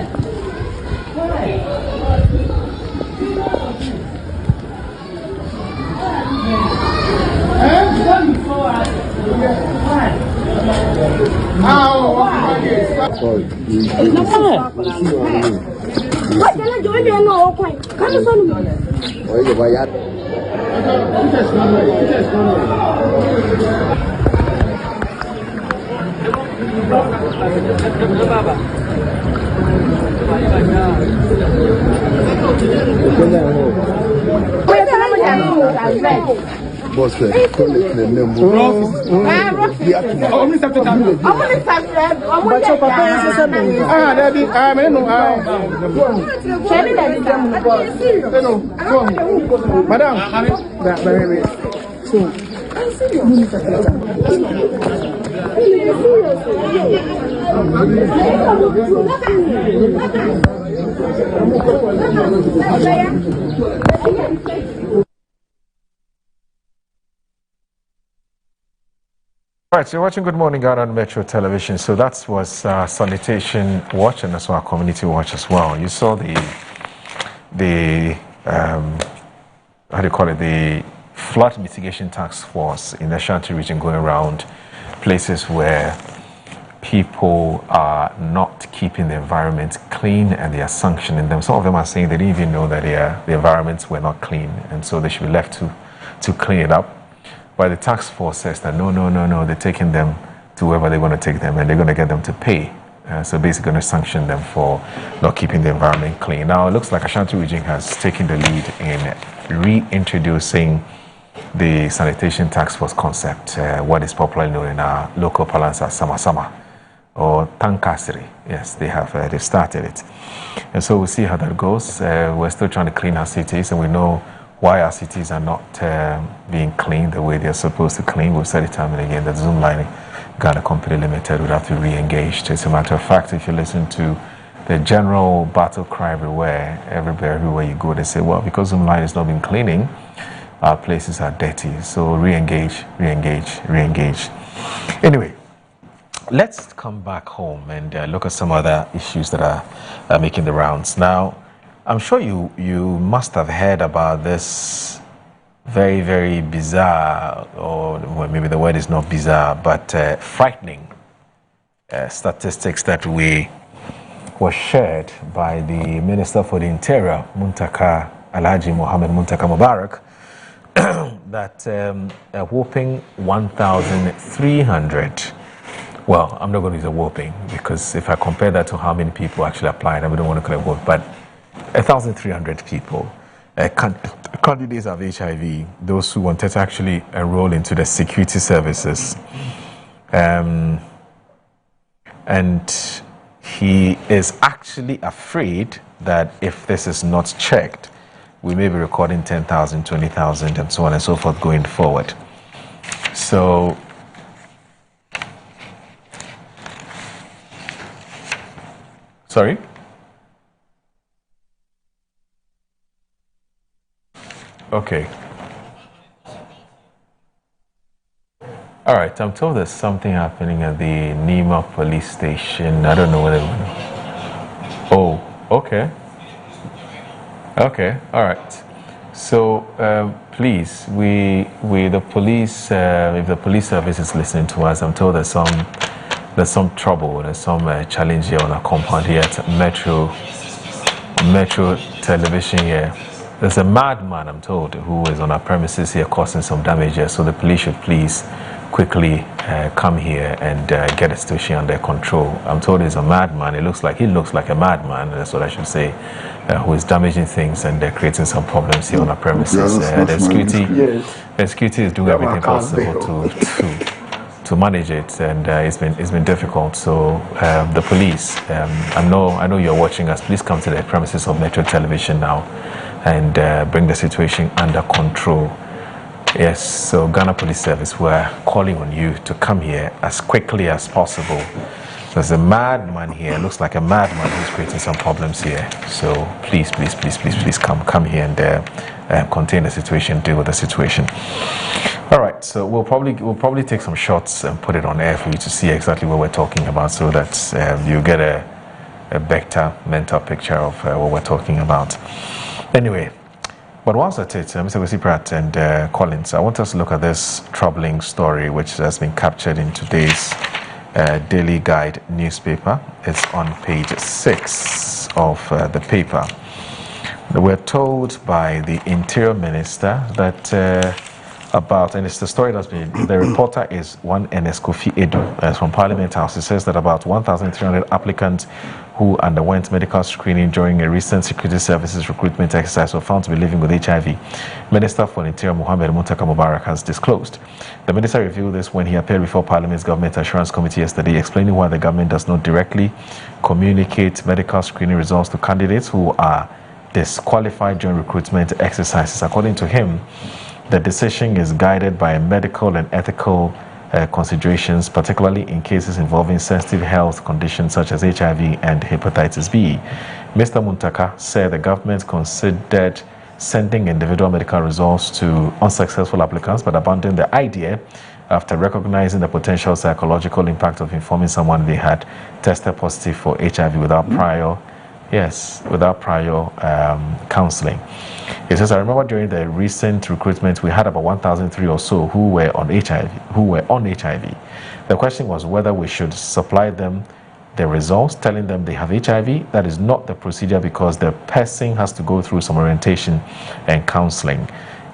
All right, so you're watching Good Morning Ghana on Metro Television. So that was Sanitation Watch and also our Community Watch as well. You saw the how do you call it, the Flood Mitigation Task Force in the Ashanti region going around places where people are not keeping the environment clean and they are sanctioning them. Some of them are saying they didn't even know that the environments were not clean and so they should be left to clean it up. But the task force says that no, they're taking them to wherever they're going to take them and they're going to get them to pay. So basically going to sanction them for not keeping the environment clean. Now it looks like Ashanti region has taken the lead in reintroducing the sanitation task force concept, what is popularly known in our local parlance as Sama or Tankasiri. Yes, they've started it. And so we'll see how that goes. We're still trying to clean our cities and we know why our cities are not being cleaned the way they're supposed to clean. We've said it time and again that Zoomlining Ghana Company Limited would have to re-engage. As a matter of fact, if you listen to the general battle cry everywhere you go, they say, well, because Zoomlining has not been cleaning, our places are dirty. So re-engage. Anyway, let's come back home and look at some other issues that are making the rounds. Now, I'm sure you must have heard about this very, very bizarre, or well, maybe the word is not bizarre, but frightening statistics that we was shared by the Minister for the Interior, Muntaka Alhaji Mohammed Muntaka Mubarak, that a whopping 1,300. Well, I'm not going to use a whopping because if I compare that to how many people actually applied, I don't want to call it vote, but 1,300 people, candidates of HIV, those who wanted to actually enroll into the security services. And he is actually afraid that if this is not checked, we may be recording 10,000, 20,000, and so on and so forth going forward. So, sorry? Okay. All right, I'm told there's something happening at the Nima police station. I don't know whether. Oh, okay. Okay, all right. So, please, the police, if the police service is listening to us, I'm told there's some trouble, there's some challenge here on our compound here at Metro Television here. There's a madman, I'm told, who is on our premises here causing some damage here. So the police should please quickly come here and get the situation under control. I'm told he's a madman. He looks like a madman, that's what I should say, who is damaging things and creating some problems here on our premises. The security is doing everything possible to manage it, and it's been difficult. So the police, I know you're watching us. Please come to the premises of Metro Television now and bring the situation under control. Yes, so Ghana Police Service, we're calling on you to come here as quickly as possible. There's a madman here, looks like a madman who's creating some problems here. So please come here and contain the situation, deal with the situation. All right, so we'll probably take some shots and put it on air for you to see exactly what we're talking about, so that you get a better mental picture of what we're talking about. Anyway, but whilst at it, Mr. Wesley Pratt and Collins, I want us to look at this troubling story which has been captured in today's Daily Guide newspaper. It's on page 6 of the paper. We're told by the Interior Minister that and it's the story that's been, the reporter is one Ernest Kofi Edu from Parliament House. It says that about 1,300 applicants who underwent medical screening during a recent security services recruitment exercise were found to be living with HIV. Minister for Interior Mohammed Muntaka Mubarak has disclosed. The minister revealed this when he appeared before Parliament's Government Assurance Committee yesterday, explaining why the government does not directly communicate medical screening results to candidates who are disqualified during recruitment exercises. According to him, the decision is guided by medical and ethical considerations, particularly in cases involving sensitive health conditions such as HIV and hepatitis B. Mr. Muntaka said the government considered sending individual medical results to unsuccessful applicants, but abandoned the idea after recognizing the potential psychological impact of informing someone they had tested positive for HIV without prior counseling. He says, I remember during the recent recruitment, we had about 1,003 or so who were on HIV. The question was whether we should supply them the results, telling them they have HIV. That is not the procedure, because the person has to go through some orientation and counseling.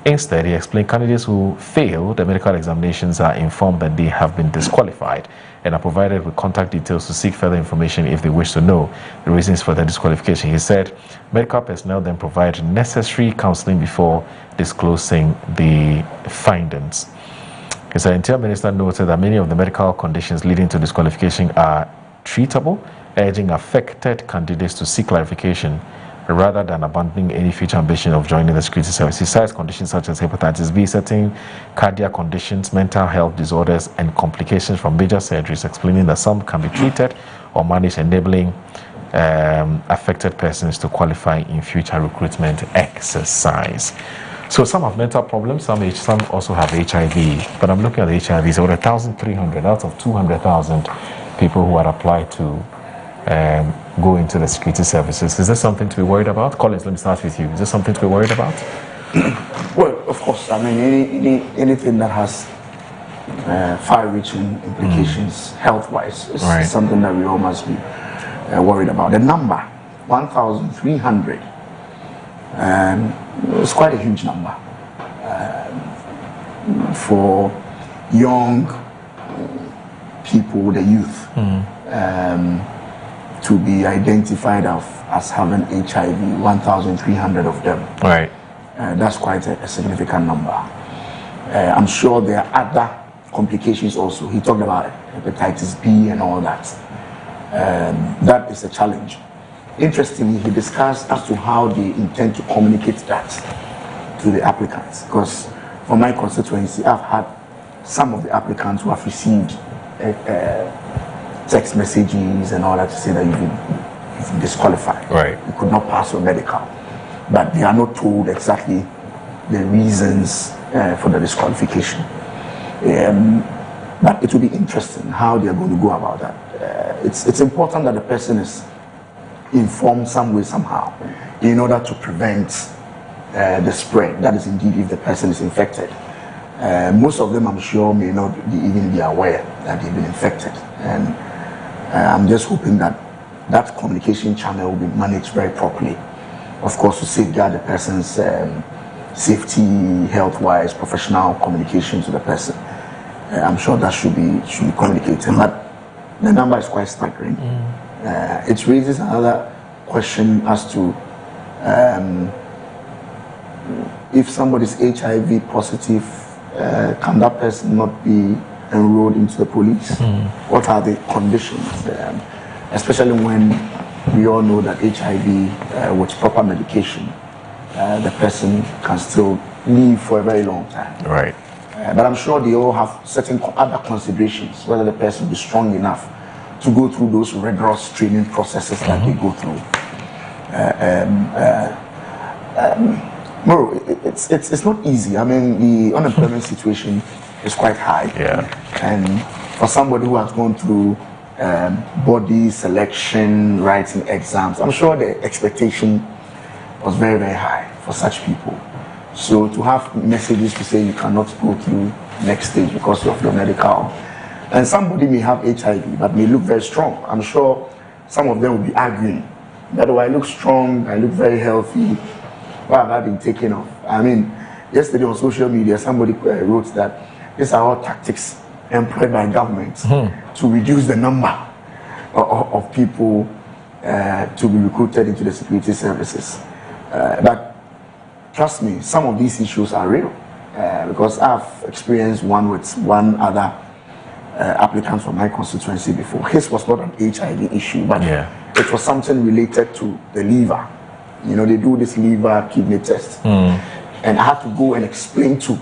Instead, he explained candidates who fail the medical examinations are informed that they have been disqualified and are provided with contact details to seek further information if they wish to know the reasons for their disqualification. He said medical personnel then provide necessary counseling before disclosing the findings. His Interior Minister noted that many of the medical conditions leading to disqualification are treatable, urging affected candidates to seek clarification rather than abandoning any future ambition of joining the security service. He cites conditions such as hepatitis B, certain cardiac conditions, mental health disorders, and complications from major surgeries, explaining that some can be treated or managed, enabling affected persons to qualify in future recruitment exercise. So some have mental problems, some also have HIV, but I'm looking at the HIV, so 1,300 out of 200,000 people who had applied to go into the security services. Is this something to be worried about? Collins, let me start with you. Is this something to be worried about? Well, of course. I mean, anything that has far-reaching implications health-wise is something that we all must be worried about. The number, 1,300, it's quite a huge number for young people, the youth, to be identified as having HIV, 1,300 of them. Right. That's quite a significant number. I'm sure there are other complications also. He talked about hepatitis B and all that. That is a challenge. Interestingly, he discussed as to how they intend to communicate that to the applicants. Because for my constituency, I've had some of the applicants who have received text messages and all that to say that you've been disqualified. Right. You could not pass your medical. But they are not told exactly the reasons for the disqualification. But it will be interesting how they are going to go about that. It's important that the person is informed some way, somehow, in order to prevent the spread. That is indeed if the person is infected. Most of them, I'm sure, may not even be aware that they've been infected. And I'm just hoping that that communication channel will be managed very properly. Of course, to safeguard the person's safety, health-wise, professional communication to the person. I'm sure that should be communicated. But the number is quite staggering. It raises another question as to if somebody is HIV positive, can that person not be enrolled into the police? What are the conditions? Especially when we all know that HIV, with proper medication, the person can still live for a very long time. Right. But I'm sure they all have certain other considerations, whether the person will be strong enough to go through those rigorous training processes that they go through. It's not easy. I mean, the unemployment situation is quite high. Yeah. And for somebody who has gone through body selection, writing exams, I'm sure the expectation was very, very high for such people. So to have messages to say you cannot go through next stage because of your medical, and somebody may have HIV but may look very strong. I'm sure some of them will be arguing that, oh, I look strong, I look very healthy, why have I been taken off? I mean, yesterday on social media somebody wrote that these are all tactics employed by government to reduce the number of people to be recruited into the security services. But trust me, some of these issues are real, because I've experienced one with one other applicant from my constituency before. His was not an HIV issue, but it was something related to the liver. You know, they do this liver kidney test, and I had to go and explain to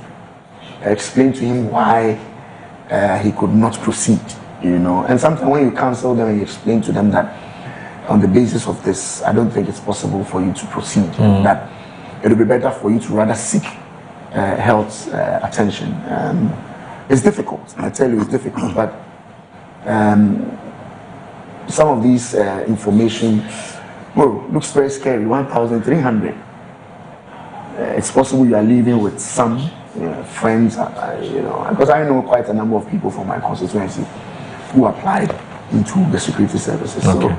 him why he could not proceed. You know, and sometimes when you counsel them and you explain to them that on the basis of this, I don't think it's possible for you to proceed. That it would be better for you to rather seek health attention. It's difficult, I tell you, it's difficult, but some of these information, well, looks very scary. 1,300. It's possible you are living with some friends, you know, because I know quite a number of people from my constituency who applied into the security services. Okay. So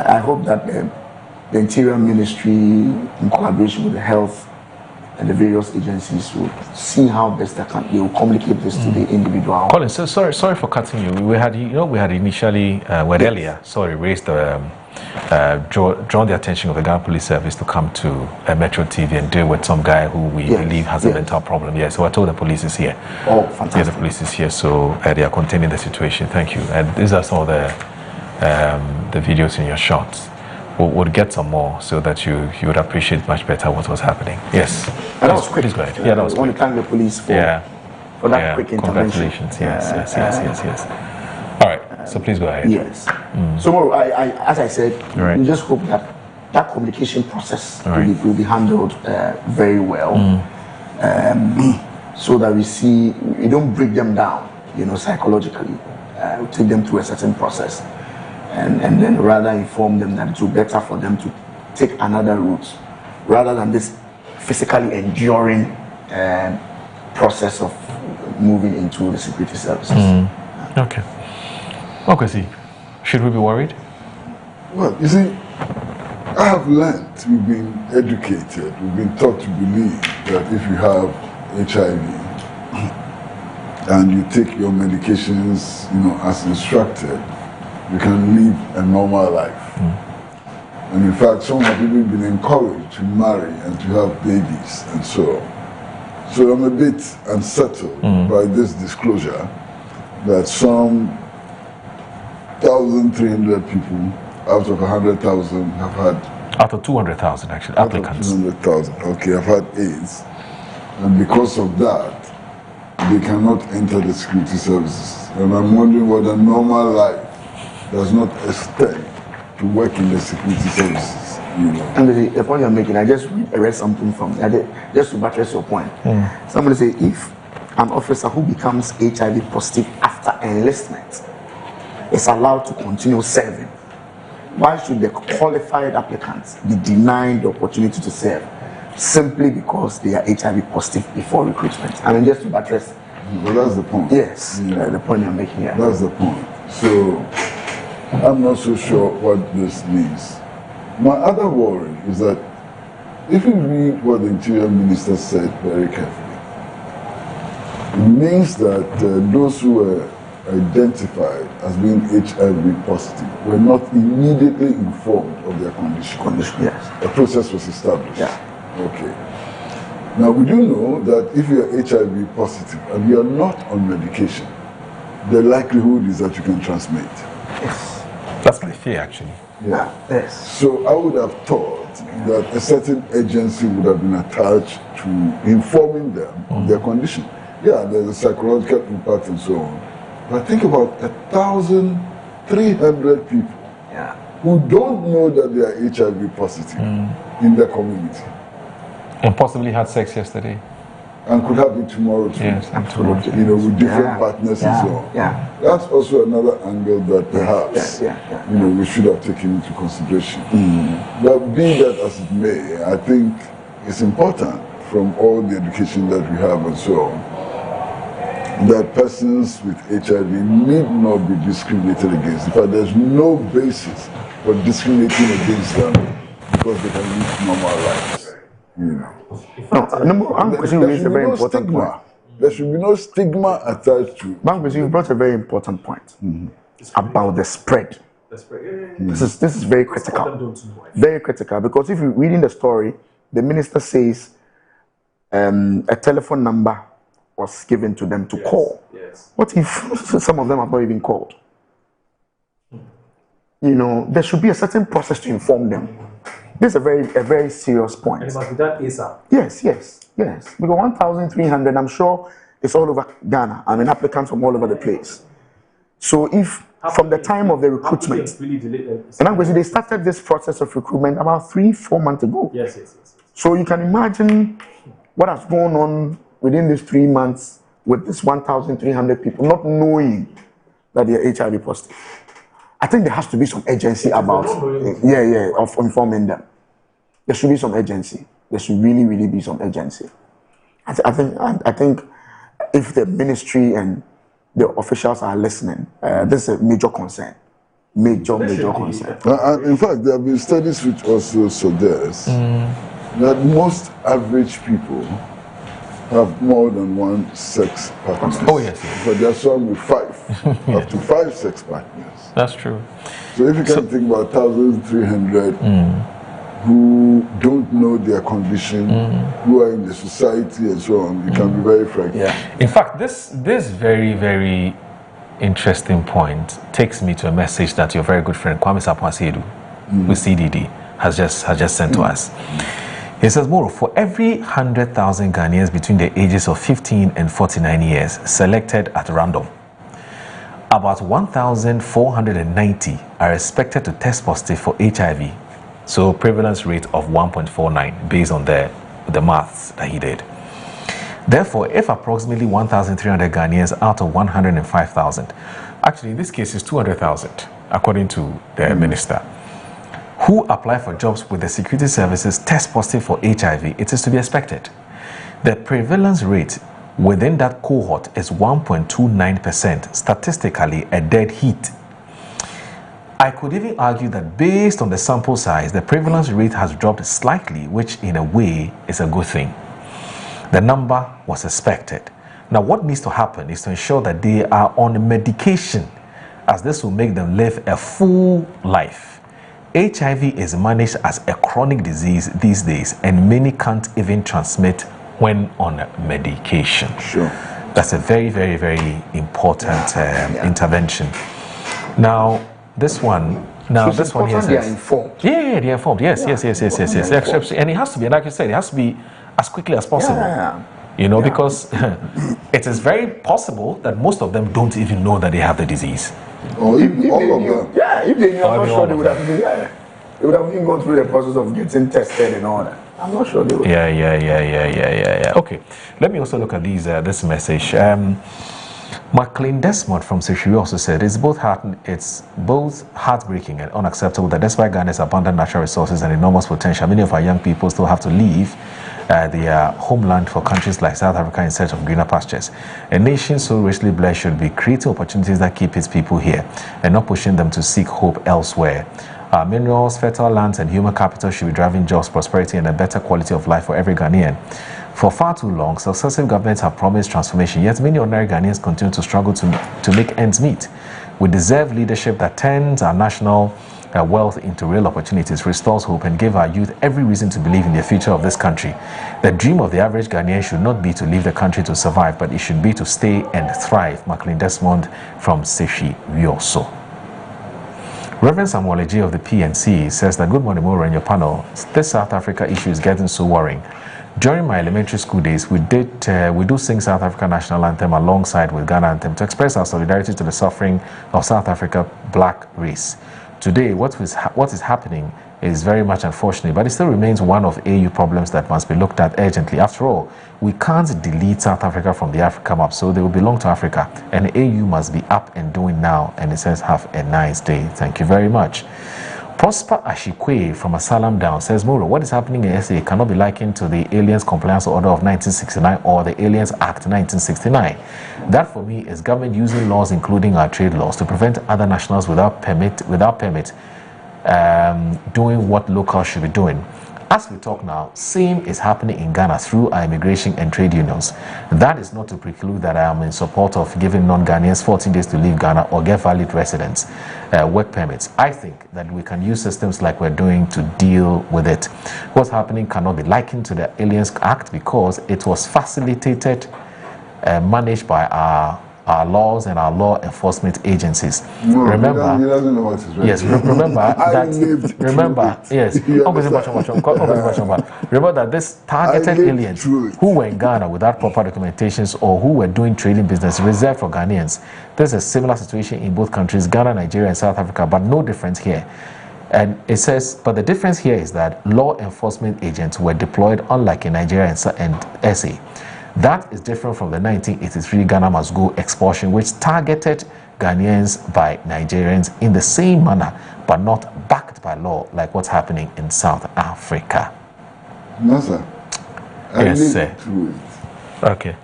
I hope that the Interior Ministry, in collaboration with the health and the various agencies, will see how best they will communicate this to the individual. Colin, so sorry for cutting you. We had initially, earlier, raised drawn the attention of the Ghana Police Service to come to Metro TV and deal with some guy who we believe has a mental problem. Yeah, so I told the police is here. Oh, fantastic. Yeah, the police is here, so they are containing the situation. Thank you. And these are some of the videos in your shots. We'll get some more so that you would appreciate much better what was happening. Yes. And that was quick. Please go ahead. Yeah, that was I want to thank the police for that quick intervention. Congratulations. Yes. All right. So please go ahead. Yes. So as I said, we just hope that that communication process will be handled very well, so that we don't break them down, psychologically. We take them through a certain process, and then rather inform them that it will be better for them to take another route, rather than this physically enduring process of moving into the security services. Okay. Okay, see. Should we be worried? Well, you see, I have learned, we've been educated, we've been taught to believe that if you have HIV and you take your medications, as instructed, you can live a normal life. And in fact, some have even been encouraged to marry and to have babies and so on. So I'm a bit unsettled by this disclosure that some 1,300 people out of 100,000 have had... Out of 200,000 actually, applicants. 200,000, okay, have had AIDS. And because of that, they cannot enter the security services. And I'm wondering whether normal life does not extend to work in the security services, And the point you're making, I just read something from, just to buttress your point. Somebody say, if an officer who becomes HIV positive after enlistment is allowed to continue serving, why should the qualified applicants be denied the opportunity to serve simply because they are HIV positive before recruitment? I mean, just to buttress. Well, that's the point. Yes, the point you're making here. That's the point. So, I'm not so sure what this means. My other worry is that if you read what the Interior Minister said very carefully, it means that those who were identified as being HIV positive were not immediately informed of their condition. Yes. A process was established. Yeah. Okay. Now, we do know that if you are HIV positive and you are not on medication, the likelihood is that you can transmit. Yes. That's my fear, actually. Yeah. Yes. So I would have thought that a certain agency would have been attached to informing them of their condition. Yeah, there's a psychological impact and so on. But think about 1,300 people who don't know that they are HIV positive in their community. And possibly had sex yesterday. And could have it tomorrow too. Yes, absolutely. With different partners and so on. Yeah. That's also another angle that perhaps we should have taken into consideration. But be that as it may, I think it's important from all the education that we have and so on, that persons with HIV need not be discriminated against. In fact, there's no basis for discriminating against them because they can live normal lives. There should be no stigma attached to it. You brought a very important point about the spread. This is very critical. Very critical, because if you're reading the story, the minister says a telephone number was given to them to call. What if some of them have not even called? There should be a certain process to inform them. This is a very serious point. And it must be done ASAP. Yes. Because 1,300, I'm sure it's all over Ghana. I mean, applicants from all over the place. So if from the time of the recruitment, and I'm going to say they started this process of recruitment about 3-4 months ago. Yes. So you can imagine what has gone on within these 3 months with this 1,300 people not knowing that they are HIV positive. I think there has to be some agency about, of informing them. There should be some agency. There should really be some agency. I think if the ministry and the officials are listening, this is a major concern. Major concern. In fact, there have been studies which also suggest that most average people have more than one sex partner. Oh, yes. But there are some with 5, up to 5 sex partners. That's true. So if you can think about 1,300 who don't know their condition, who are in the society and so on, it can be very frightening. In fact, this very, very interesting point takes me to a message that your very good friend Kwame Sapwasedu with CDD has just sent to us. He says, Moro, for every 100,000 Ghanaians between the ages of 15 and 49 years selected at random, about 1,490 are expected to test positive for HIV. So prevalence rate of 1.49 based on the maths that he did. Therefore, if approximately 1,300 Ghanaians out of 105,000, actually in this case is 200,000 according to the minister, who apply for jobs with the security services test positive for HIV, it is to be expected. The prevalence rate within that cohort is 1.29%, statistically a dead heat. I could even argue that based on the sample size, the prevalence rate has dropped slightly, which in a way is a good thing. The number was expected. Now, what needs to happen is to ensure that they are on medication, as this will make them live a full life. HIV is managed as a chronic disease these days, and many can't even transmit when on medication. Sure. That's a very, very, very important intervention. Now, this one. Now, so this one here says, they are informed. Yeah, they are informed. Yes. And it has to be, and like you said, it has to be as quickly as possible. You know, because it is very possible that most of them don't even know that they have the disease. Or if all of them. Yeah, if they knew, I'm not sure they would have been. They would have been going through the process of getting tested and all that. I'm not sure they would. Yeah. Okay, let me also look at this message. McLean Desmond from Seshiri also said, it's both heartbreaking and unacceptable that despite Ghana's abundant natural resources and enormous potential, many of our young people still have to leave their homeland for countries like South Africa in search of greener pastures. A nation so richly blessed should be creating opportunities that keep its people here and not pushing them to seek hope elsewhere. Minerals, fertile lands, and human capital should be driving jobs, prosperity, and a better quality of life for every Ghanaian. For far too long, successive governments have promised transformation, yet many ordinary Ghanaians continue to struggle to make ends meet. We deserve leadership that turns our national wealth into real opportunities, restores hope, and give our youth every reason to believe in the future of this country. The dream of the average Ghanaian should not be to leave the country to survive, but it should be to stay and thrive. McLean Desmond from Seshi Rioso. Reverend Samuel Eji of the PNC says that, good morning, Maura, and your panel. This South Africa issue is getting so worrying. During my elementary school days, we do sing South Africa national anthem alongside with Ghana anthem to express our solidarity to the suffering of South Africa black race. Today, what is happening is very much unfortunate, but it still remains one of AU problems that must be looked at urgently. After all, we can't delete South Africa from the Africa map, so they will belong to Africa, and AU must be up and doing now. And it says, have a nice day. Thank you very much. Prosper Ashikwe from Asalam Down says, Moro, what is happening in SA cannot be likened to the Aliens Compliance Order of 1969 or the Aliens Act 1969. That for me is government using laws, including our trade laws, to prevent other nationals without permit doing what locals should be doing. As we talk now, same is happening in Ghana through our immigration and trade unions. That is not to preclude that I am in support of giving non-Ghanaians 14 days to leave Ghana or get valid residence work permits. I think that we can use systems like we're doing to deal with it. What's happening cannot be likened to the Aliens Act because it was facilitated and managed by our laws and our law enforcement agencies. No, remember, he doesn't know what is right. Yes, remember that this targeted aliens who were in Ghana without proper documentations or who were doing trading business reserved for Ghanaians. There's a similar situation in both countries, Ghana, Nigeria, and South Africa, but no difference here. And it says, but the difference here is that law enforcement agents were deployed unlike in Nigeria and SA. That is different from the 1983 Ghana Must Go expulsion, which targeted Ghanaians by Nigerians in the same manner, but not backed by law like what's happening in South Africa. No, sir. Yes, sir. Okay.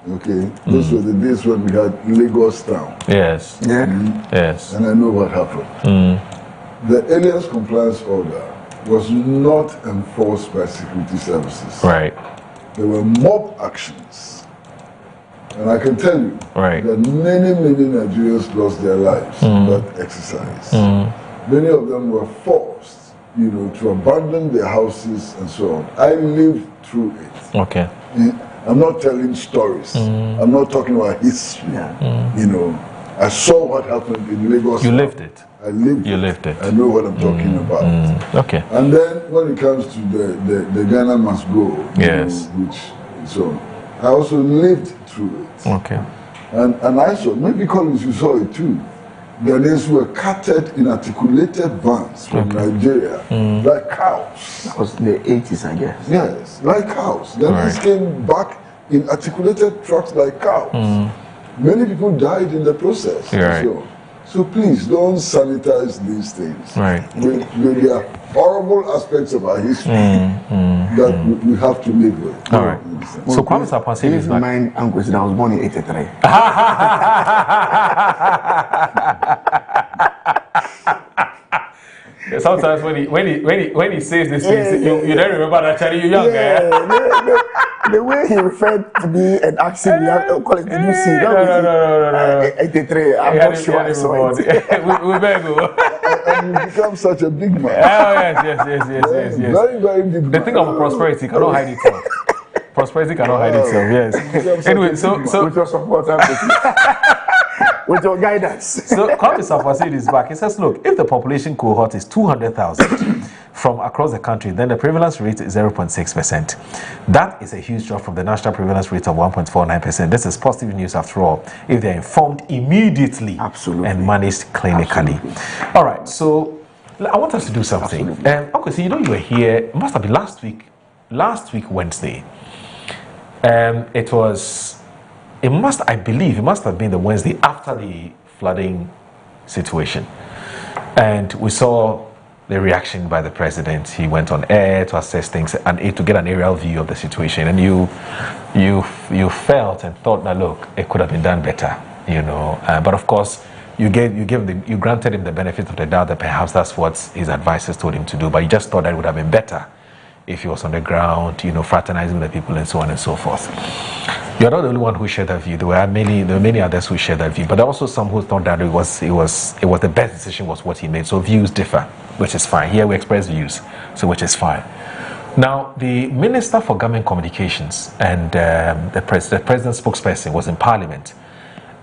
Those were the days when we had Lagos Town. Yes. Yeah. Yes. And I know what happened. The Aliens Compliance Order was not enforced by security services. Right. There were mob actions. And I can tell you that many Nigerians lost their lives in that exercise. Many of them were forced, to abandon their houses and so on. I lived through it. Okay. I'm not telling stories. I'm not talking about history. I saw what happened in Lagos. You lived it. I lived You lived it. I know what I'm talking about. Okay. And then when it comes to the Ghana Must Go, yes, I also lived through it. Okay. And I saw, maybe Collins, you saw it too. Ghanaians were carted in articulated vans from Nigeria like cows. That was in the 80s, I guess. Yes, like cows. Ghanaians came back in articulated trucks like cows. Many people died in the process. So please don't sanitize these things. Right. There are horrible aspects of our history that we have to live with. All right. So Kwame Sapase is back. Mine uncle said I was born in 83. Sometimes when he says this, you don't remember that Charlie, you're young. The way he referred to me and asking me, I'll call it the new scene. No. 83. I'm not sure I saw it. We better go. And you become such a big man. Oh, yes. Very, very big man. The thing about prosperity cannot hide itself. Prosperity cannot hide itself, yes. Anyway, so with your support, with your guidance. So Kwame Safasid is back. He says, look, if the population cohort is 200,000 from across the country, then the prevalence rate is 0.6%. That is a huge drop from the national prevalence rate of 1.49%. This is positive news after all, if they're informed immediately and managed clinically. Absolutely. All right, so I want us to do something. Uncle, so you know you were here, it must have been last week Wednesday. I believe it must have been the Wednesday after the flooding situation. And we saw the reaction by the president. He went on air to assess things and to get an aerial view of the situation. And you felt and thought that, look, it could have been done better, you know. But of course, you granted him the benefit of the doubt that perhaps that's what his advisors told him to do. But you just thought that it would have been better if he was on the ground, you know, fraternizing with the people and so on and so forth. You're not the only one who shared that view. There were many others who shared that view, but there are also some who thought that it was the best decision was what he made. So views differ, which is fine. Here we express views, so which is fine. Now, the Minister for Government Communications and the President's spokesperson was in Parliament,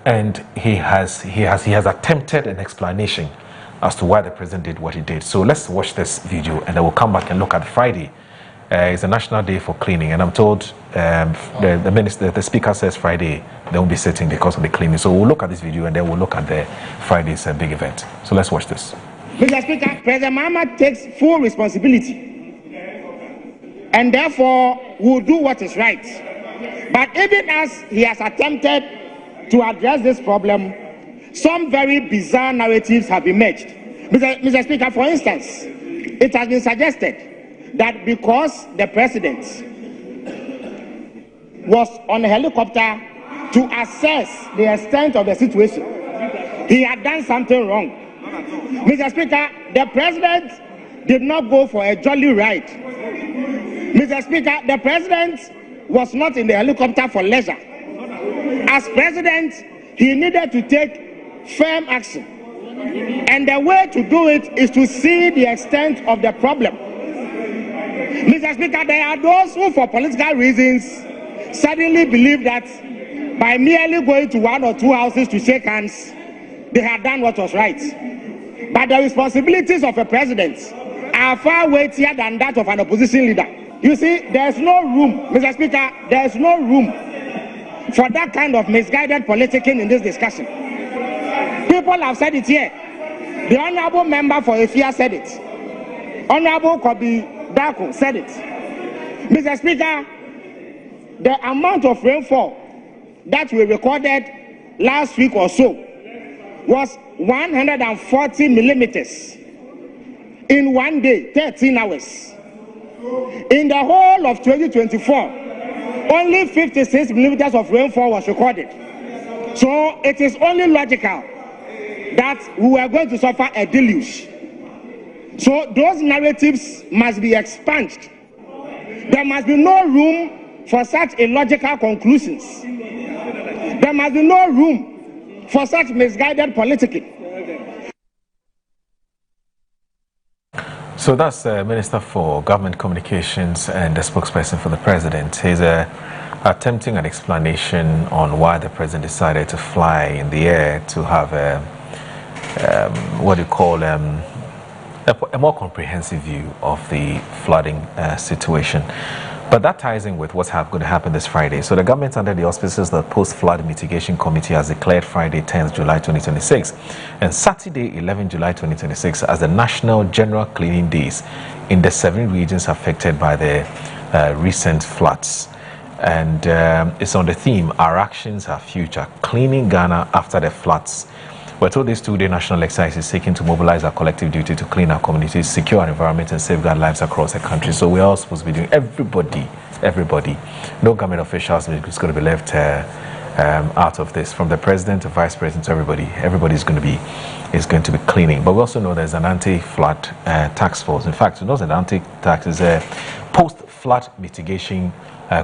and he has attempted an explanation as to why the President did what he did. So let's watch this video, and then we'll come back and look at Friday. It's a national day for cleaning, and I'm told the Speaker says Friday they won't be sitting because of the cleaning. So we'll look at this video, and then we'll look at the Friday's big event. So let's watch this. Mr. Speaker, President Mahama takes full responsibility, and therefore will do what is right. But even as he has attempted to address this problem, some very bizarre narratives have emerged. Mr. Speaker, for instance, it has been suggested that because the president was on a helicopter to assess the extent of the situation, he had done something wrong. Mr. Speaker, the president did not go for a jolly ride. Mr. Speaker, the president was not in the helicopter for leisure. As president, he needed to take firm action. And the way to do it is to see the extent of the problem. Mr. Speaker, there are those who, for political reasons, suddenly believe that by merely going to one or two houses to shake hands, they had done what was right. But the responsibilities of a president are far weightier than that of an opposition leader. You see, there's no room, Mr. Speaker, there's no room for that kind of misguided politicking in this discussion. People have said it here. The Honorable Member for Efia said it. Honorable Kobi Dako said it. Mr. Speaker, the amount of rainfall that we recorded last week or so was 140 millimeters in one day, 13 hours. In the whole of 2024, only 56 millimeters of rainfall was recorded. So it is only logical that we are going to suffer a deluge. So those narratives must be expunged. There must be no room for such illogical conclusions. There must be no room for such misguided politicking. So that's the Minister for Government Communications and the spokesperson for the President. He's attempting an explanation on why the President decided to fly in the air to have a more comprehensive view of the flooding situation. But that ties in with what's going to happen this Friday. So the government, under the auspices of the Post-Flood Mitigation Committee, has declared Friday 10th July 2026 and Saturday 11 July 2026 as the National General Cleaning Days in the 7 regions affected by the recent floods. And it's on the theme, Our Actions, Our Future, Cleaning Ghana After the Floods. We're told this 2-day national exercise is seeking to mobilize our collective duty to clean our communities, secure our environment, and safeguard lives across the country. So we're all supposed to be doing everybody. No government officials is going to be left out of this, from the president to vice president to everybody. Everybody's going to be cleaning. But we also know there's an anti-flood task force. In fact, we know that anti-tax is a post-flood mitigation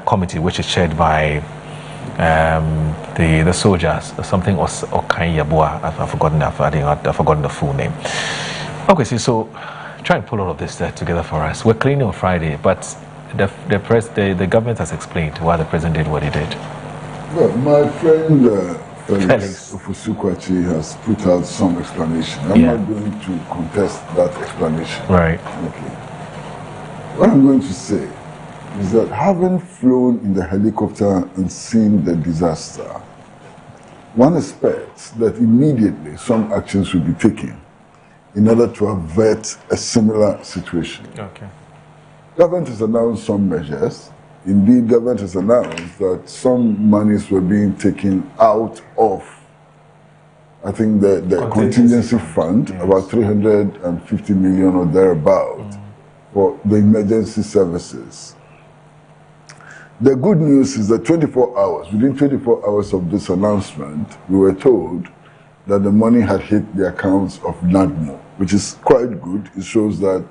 committee, which is chaired by the soldiers. Something Okan Yabua. I've forgotten the full name. Okay, so try and pull all of this together for us. We're cleaning on Friday, but the government has explained why the president did what he did. Well, my friend Felix Ofusukwachi has put out some explanation. I'm not going to contest that explanation. Right. Okay. What I'm going to say is that having flown in the helicopter and seen the disaster, one expects that immediately some actions will be taken in order to avert a similar situation. Okay. Government has announced some measures. Indeed, government has announced that some monies were being taken out of, I think, the contingency fund, about 350 million or thereabout, for the emergency services. The good news is that within 24 hours of this announcement, we were told that the money had hit the accounts of NADMO, which is quite good. It shows that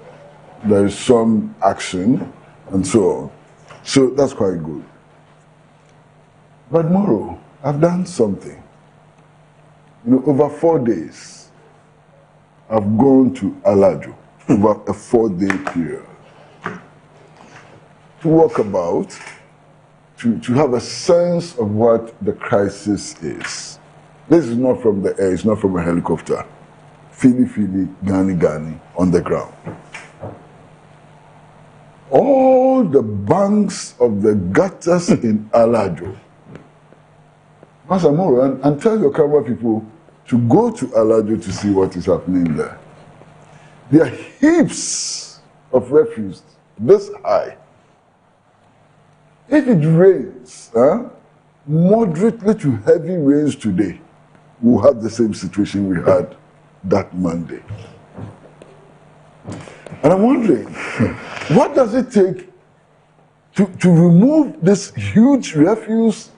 there is some action and so on. So that's quite good. But Moro, I've done something. Over 4 days, I've gone to Alajo over a 4-day period to walk about, to have a sense of what the crisis is. This is not from the air, it's not from a helicopter. Fili, Gani, on the ground. All the banks of the gutters in Alajo. Master Moro, and tell your camera people to go to Alajo to see what is happening there. There are heaps of refuse this high. If it rains, moderately to heavy rains today, we'll have the same situation we had that Monday. And I'm wondering, what does it take to remove this huge refuse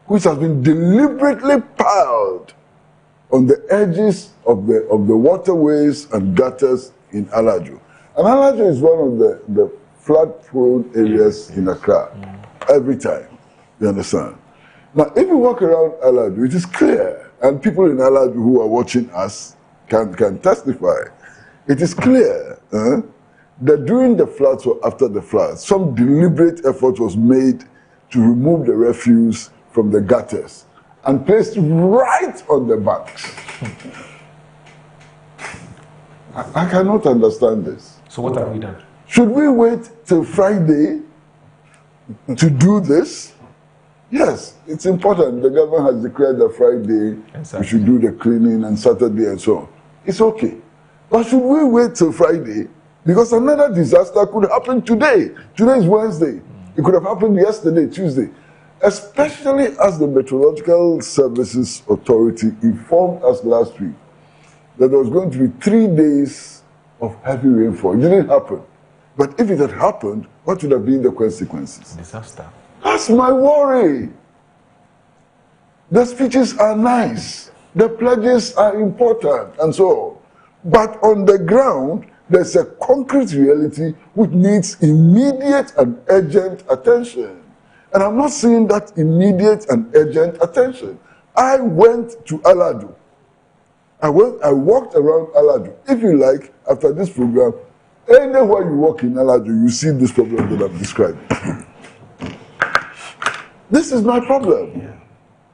which has been deliberately piled on the edges of the waterways and gutters in Alajo? And Alajo is one of the flood-prone areas in Accra every time, you understand? Now, if you walk around Alajo, it is clear, and people in Alajo who are watching us can testify, it is clear that during the floods or after the floods, some deliberate effort was made to remove the refuse from the gutters and placed right on the banks. I cannot understand this. So what have we done? Should we wait till Friday to do this? Yes, it's important. The government has declared that Friday we should do the cleaning and Saturday and so on. It's okay. But should we wait till Friday? Because another disaster could happen today. Today is Wednesday. It could have happened yesterday, Tuesday. Especially as the Meteorological Services Authority informed us last week that there was going to be 3 days of heavy rainfall. It didn't happen. But if it had happened, what would have been the consequences? Disaster. That's my worry. The speeches are nice. The pledges are important and so on. But on the ground, there's a concrete reality which needs immediate and urgent attention. And I'm not seeing that immediate and urgent attention. I went to Alajo. I walked around Alajo. If you like, after this program, anywhere you walk in Alajo, you see this problem that I'm describing. This is my problem. Yeah.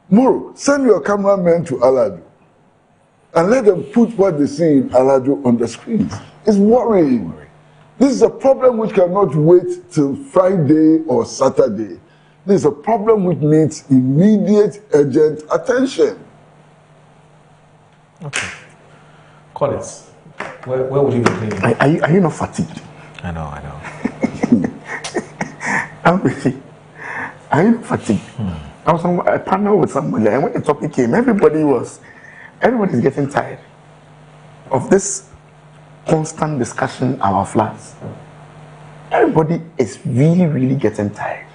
Moro, send your cameraman to Alajo and let them put what they see in Alajo on the screens. It's worrying. This is a problem which cannot wait till Friday or Saturday. This is a problem which needs immediate, urgent attention. Okay. Collins, where would you be cleaning? Are you not fatigued? I know. I'm really. Are you not fatigued? I was on a panel with somebody, and when the topic came, everybody's getting tired of this constant discussion about floods. Everybody is really, really getting tired.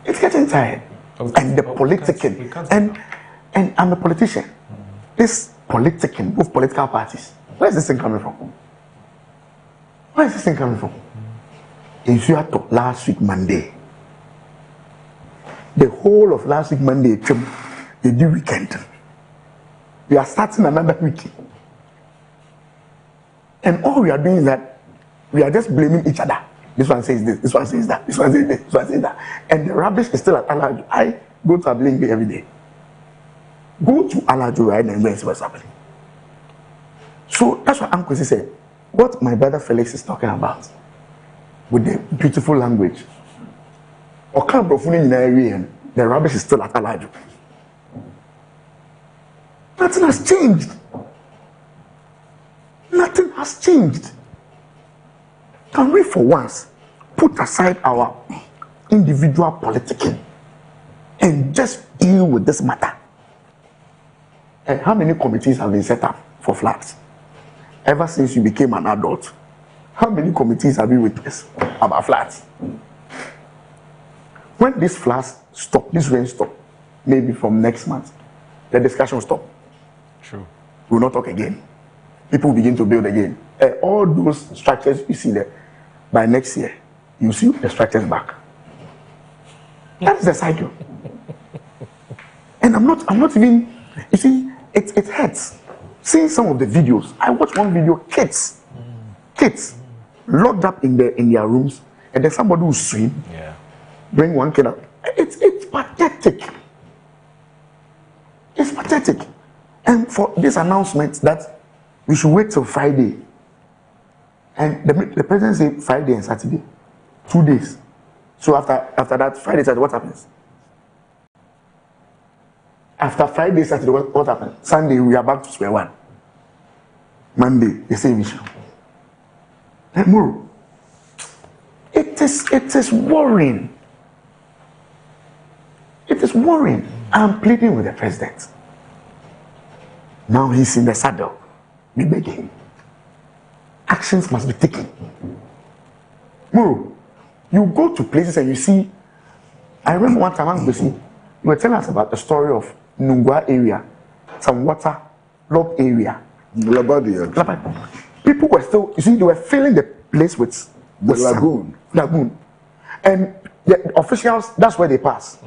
It's getting tired. and the politicking. And I'm a politician. This politicking, both political parties, where is this thing coming from? Where is this thing coming from? If you had to last week Monday, the whole of last week Monday, the due weekend, we are starting another week. And all we are doing is that we are just blaming each other. This one says this one says that, this one says this one says that. And the rubbish is still at Alaju. I go to Ablingbe every day. Go to Alaju right now and see what's happening. So that's what Uncle said. What my brother Felix is talking about with the beautiful language. The rubbish is still at Alaju. Nothing has changed. Nothing has changed. Can we for once put aside our individual politicking and just deal with this matter? And how many committees have been set up for flats? Ever since you became an adult, how many committees have you witnessed about flats? When this flats stop, this rain stop, maybe from next month, the discussion will stop. True. We will not talk again. People will begin to build again. All those structures you see there, by next year, you see the structures back. That is the cycle. And I'm not even, you see, it hurts. Seeing some of the videos, I watched one video, kids locked up in their rooms, and then somebody will swim, bring one kid up. It's pathetic. It's pathetic. And for this announcement that we should wait till Friday, and the president said Friday and Saturday, 2 days. So after that, Friday, Saturday, what happens? After Friday, Saturday, what happens? Sunday, we are back to square one. Monday, the same issue. And more. It is worrying. It is worrying. I'm pleading with the president. Now he's in the saddle. We beg him. Actions must be taken. Muru, you go to places and you see. I remember one time, you were telling us about the story of Nungwa area, some water lock area. Labadi. People were still, you see, they were filling the place with the lagoon. And the officials, that's where they pass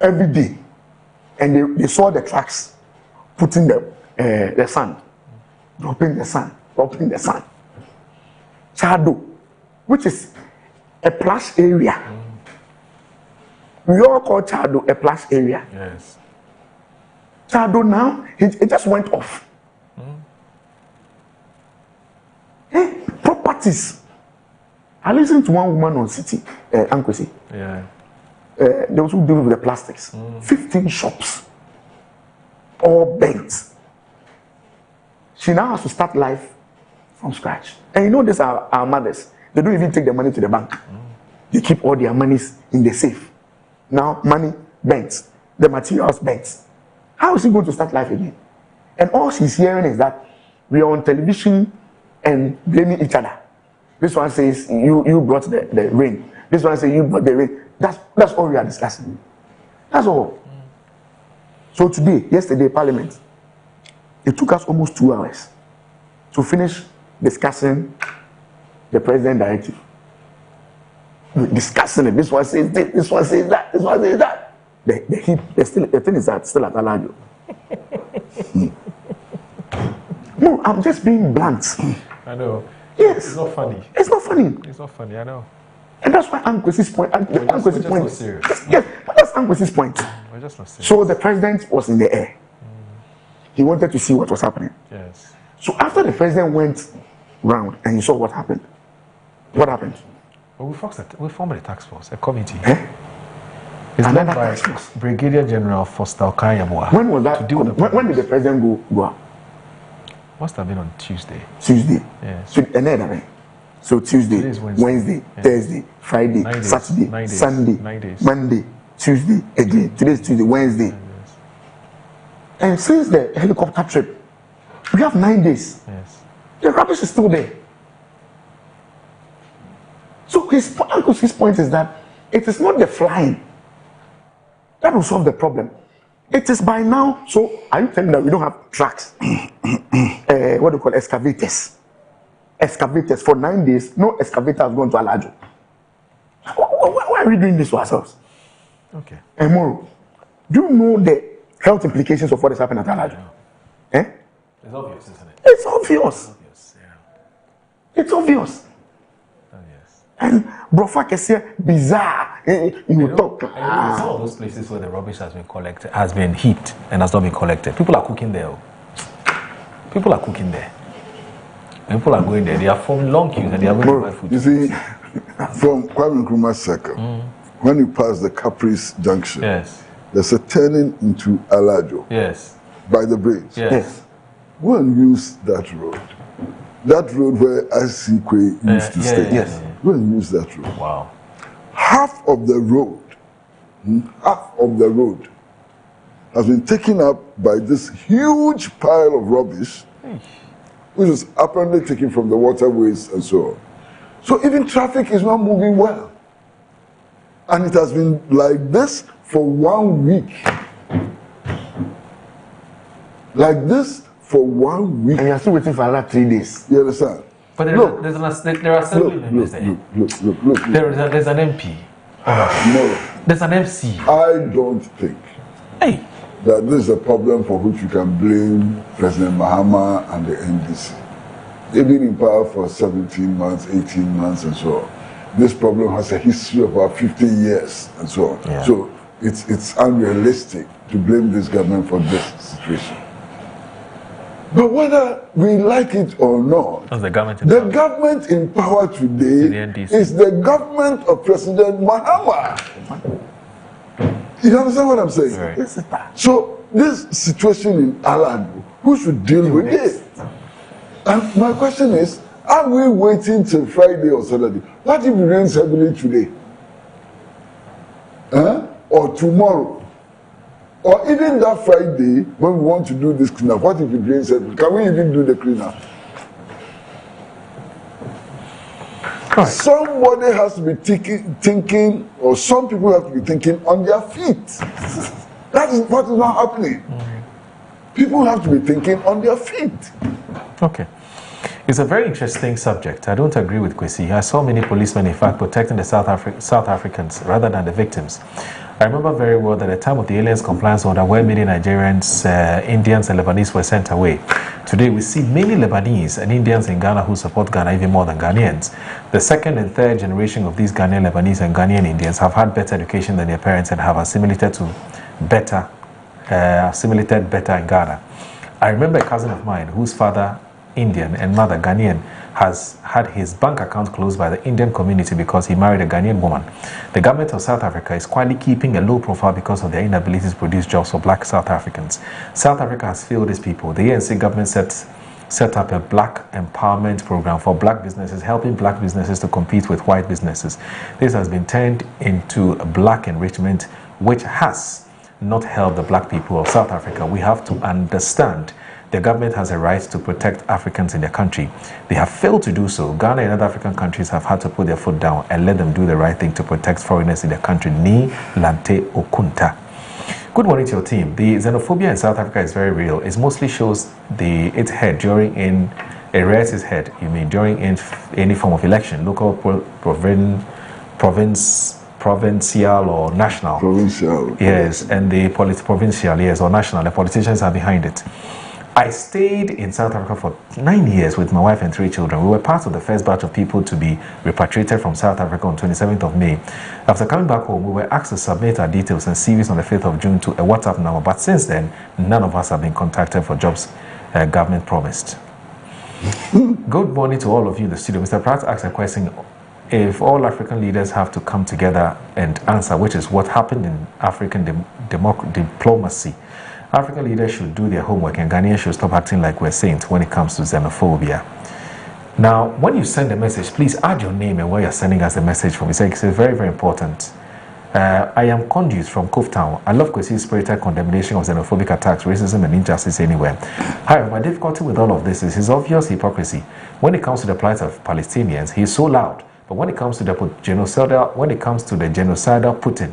every day. And they saw the trucks putting the sand, dropping the sand. Chado, which is a plush area. We all call Chado a plush area. Yes. Chado now, it just went off. Properties. I listened to one woman on City, Ankwesi. Yeah. They also deal with the plastics. 15 shops, all bent. She now has to start life from scratch. And you know, these are our mothers. They don't even take the money to the bank. They keep all their monies in the safe. Now, money bent, the materials bent. How is he going to start life again? And all she's hearing is that we are on television and blaming each other. This one says you brought the rain. This one says you brought the rain. That's all we are discussing. That's all. So yesterday, Parliament, it took us almost 2 hours to finish discussing the president directive. Discussing it. This one says this, this one says that, this one says that. The thing is that still at Alaju. No, I'm just being blunt. I know. Yes. It's not funny. It's not funny. It's not funny, I know. And that's why Ankwesi's point. We're just not serious. Yes, but that's Ankwesi's point. We're just not serious. So the president was in the air. He wanted to see what was happening. Yes. So after the president went round and he saw what happened, what happened? Well, we formed a task force, a committee. It's led by Brigadier General Foster Okayamwa. When was that? When did the president go out? Must have been on Tuesday. Yes. So Tuesday, Wednesday, Thursday, Friday, Saturday, Sunday, Monday, Tuesday again. Today's Tuesday, Wednesday. And since the helicopter trip, we have 9 days. Yes. The rubbish is still there. So his point is that it is not the flying. That will solve the problem. It is by now. So are you telling me that we don't have trucks? What do you call excavators? Excavators for 9 days. No excavator has gone to Alajo. Why are we doing this to ourselves? Okay. And Moro, do you know the health implications of what is happening at Alajo? Eh? It's obvious, isn't it? It's obvious. It's obvious. And Brofa can say bizarre. You talk. Some of those places where the rubbish has been collected, has been heaped and has not been collected. People are cooking there. People are cooking there. People are going there. They are forming long queues and they are going to buy food. You see, from Kwame Nkrumah's circle, when you pass the Caprice Junction, there's a turning into Alajo. Yes. By the bridge. Yes. Go and use that road. That road where Asikwe used to stay. Yes. Go and use that road. Wow. Half of the road has been taken up by this huge pile of rubbish, which is apparently taken from the waterways and so on. So even traffic is not moving well. And it has been like this for 1 week. Like this for 1 week. And you're still waiting for another 3 days. You understand? But there are assembly members there. Look. There's an MP. No. There's an MC. I don't think that this is a problem for which you can blame President Mahama and the NDC. They've been in power for 17 months, 18 months, and so on. This problem has a history of about 50 years, and so on. Yeah. So it's unrealistic to blame this government for this situation. But whether we like it or not, the government in power today is the government of President Mahama. You understand what I'm saying? Right. So this situation in Alajo, who should deal with it? And my question is, are we waiting till Friday or Saturday? What if it rains heavily today? Or tomorrow? Or even that Friday, when we want to do this cleanup, what if it rains heavily? Can we even do the cleanup? Right. Somebody has to be thinking, or some people have to be thinking on their feet. That is what is not happening. People have to be thinking on their feet. Okay. It's a very interesting subject. I don't agree with Kwesi. I saw many policemen, in fact, protecting the South Africans rather than the victims. I remember very well that at the time of the Aliens Compliance Order, where many Nigerians, Indians, and Lebanese were sent away. Today, we see many Lebanese and Indians in Ghana who support Ghana even more than Ghanaians. The second and third generation of these Ghanaian Lebanese and Ghanaian Indians have had better education than their parents and have assimilated better in Ghana. I remember a cousin of mine whose father, Indian, and mother, Ghanaian, has had his bank account closed by the Indian community because he married a Ghanaian woman. The government of South Africa is quietly keeping a low profile because of their inability to produce jobs for black South Africans. South Africa has failed these people. The ANC government set up a black empowerment program for black businesses, helping black businesses to compete with white businesses. This has been turned into black enrichment, which has not helped the black people of South Africa. We have to understand the government has a right to protect Africans in their country. They have failed to do so. Ghana and other African countries have had to put their foot down and let them do the right thing to protect foreigners in their country. Ni Lante Okunta. Good morning to your team. The xenophobia in South Africa is very real. It mostly shows its head during any form of election, local, provincial or national. Provincial. Yes, and the provincial, yes, or national. The politicians are behind it. I stayed in South Africa for 9 years with my wife and 3 children. We were part of the first batch of people to be repatriated from South Africa on 27th of May. After coming back home, we were asked to submit our details and CVs on the 5th of June to a WhatsApp number. But since then, none of us have been contacted for jobs government promised. Good morning to all of you in the studio. Mr. Pratt asked a question. If all African leaders have to come together and answer, which is what happened in African diplomacy, African leaders should do their homework and Ghanaians should stop acting like we're saints when it comes to xenophobia. Now, when you send a message, please add your name and where you're sending us a message from. It's very, very important. I am Conduce from Cove Town. I love Kwesi's spirited condemnation of xenophobic attacks, racism, and injustice anywhere. However, my difficulty with all of this is his obvious hypocrisy. When it comes to the plight of Palestinians, he is so loud. But when it comes to the genocidal Putin,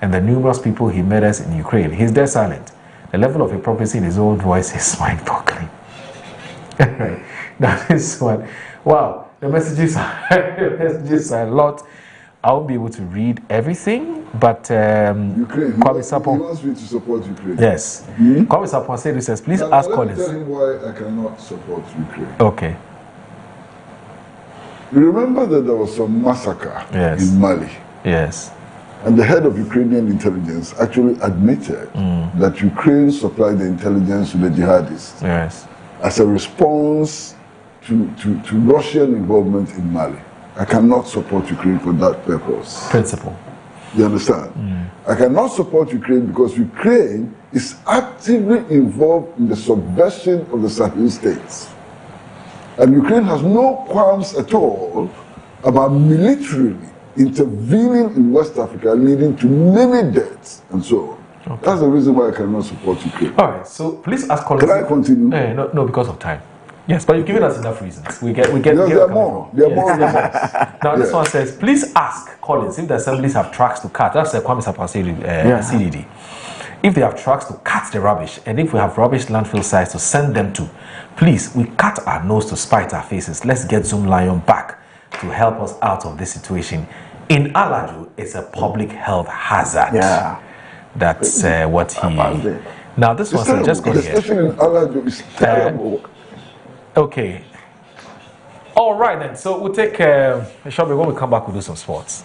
and the numerous people he murders in Ukraine. He's dead silent. The level of hypocrisy in his own voice is mind-boggling. That is one. Wow, the messages are a lot. I won't be able to read everything, but Ukraine. Kwame Sapon. He wants me to support Ukraine. Yes. Kwame Sapon says, please ask Collins. Let me tell him why I cannot support Ukraine. Okay. You remember that there was some massacre in Mali? Yes. And the head of Ukrainian intelligence actually admitted that Ukraine supplied the intelligence to the jihadists as a response to Russian involvement in Mali. I cannot support Ukraine for that purpose. Principle. You understand? I cannot support Ukraine because Ukraine is actively involved in the subversion of the Sahel states. And Ukraine has no qualms at all about militarily intervening in West Africa, leading to many deaths and so on. Okay. That's the reason why I cannot support Ukraine. All right, so please ask Collins. Can I continue? No, because of time. Yes, but you've given us enough reasons. We get. There are more. There are more. Now this one says, please ask Collins if the assemblies have trucks to cut. That's Kwame Sapon CDD. If they have trucks to cut the rubbish, and if we have rubbish landfill sites to send them to, please, we cut our nose to spite our faces. Let's get Zoom Lion back to help us out of this situation. In Alaju, it's a public health hazard. Yeah. That's what he... Now this one says, just go here. The situation in Alaju is terrible. Okay. All right then. So we'll take a short break. When we come back, we'll do some sports.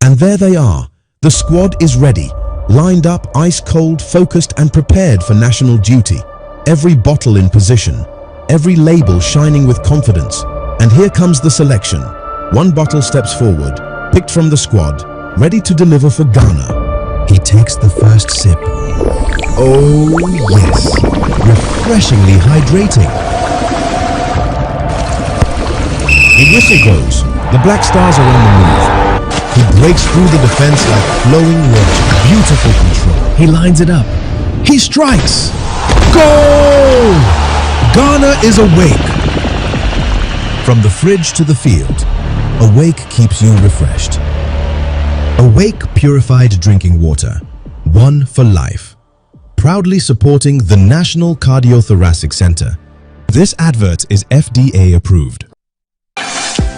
And there they are. The squad is ready, lined up, ice cold, focused and prepared for national duty. Every bottle in position, every label shining with confidence. And here comes the selection. One bottle steps forward, picked from the squad, ready to deliver for Ghana. He takes the first sip. Oh yes, refreshingly hydrating. In this it goes. The Black Stars are on the move. He breaks through the defense like flowing water. Beautiful control. He lines it up. He strikes. Goal! Ghana is awake. From the fridge to the field, Awake keeps you refreshed. Awake purified drinking water. One for life. Proudly supporting the National Cardiothoracic Center. This advert is FDA approved.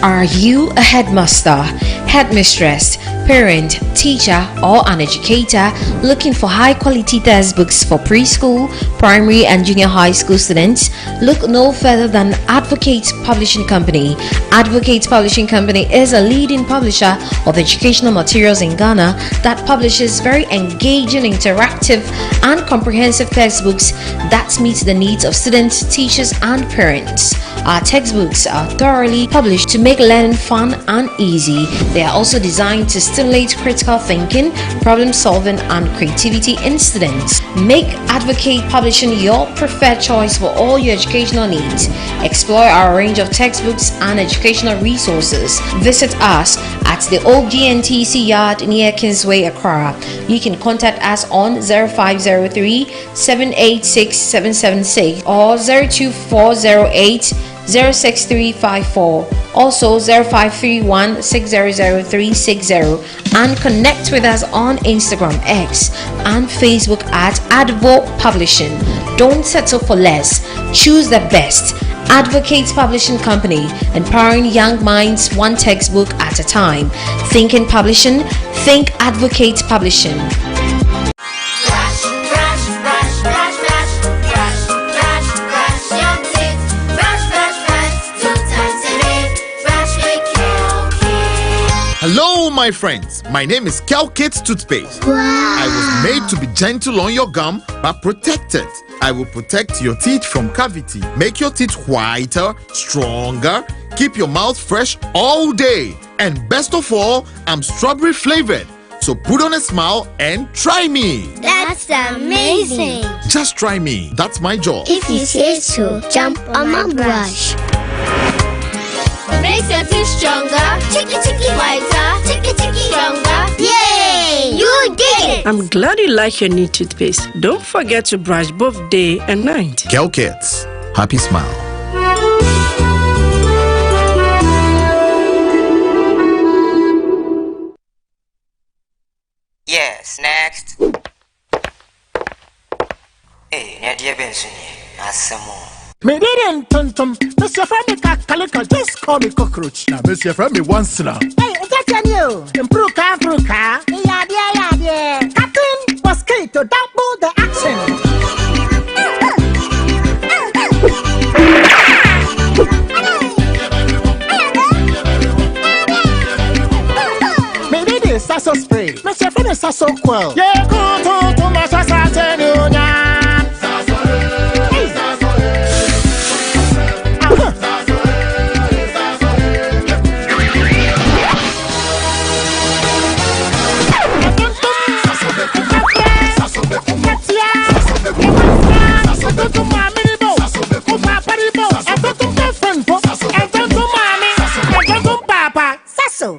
Are you a headmaster, headmistress, parent, teacher, or an educator looking for high-quality textbooks for preschool, primary, and junior high school students? Look no further than Advocate Publishing Company. Advocate Publishing Company is a leading publisher of educational materials in Ghana that publishes very engaging, interactive, and comprehensive textbooks that meet the needs of students, teachers, and parents. Our textbooks are thoroughly published to make learning fun and easy. They are also designed to stimulate critical thinking, problem solving, and creativity in students. Make Advocate Publishing your preferred choice for all your educational needs. Explore our range of textbooks and educational resources. Visit us at the old GNTC yard near Kingsway, Accra. You can contact us on 0503 786 776 or 02408 06354, also 0531 600360, and connect with us on Instagram, X, and Facebook at Advo Publishing. Don't settle for less. Choose the best. Advocate Publishing Company, empowering young minds one textbook at a time. Thinking publishing, think Advocate Publishing. Hello, my friends. My name is Kelkit Toothpaste. Wow. I was made to be gentle on your gum, but protected. I will protect your teeth from cavity, make your teeth whiter, stronger, keep your mouth fresh all day. And best of all, I'm strawberry flavored. So put on a smile and try me. That's amazing. Just try me. That's my job. If you say so, jump on my brush. Makes your teeth stronger, chicky chicky whiter, chicky chicky stronger. Yay! Yay! You did it! I'm glad you like your new toothpaste. Don't forget to brush both day and night. Kel Kids, happy smile. Yes, next. Hey, Nadia Benson, some more. Me didn't tum. Mr. Friendly Calico, just call me cockroach. Now, Mr. Friendly once now. Hey, that's you. Improve car. Yeah. Captain was key to double the action. Me did this sasso spray. Mr. Friendly sasso quell. Yeah, go to my sasso.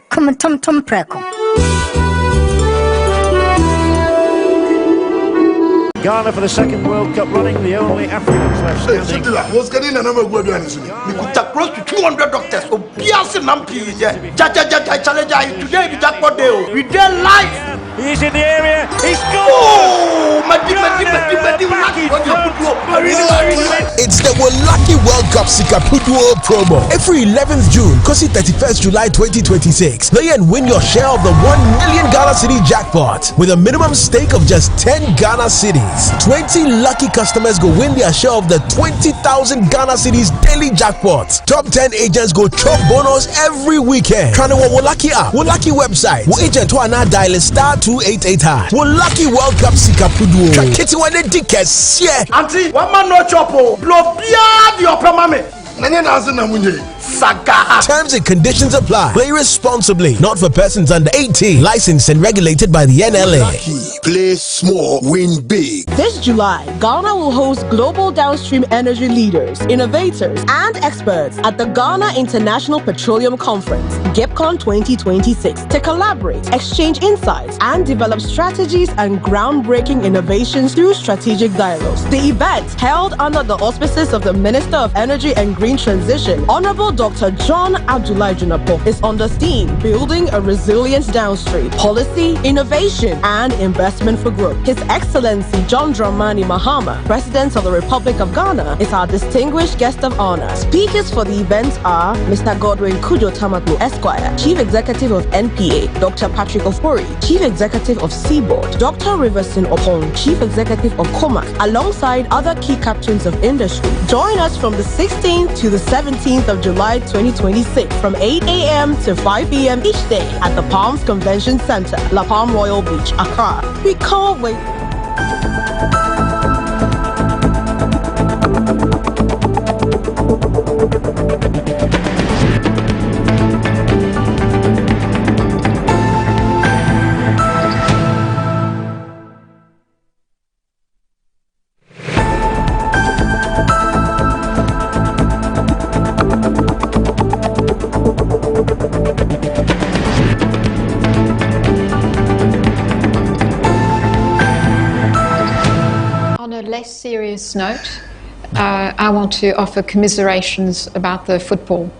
Come tum preko. Ghana for the second World Cup running, the only Africans left standing. What's getting another word? We could take close to 200 doctors. Oh, Piazza Nampi, Jaja, today we jackpot day. We dare live. He's in the area. He's gone. Oh, It's the Lucky World Cup Sikapuduo promo. Every 11th June, Kosi 31st July 2026. Play and win your share of the 1 million Ghana City jackpot with a minimum stake of just 10 Ghana Cities. 20 lucky customers go win their share of the 20,000 Ghana Cities daily jackpot. Top 10 agents go chop bonus every weekend. Trying to Lucky app, Lucky website. Wo agent to ana dial *288#. Lucky World Cup Sikapuduo. Kitty one dickers, yeah. Auntie, one man no chopo. Blow beyond your mame. Saga. Terms and conditions apply. Play responsibly. Not for persons under 18. Licensed and regulated by the NLA. Play small, win big. This July, Ghana will host global downstream energy leaders, innovators, and experts at the Ghana International Petroleum Conference, GEPCON 2026, to collaborate, exchange insights, and develop strategies and groundbreaking innovations through strategic dialogues. The event, held under the auspices of the Minister of Energy and Green Transition, Honorable Dr. John Abdullah Junapo, is on the theme Building a Resilient Downstream, Policy, Innovation, and Investment for Growth. His Excellency John Dramani Mahama, President of the Republic of Ghana, is our distinguished guest of honor. Speakers for the event are Mr. Godwin Kujo Tamaklo Esquire, Chief Executive of NPA, Dr. Patrick Ofori, Chief Executive of Seaboard, Dr. Riverson Opong, Chief Executive of COMAC, alongside other key captains of industry. Join us from the 16th to the 17th of July 2026 from 8 a.m. to 5 p.m. each day at the Palms Convention Center, La Palm Royal Beach, Accra. We can't wait. Serious note, I want to offer commiserations about the football,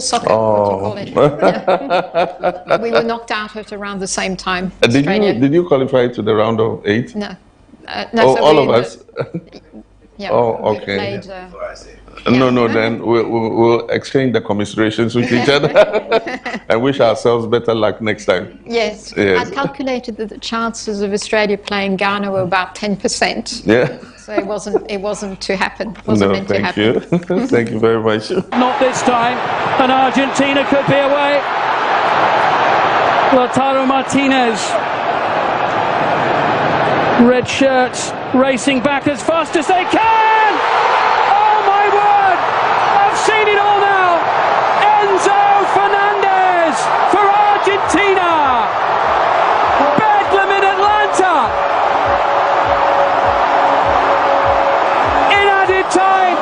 soccer, what you call it. Yeah. We were knocked out at around the same time. Did you qualify to the round of 8? No. So all of us? Yeah. Oh, okay. No, then we'll exchange the commiserations with each other and wish ourselves better luck next time. Yes. I calculated that the chances of Australia playing Ghana were about 10%. Yeah. So it wasn't to happen. Wasn't meant to happen. You. Thank you very much. Not this time, and Argentina could be away. Lautaro Martinez, red shirts, racing back as fast as they can. Oh my word! I've seen it all now. Enzo Fernandez for Argentina. Bedlam in Atlanta. In added time.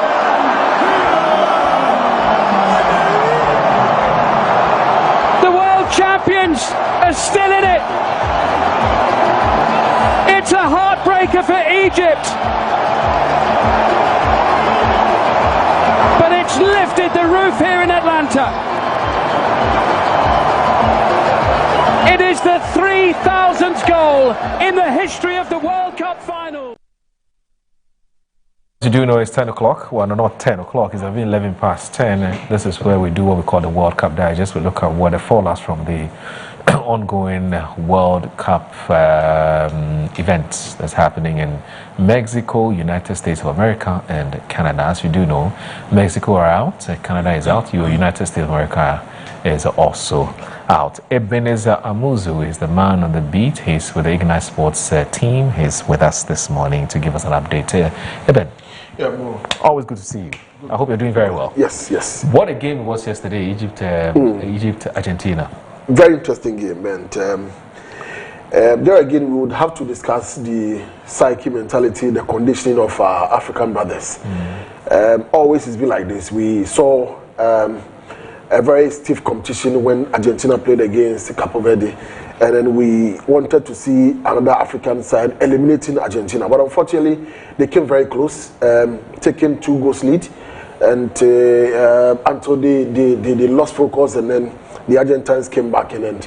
The world champions are still in it. breaker for Egypt. But it's lifted the roof here in Atlanta. It is the 3,000th goal in the history of the World Cup final. You do know it's 10 o'clock. Well, no, not 10 o'clock. It's 11 past 10. This is where we do what we call the World Cup Digest. We look at what the fallout from the ongoing World Cup events that's happening in Mexico, United States of America, and Canada. As you do know, Mexico are out, Canada is out, United States of America is also out. Ebenezer Amuzu is the man on the beat. He's with the Ignite Sports team. He's with us this morning to give us an update. Eben, always good to see you. I hope you're doing very well. Yes, yes. What a game it was yesterday, Egypt-Argentina. Very interesting game, and there again we would have to discuss the psyche, mentality, the conditioning of our African brothers. Always it's been like this. We saw a very stiff competition when Argentina played against Cape Verde, and then we wanted to see another African side eliminating Argentina, but unfortunately they came very close, taking 2 goals lead, and until they lost focus, and then the Argentines came back and then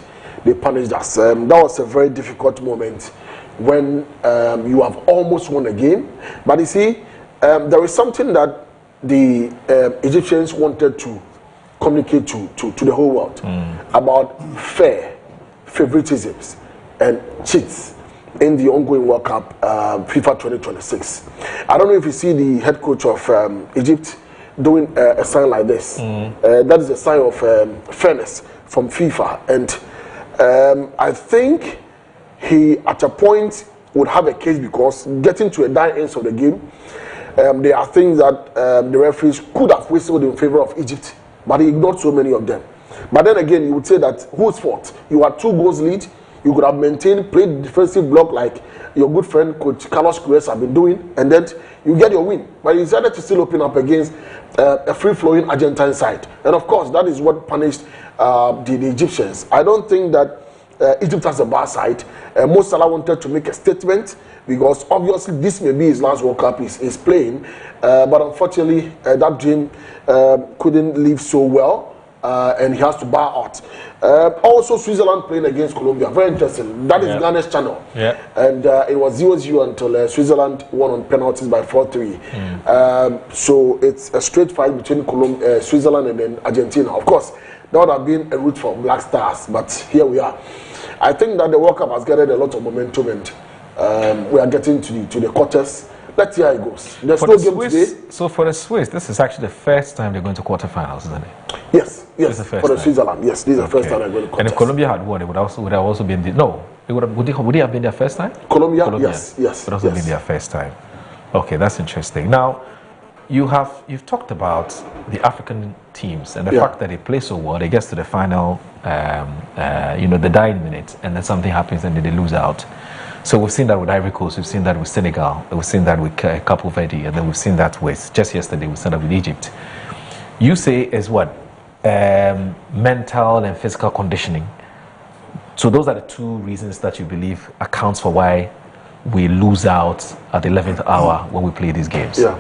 they punished us. That was a very difficult moment when you have almost won a game, but you see there is something that the Egyptians wanted to communicate to the whole world about favoritisms and cheats in the ongoing World Cup FIFA 2026. I don't know if you see the head coach of Egypt doing a sign like this. That is a sign of fairness from FIFA, and I think he at a point would have a case, because getting to a dying end of the game, there are things that the referees could have whistled in favor of Egypt, but he ignored so many of them. But then again, you would say that whose fault? You had 2 goals lead. You could have maintained, played defensive block like your good friend Coach Carlos Queiroz have been doing, and then you get your win. But he decided to still open up against a free-flowing Argentine side, and of course that is what punished the Egyptians. I don't think that Egypt has a bad side. Mo Salah wanted to make a statement, because obviously this may be his last World Cup he's playing, but unfortunately that dream couldn't live so well. And he has to bow out. Also, Switzerland playing against Colombia. Very interesting. That is Ghana's channel. And it was 0-0 until Switzerland won on penalties by 4-3. So it's a straight fight between Switzerland and then Argentina. Of course, that would have been a route for Black Stars, but here we are. I think that the World Cup has gathered a lot of momentum, and we are getting to the quarters. Let's see how it goes. There's no game today. So for the Swiss, this is actually the first time they're going to quarterfinals, isn't it? Yes, yes. The first for the time. Switzerland, yes, this is the first time they're going to quarters. And if Colombia had won, it would have also been the would it have been their first time? Colombia, yes. It would also been their first time. Okay, that's interesting. Now, you've talked about the African teams and the fact that they play so well. They get to the final, the dying minute, and then something happens and then they lose out. So we've seen that with Ivory Coast, we've seen that with Senegal, we've seen that with Cape Verde, and then we've seen that with, just yesterday, we saw that with Egypt. You say is what? Mental and physical conditioning. So those are the 2 reasons that you believe accounts for why we lose out at the 11th hour when we play these games. Yeah.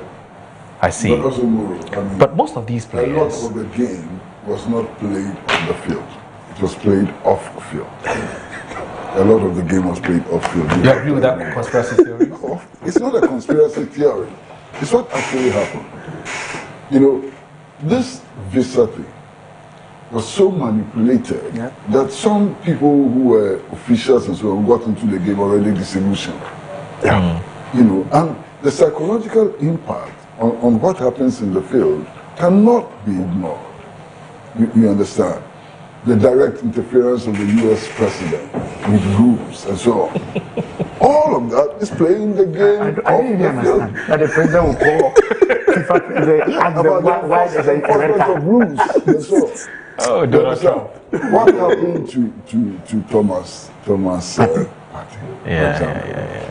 I see. But also, but most of these players... A lot of the game was not played on the field. It was played off the field. A lot of the game was played off field. You agree with that conspiracy theory? No, it's not a conspiracy theory. It's what actually happened. You know, this visa thing was so manipulated that some people who were officials and so on got into the game already disillusioned. You know, and the psychological impact on what happens in the field cannot be ignored. You understand? The direct interference of the U.S. president with rules and so on. All of that is playing the game. I don't even understand that the president will call the rules and so on. Oh, Donald Trump. What happened to Thomas Partey?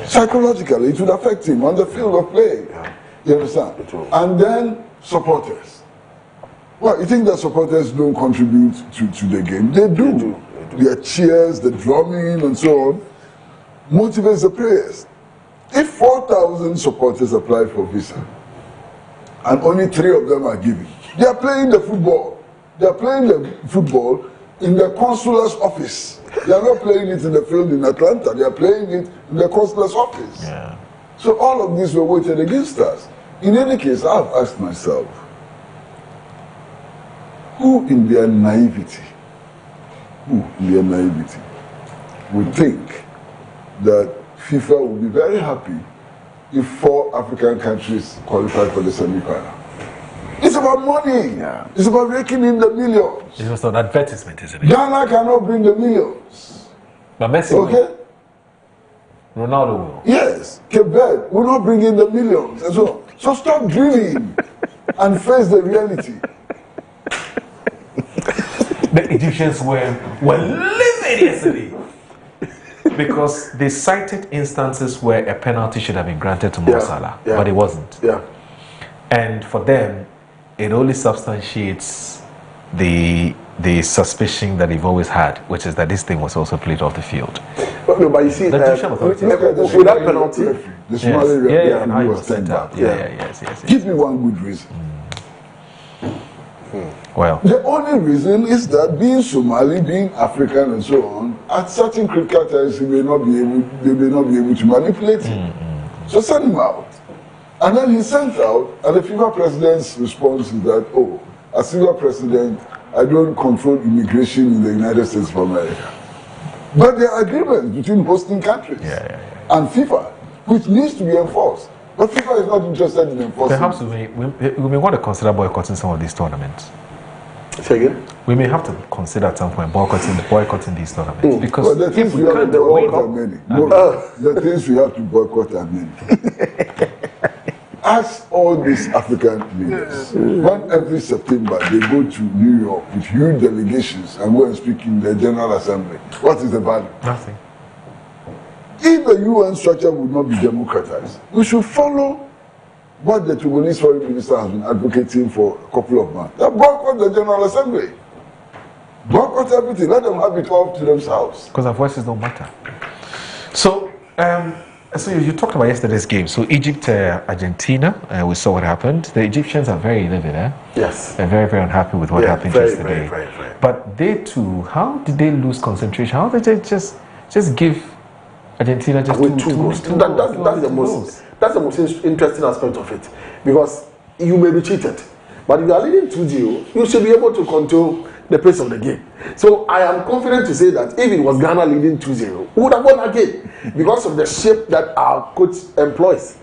Psychologically, it would affect him on the field of play. You understand? And then supporters. Well, you think that supporters don't contribute to the game? They do. Their cheers, the drumming, and so on, motivates the players. If 4,000 supporters apply for visa, and only 3 of them are given, they are playing the football. They are playing the football in the consular's office. They are not playing it in the field in Atlanta. They are playing it in the consular's office. Yeah. So all of these were weighted against us. In any case, I've asked myself, who in their naivety would think that FIFA would be very happy if 4 African countries qualified for the semi-final? It's about money. Yeah. It's about raking in the millions. It was an advertisement, isn't it? Ghana cannot bring the millions. But Messi Okay? will. Ronaldo will. Yes. Cape Verde will not bring in the millions. And so stop dreaming and face the reality. The Egyptians were livid yesterday because they cited instances where a penalty should have been granted to Mo Salah, but it wasn't. Yeah. And for them, it only substantiates the suspicion that they've always had, which is that this thing was also played off the field. No, but you see, The Egyptian authorities. with that penalty, the Somali referee and how he was was sent sent back. out. Yes. Give me one good reason. Well, the only reason is that being Somali, being African, and so on, at certain critical times they may not be able to manipulate him. So send him out. And then he's sent out, and the FIFA president's response is that, oh, as FIFA president, I don't control immigration in the United States of America. But there are agreements between hosting countries and FIFA, which needs to be enforced. But FIFA is not interested in enforcing. Perhaps we may want to consider boycotting some of these tournaments. Say again? We may have to consider at some point boycotting these tournaments because well, the things if we have can't to win, boycott are many. The things we have to boycott are many. Ask all these African leaders. When every September they go to New York with huge delegations and go and speak in the General Assembly, what is the value? Nothing. If the UN structure would not be democratized, we should follow what the Togolese foreign minister has been advocating for a couple of months. That boycott the General Assembly. Boycott everything. Let them have it all to themselves. Because our voices don't matter. So, so you talked about yesterday's game. So Egypt, Argentina, we saw what happened. The Egyptians are very livid, eh? Yes. They're very, very unhappy with what happened yesterday. Very. But they too, how did they lose concentration? How did they just give Argentina just two goals? That's the most interesting aspect of it, because you may be cheated, but if you are leading 2-0, you should be able to control the pace of the game. So I am confident to say that if it was Ghana leading 2-0, we would have won that game because of the shape that our coach employs.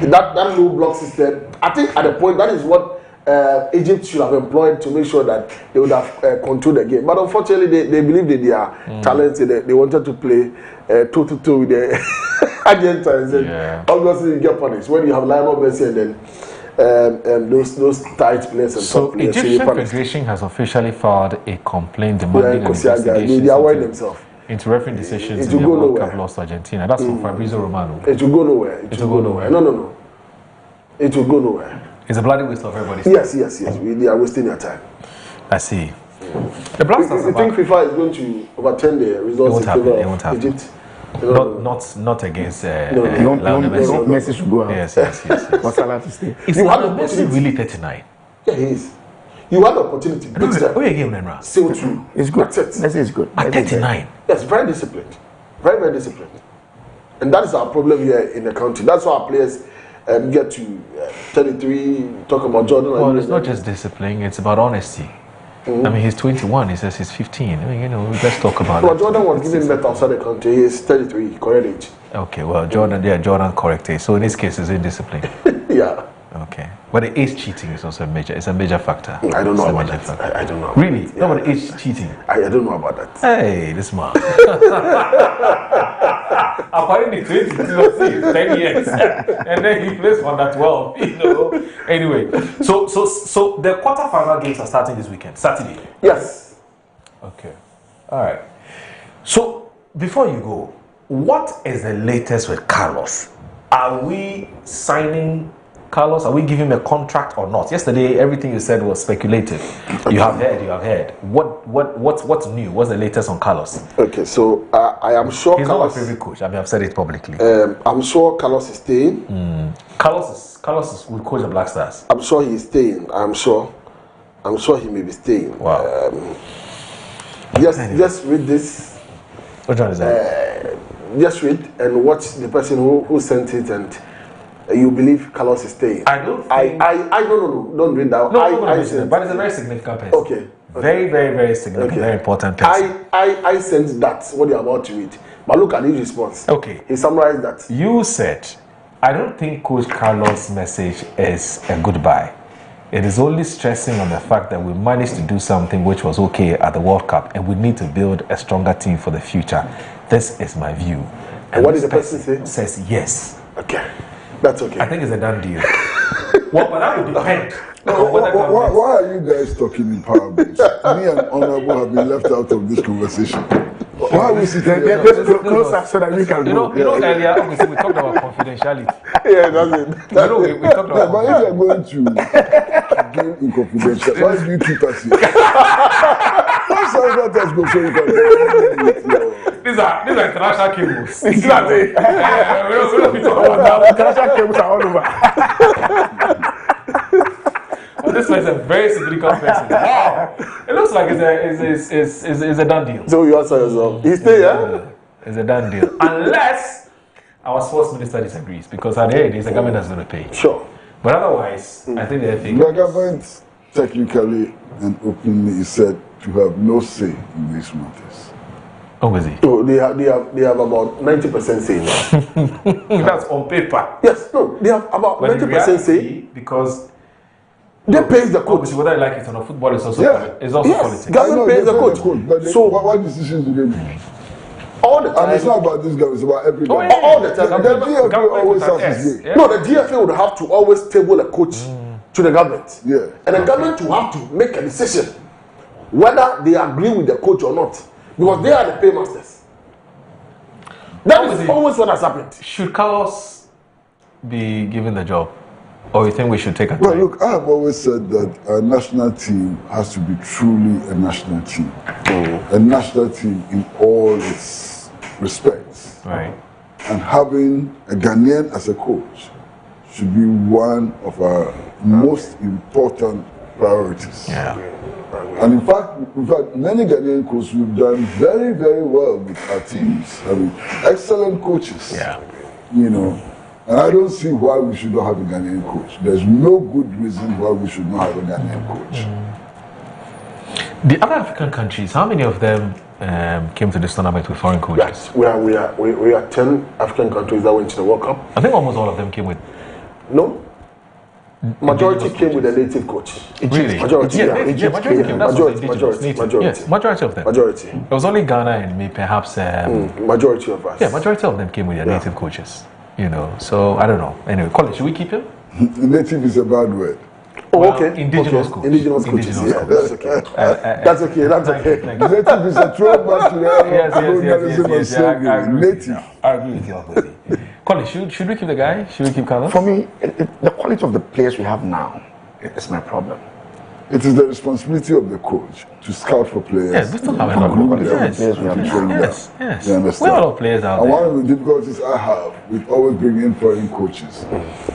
That low block system, I think at the point that is what Egypt should have employed to make sure that they would have controlled the game. But unfortunately, they believed in their talents. They wanted to play toe-to-toe with the Argentines. And obviously, you get punished when you have Lionel Messi and then those tight players. And so Egyptian Federation has officially filed a complaint demanding an investigation they are worried themselves into refereeing decisions in the World Cup loss to Argentina. That's from Fabrizio Romano. It will go nowhere. It will go nowhere. No. It will go nowhere. It's a bloody waste of everybody's time. Yes. They are wasting their time. I see. The Black Stars. You think FIFA is going to overturn the results in favor of Egypt? Not against Lionel Messi. Messi should go out. Yes. What's allowed to stay? Is Messi really 39? Yeah, he is. You had the opportunity. Still true. It's good. That's it. Messi is good. At 39? Yes, very disciplined. Very disciplined. And that is our problem here in the country. That's why our players get to 33, talk about Jordan. Well, it's not just discipline, it's about honesty. I mean, he's 21, he says he's 15. I mean, let's talk about it. Jordan was given better outside the country. He's 33, correct age. Okay, well, Jordan correct age. So in this case, is it discipline? Yeah. Okay. But the age cheating is also a major factor. I don't know about that. I don't know. Really? Yeah, no, but age cheating? I don't know about that. Hey, this man. Apparently 10 years. And then he plays for that 12, Anyway, so the quarterfinal games are starting this weekend, Saturday. Yes. Okay. All right. So before you go, what is the latest with Carlos? Are we signing Carlos, are we giving him a contract or not? Yesterday, everything you said was speculative. You have heard. What's new? What's the latest on Carlos? Okay, so I am sure he's Carlos, not my favorite coach. I mean, I've said it publicly. I'm sure Carlos is staying. Carlos will coach the Black Stars. I'm sure he's staying. I'm sure he may be staying. Wow. Just read this. Which one is that? Just read and watch the person who sent it, and you believe Carlos is staying. I don't think... No, don't read that. But it's a very significant person. Okay. Very, very, very significant, very important person. I sent that, what you're about to read. But look at his response. Okay. He summarized that. You said, I don't think Coach Carlos' message is a goodbye. It is only stressing on the fact that we managed to do something which was okay at the World Cup, and we need to build a stronger team for the future. This is my view. And what did the person say? Says yes. Okay. That's okay. I think it's a done deal. Well, but that would depend. Why are you guys talking in parables? Me and Honorable have been left out of this conversation. Why are we sitting here? Closer so that we can go. Earlier, obviously, we talked about confidentiality. Yeah, that's it. We talked about but if you're going to gain in confidential, why do you keep us here? Why let us go so you can These are international cables. Exactly. We don't be talking about international cables are all over. This is a very significant person. Wow. It looks like it's a done deal. So you answer yourself. He's staying, yeah? It's a done deal. Unless our sports minister disagrees, because at the end, it's the government that's going to pay. Sure. But otherwise, I think they're thinking. The government, technically and openly, is said to have no say in these matters. Oh, is he? So they have about 90% say. That's on paper. Yes, no, they have about 90% say. Because they pay the coach. Whether I like it or not, football is also politics. Government pays the coach. But so what decisions do they make? All the time. And it's not about this guy, it's about everybody. All the time. The DFA always has his way. No, the DFA would have to always table a coach to the government. Yeah. And the government will have to make a decision whether they agree with the coach or not. Because they are the paymasters. That is always what has happened. Should Carlos be given the job? Or you think we should take a time? Well, look, I have always said that a national team has to be truly a national team. A national team in all its respects. Right. And having a Ghanaian as a coach should be one of our most important priorities. Yeah. And in fact, many Ghanaian coaches have done very, very well with our teams. I mean, excellent coaches. Yeah. You know. And I don't see why we should not have a Ghanaian coach. There's no good reason why we should not have a Ghanaian coach. The other African countries, how many of them came to this tournament with foreign coaches? Yes, we are 10 African countries that went to the World Cup. I think almost all of them came with. No. Majority came with a native coach. Really? Majority, Majority of them. Majority. It was only Ghana and me, perhaps. Majority of us. Yeah, majority of them came with their native coaches. You know, so I don't know. Anyway, Colin, should we keep him? Native is a bad word. Oh, okay. Indigenous coach. Indigenous coaches. Yeah, that's okay. That's okay. That's okay. Native is a throwback to Yes. Native. I agree with you. Colin, should we keep the guy? Should we keep Carlos? For me, the quality of the players we have now is my problem. It is the responsibility of the coach to scout for players. Yes, we still have a lot of players. We have to train them. Yes. You understand? We have a lot of players out and there. one of the difficulties I have with always bringing in foreign coaches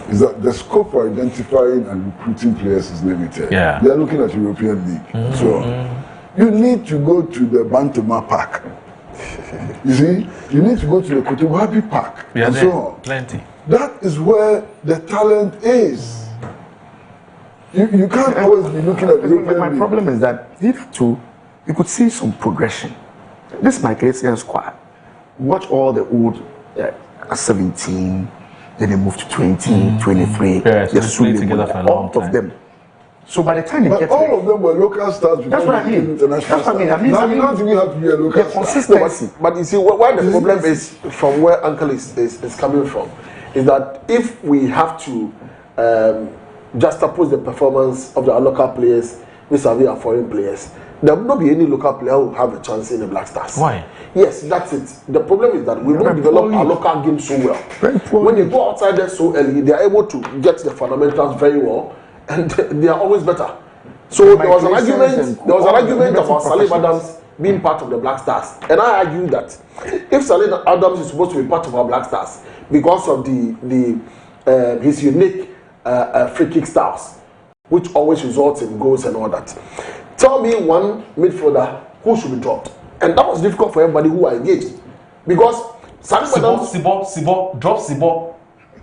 is that the scope for identifying and recruiting players is limited. Yeah. They are looking at European League. So you need to go to the Bantama Park. You see, you need to go to the Kotowabi Park and so on. Plenty. That is where the talent is. You can't always be looking at European My problem is that if you could see some progression. This Michaelisian squad, watch all the old 17, then they move to 20, 23. Yes, they played together for a long time. Of them. So by the time they but get all of them were local stars. That's what I mean. International stars. Now you don't even have to be a local star. Consistency. But you see, where the problem is from where Uncle is coming from, is that if we have to juxtapose the performance of the local players vis-a-vis our foreign players, there will not be any local player who will have a chance in the Black Stars. Why? Yes, that's it. The problem is that we don't develop our local game so well. When they go outside there so early, they are able to get the fundamentals very well, and they are always better. So there was an argument. There was an argument about Salim Adams being part of the Black Stars, and I argue that if Salim Adams is supposed to be part of our Black Stars because of his unique free kick styles, which always results in goals and all that, tell me one midfielder who should be dropped. And that was difficult for everybody who are engaged. Because Salim Adams... drop Sibo.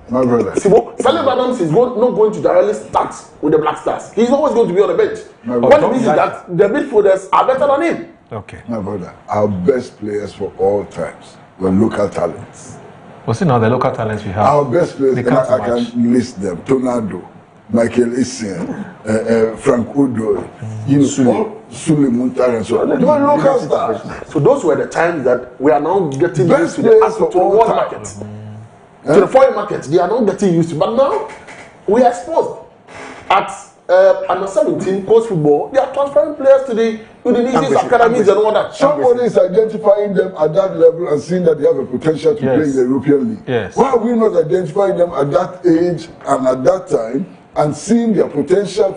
My brother. Salim Adams is not going to directly start with the Black Stars. He's always going to be on the bench. What it means is that the midfielders are better than him. Okay. My brother, our best players for all times were local talents. What's it now, the local talents we have? Our best players, and I can list them. Tornado, Michael Essien, Frank Udo, Sule Muntari, and so on. They were local stars. So those were the times that we are now getting used to the world market. To the foreign market, they are not getting used to. But now, we are exposed. At under 17 coach football, they are transferring players to the Indonesian academies and all that. Somebody is identifying them at that level and seeing that they have a potential to play in the European League. Yes. Why are we not identifying them at that age and at that time and seeing their potential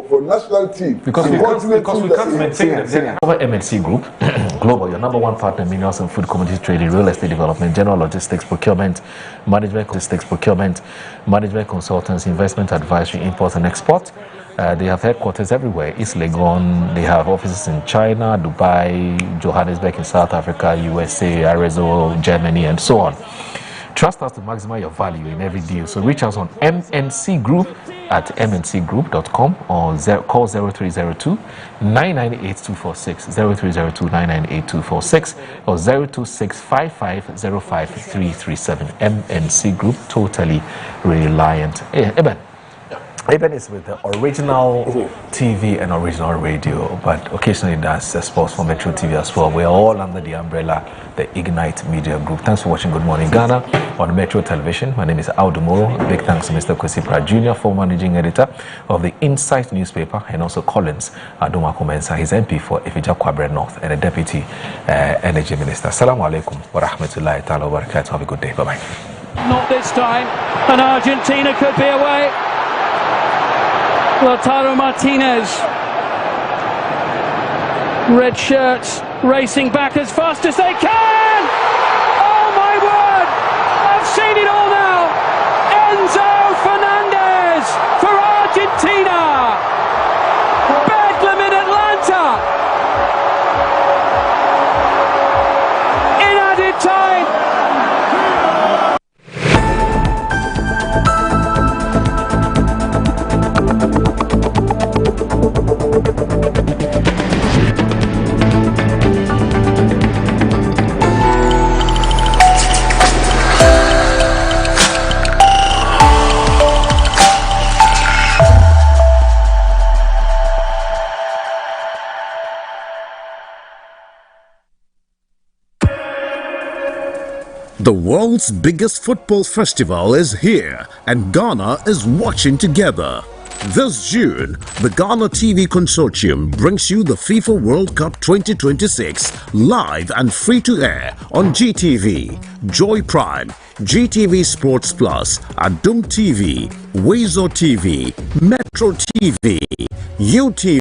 for national team? Because we can't maintain it. Our MNC Group, Global, your number one partner in minerals and food commodities trading, real estate development, general logistics, procurement, management consultants, investment advisory, import and export. They have headquarters everywhere. East Legon, they have offices in China, Dubai, Johannesburg in South Africa, USA, Arizona, Germany, and so on. Trust us to maximize your value in every deal. So reach us on MNC Group at mncgroup.com or call 0302 998 0302 998 or 0265505 MNC Group, totally reliant. Eben. Eben is with the original TV and original radio, but occasionally does sports for Metro TV as well. We are all under the umbrella, the Ignite Media Group. Thanks for watching Good Morning Ghana on Metro Television. My name is Audu Moro. Big thanks to Mr. Kwesi Pratt Jr., former managing editor of the Insight newspaper, and also Collins Adoma Komensa, his MP for Ifija Kwabre North and a deputy energy minister. Assalamu alaikum wa rahmatullahi ta'ala wa barakatuh. Have a good day. Bye-bye. Not this time, and Argentina could be away. Lautaro Martinez, red shirts, racing back as fast as they can. Oh my word, I've seen it all now. Enzo Fernandez for Argentina. Bedlam in Atlanta. In added time. The world's biggest football festival is here, and Ghana is watching together. This June, the Ghana TV Consortium brings you the FIFA World Cup 2026 live and free to air on GTV, Joy Prime, GTV Sports Plus, Adum TV, Wezo TV, Metro TV, UTV.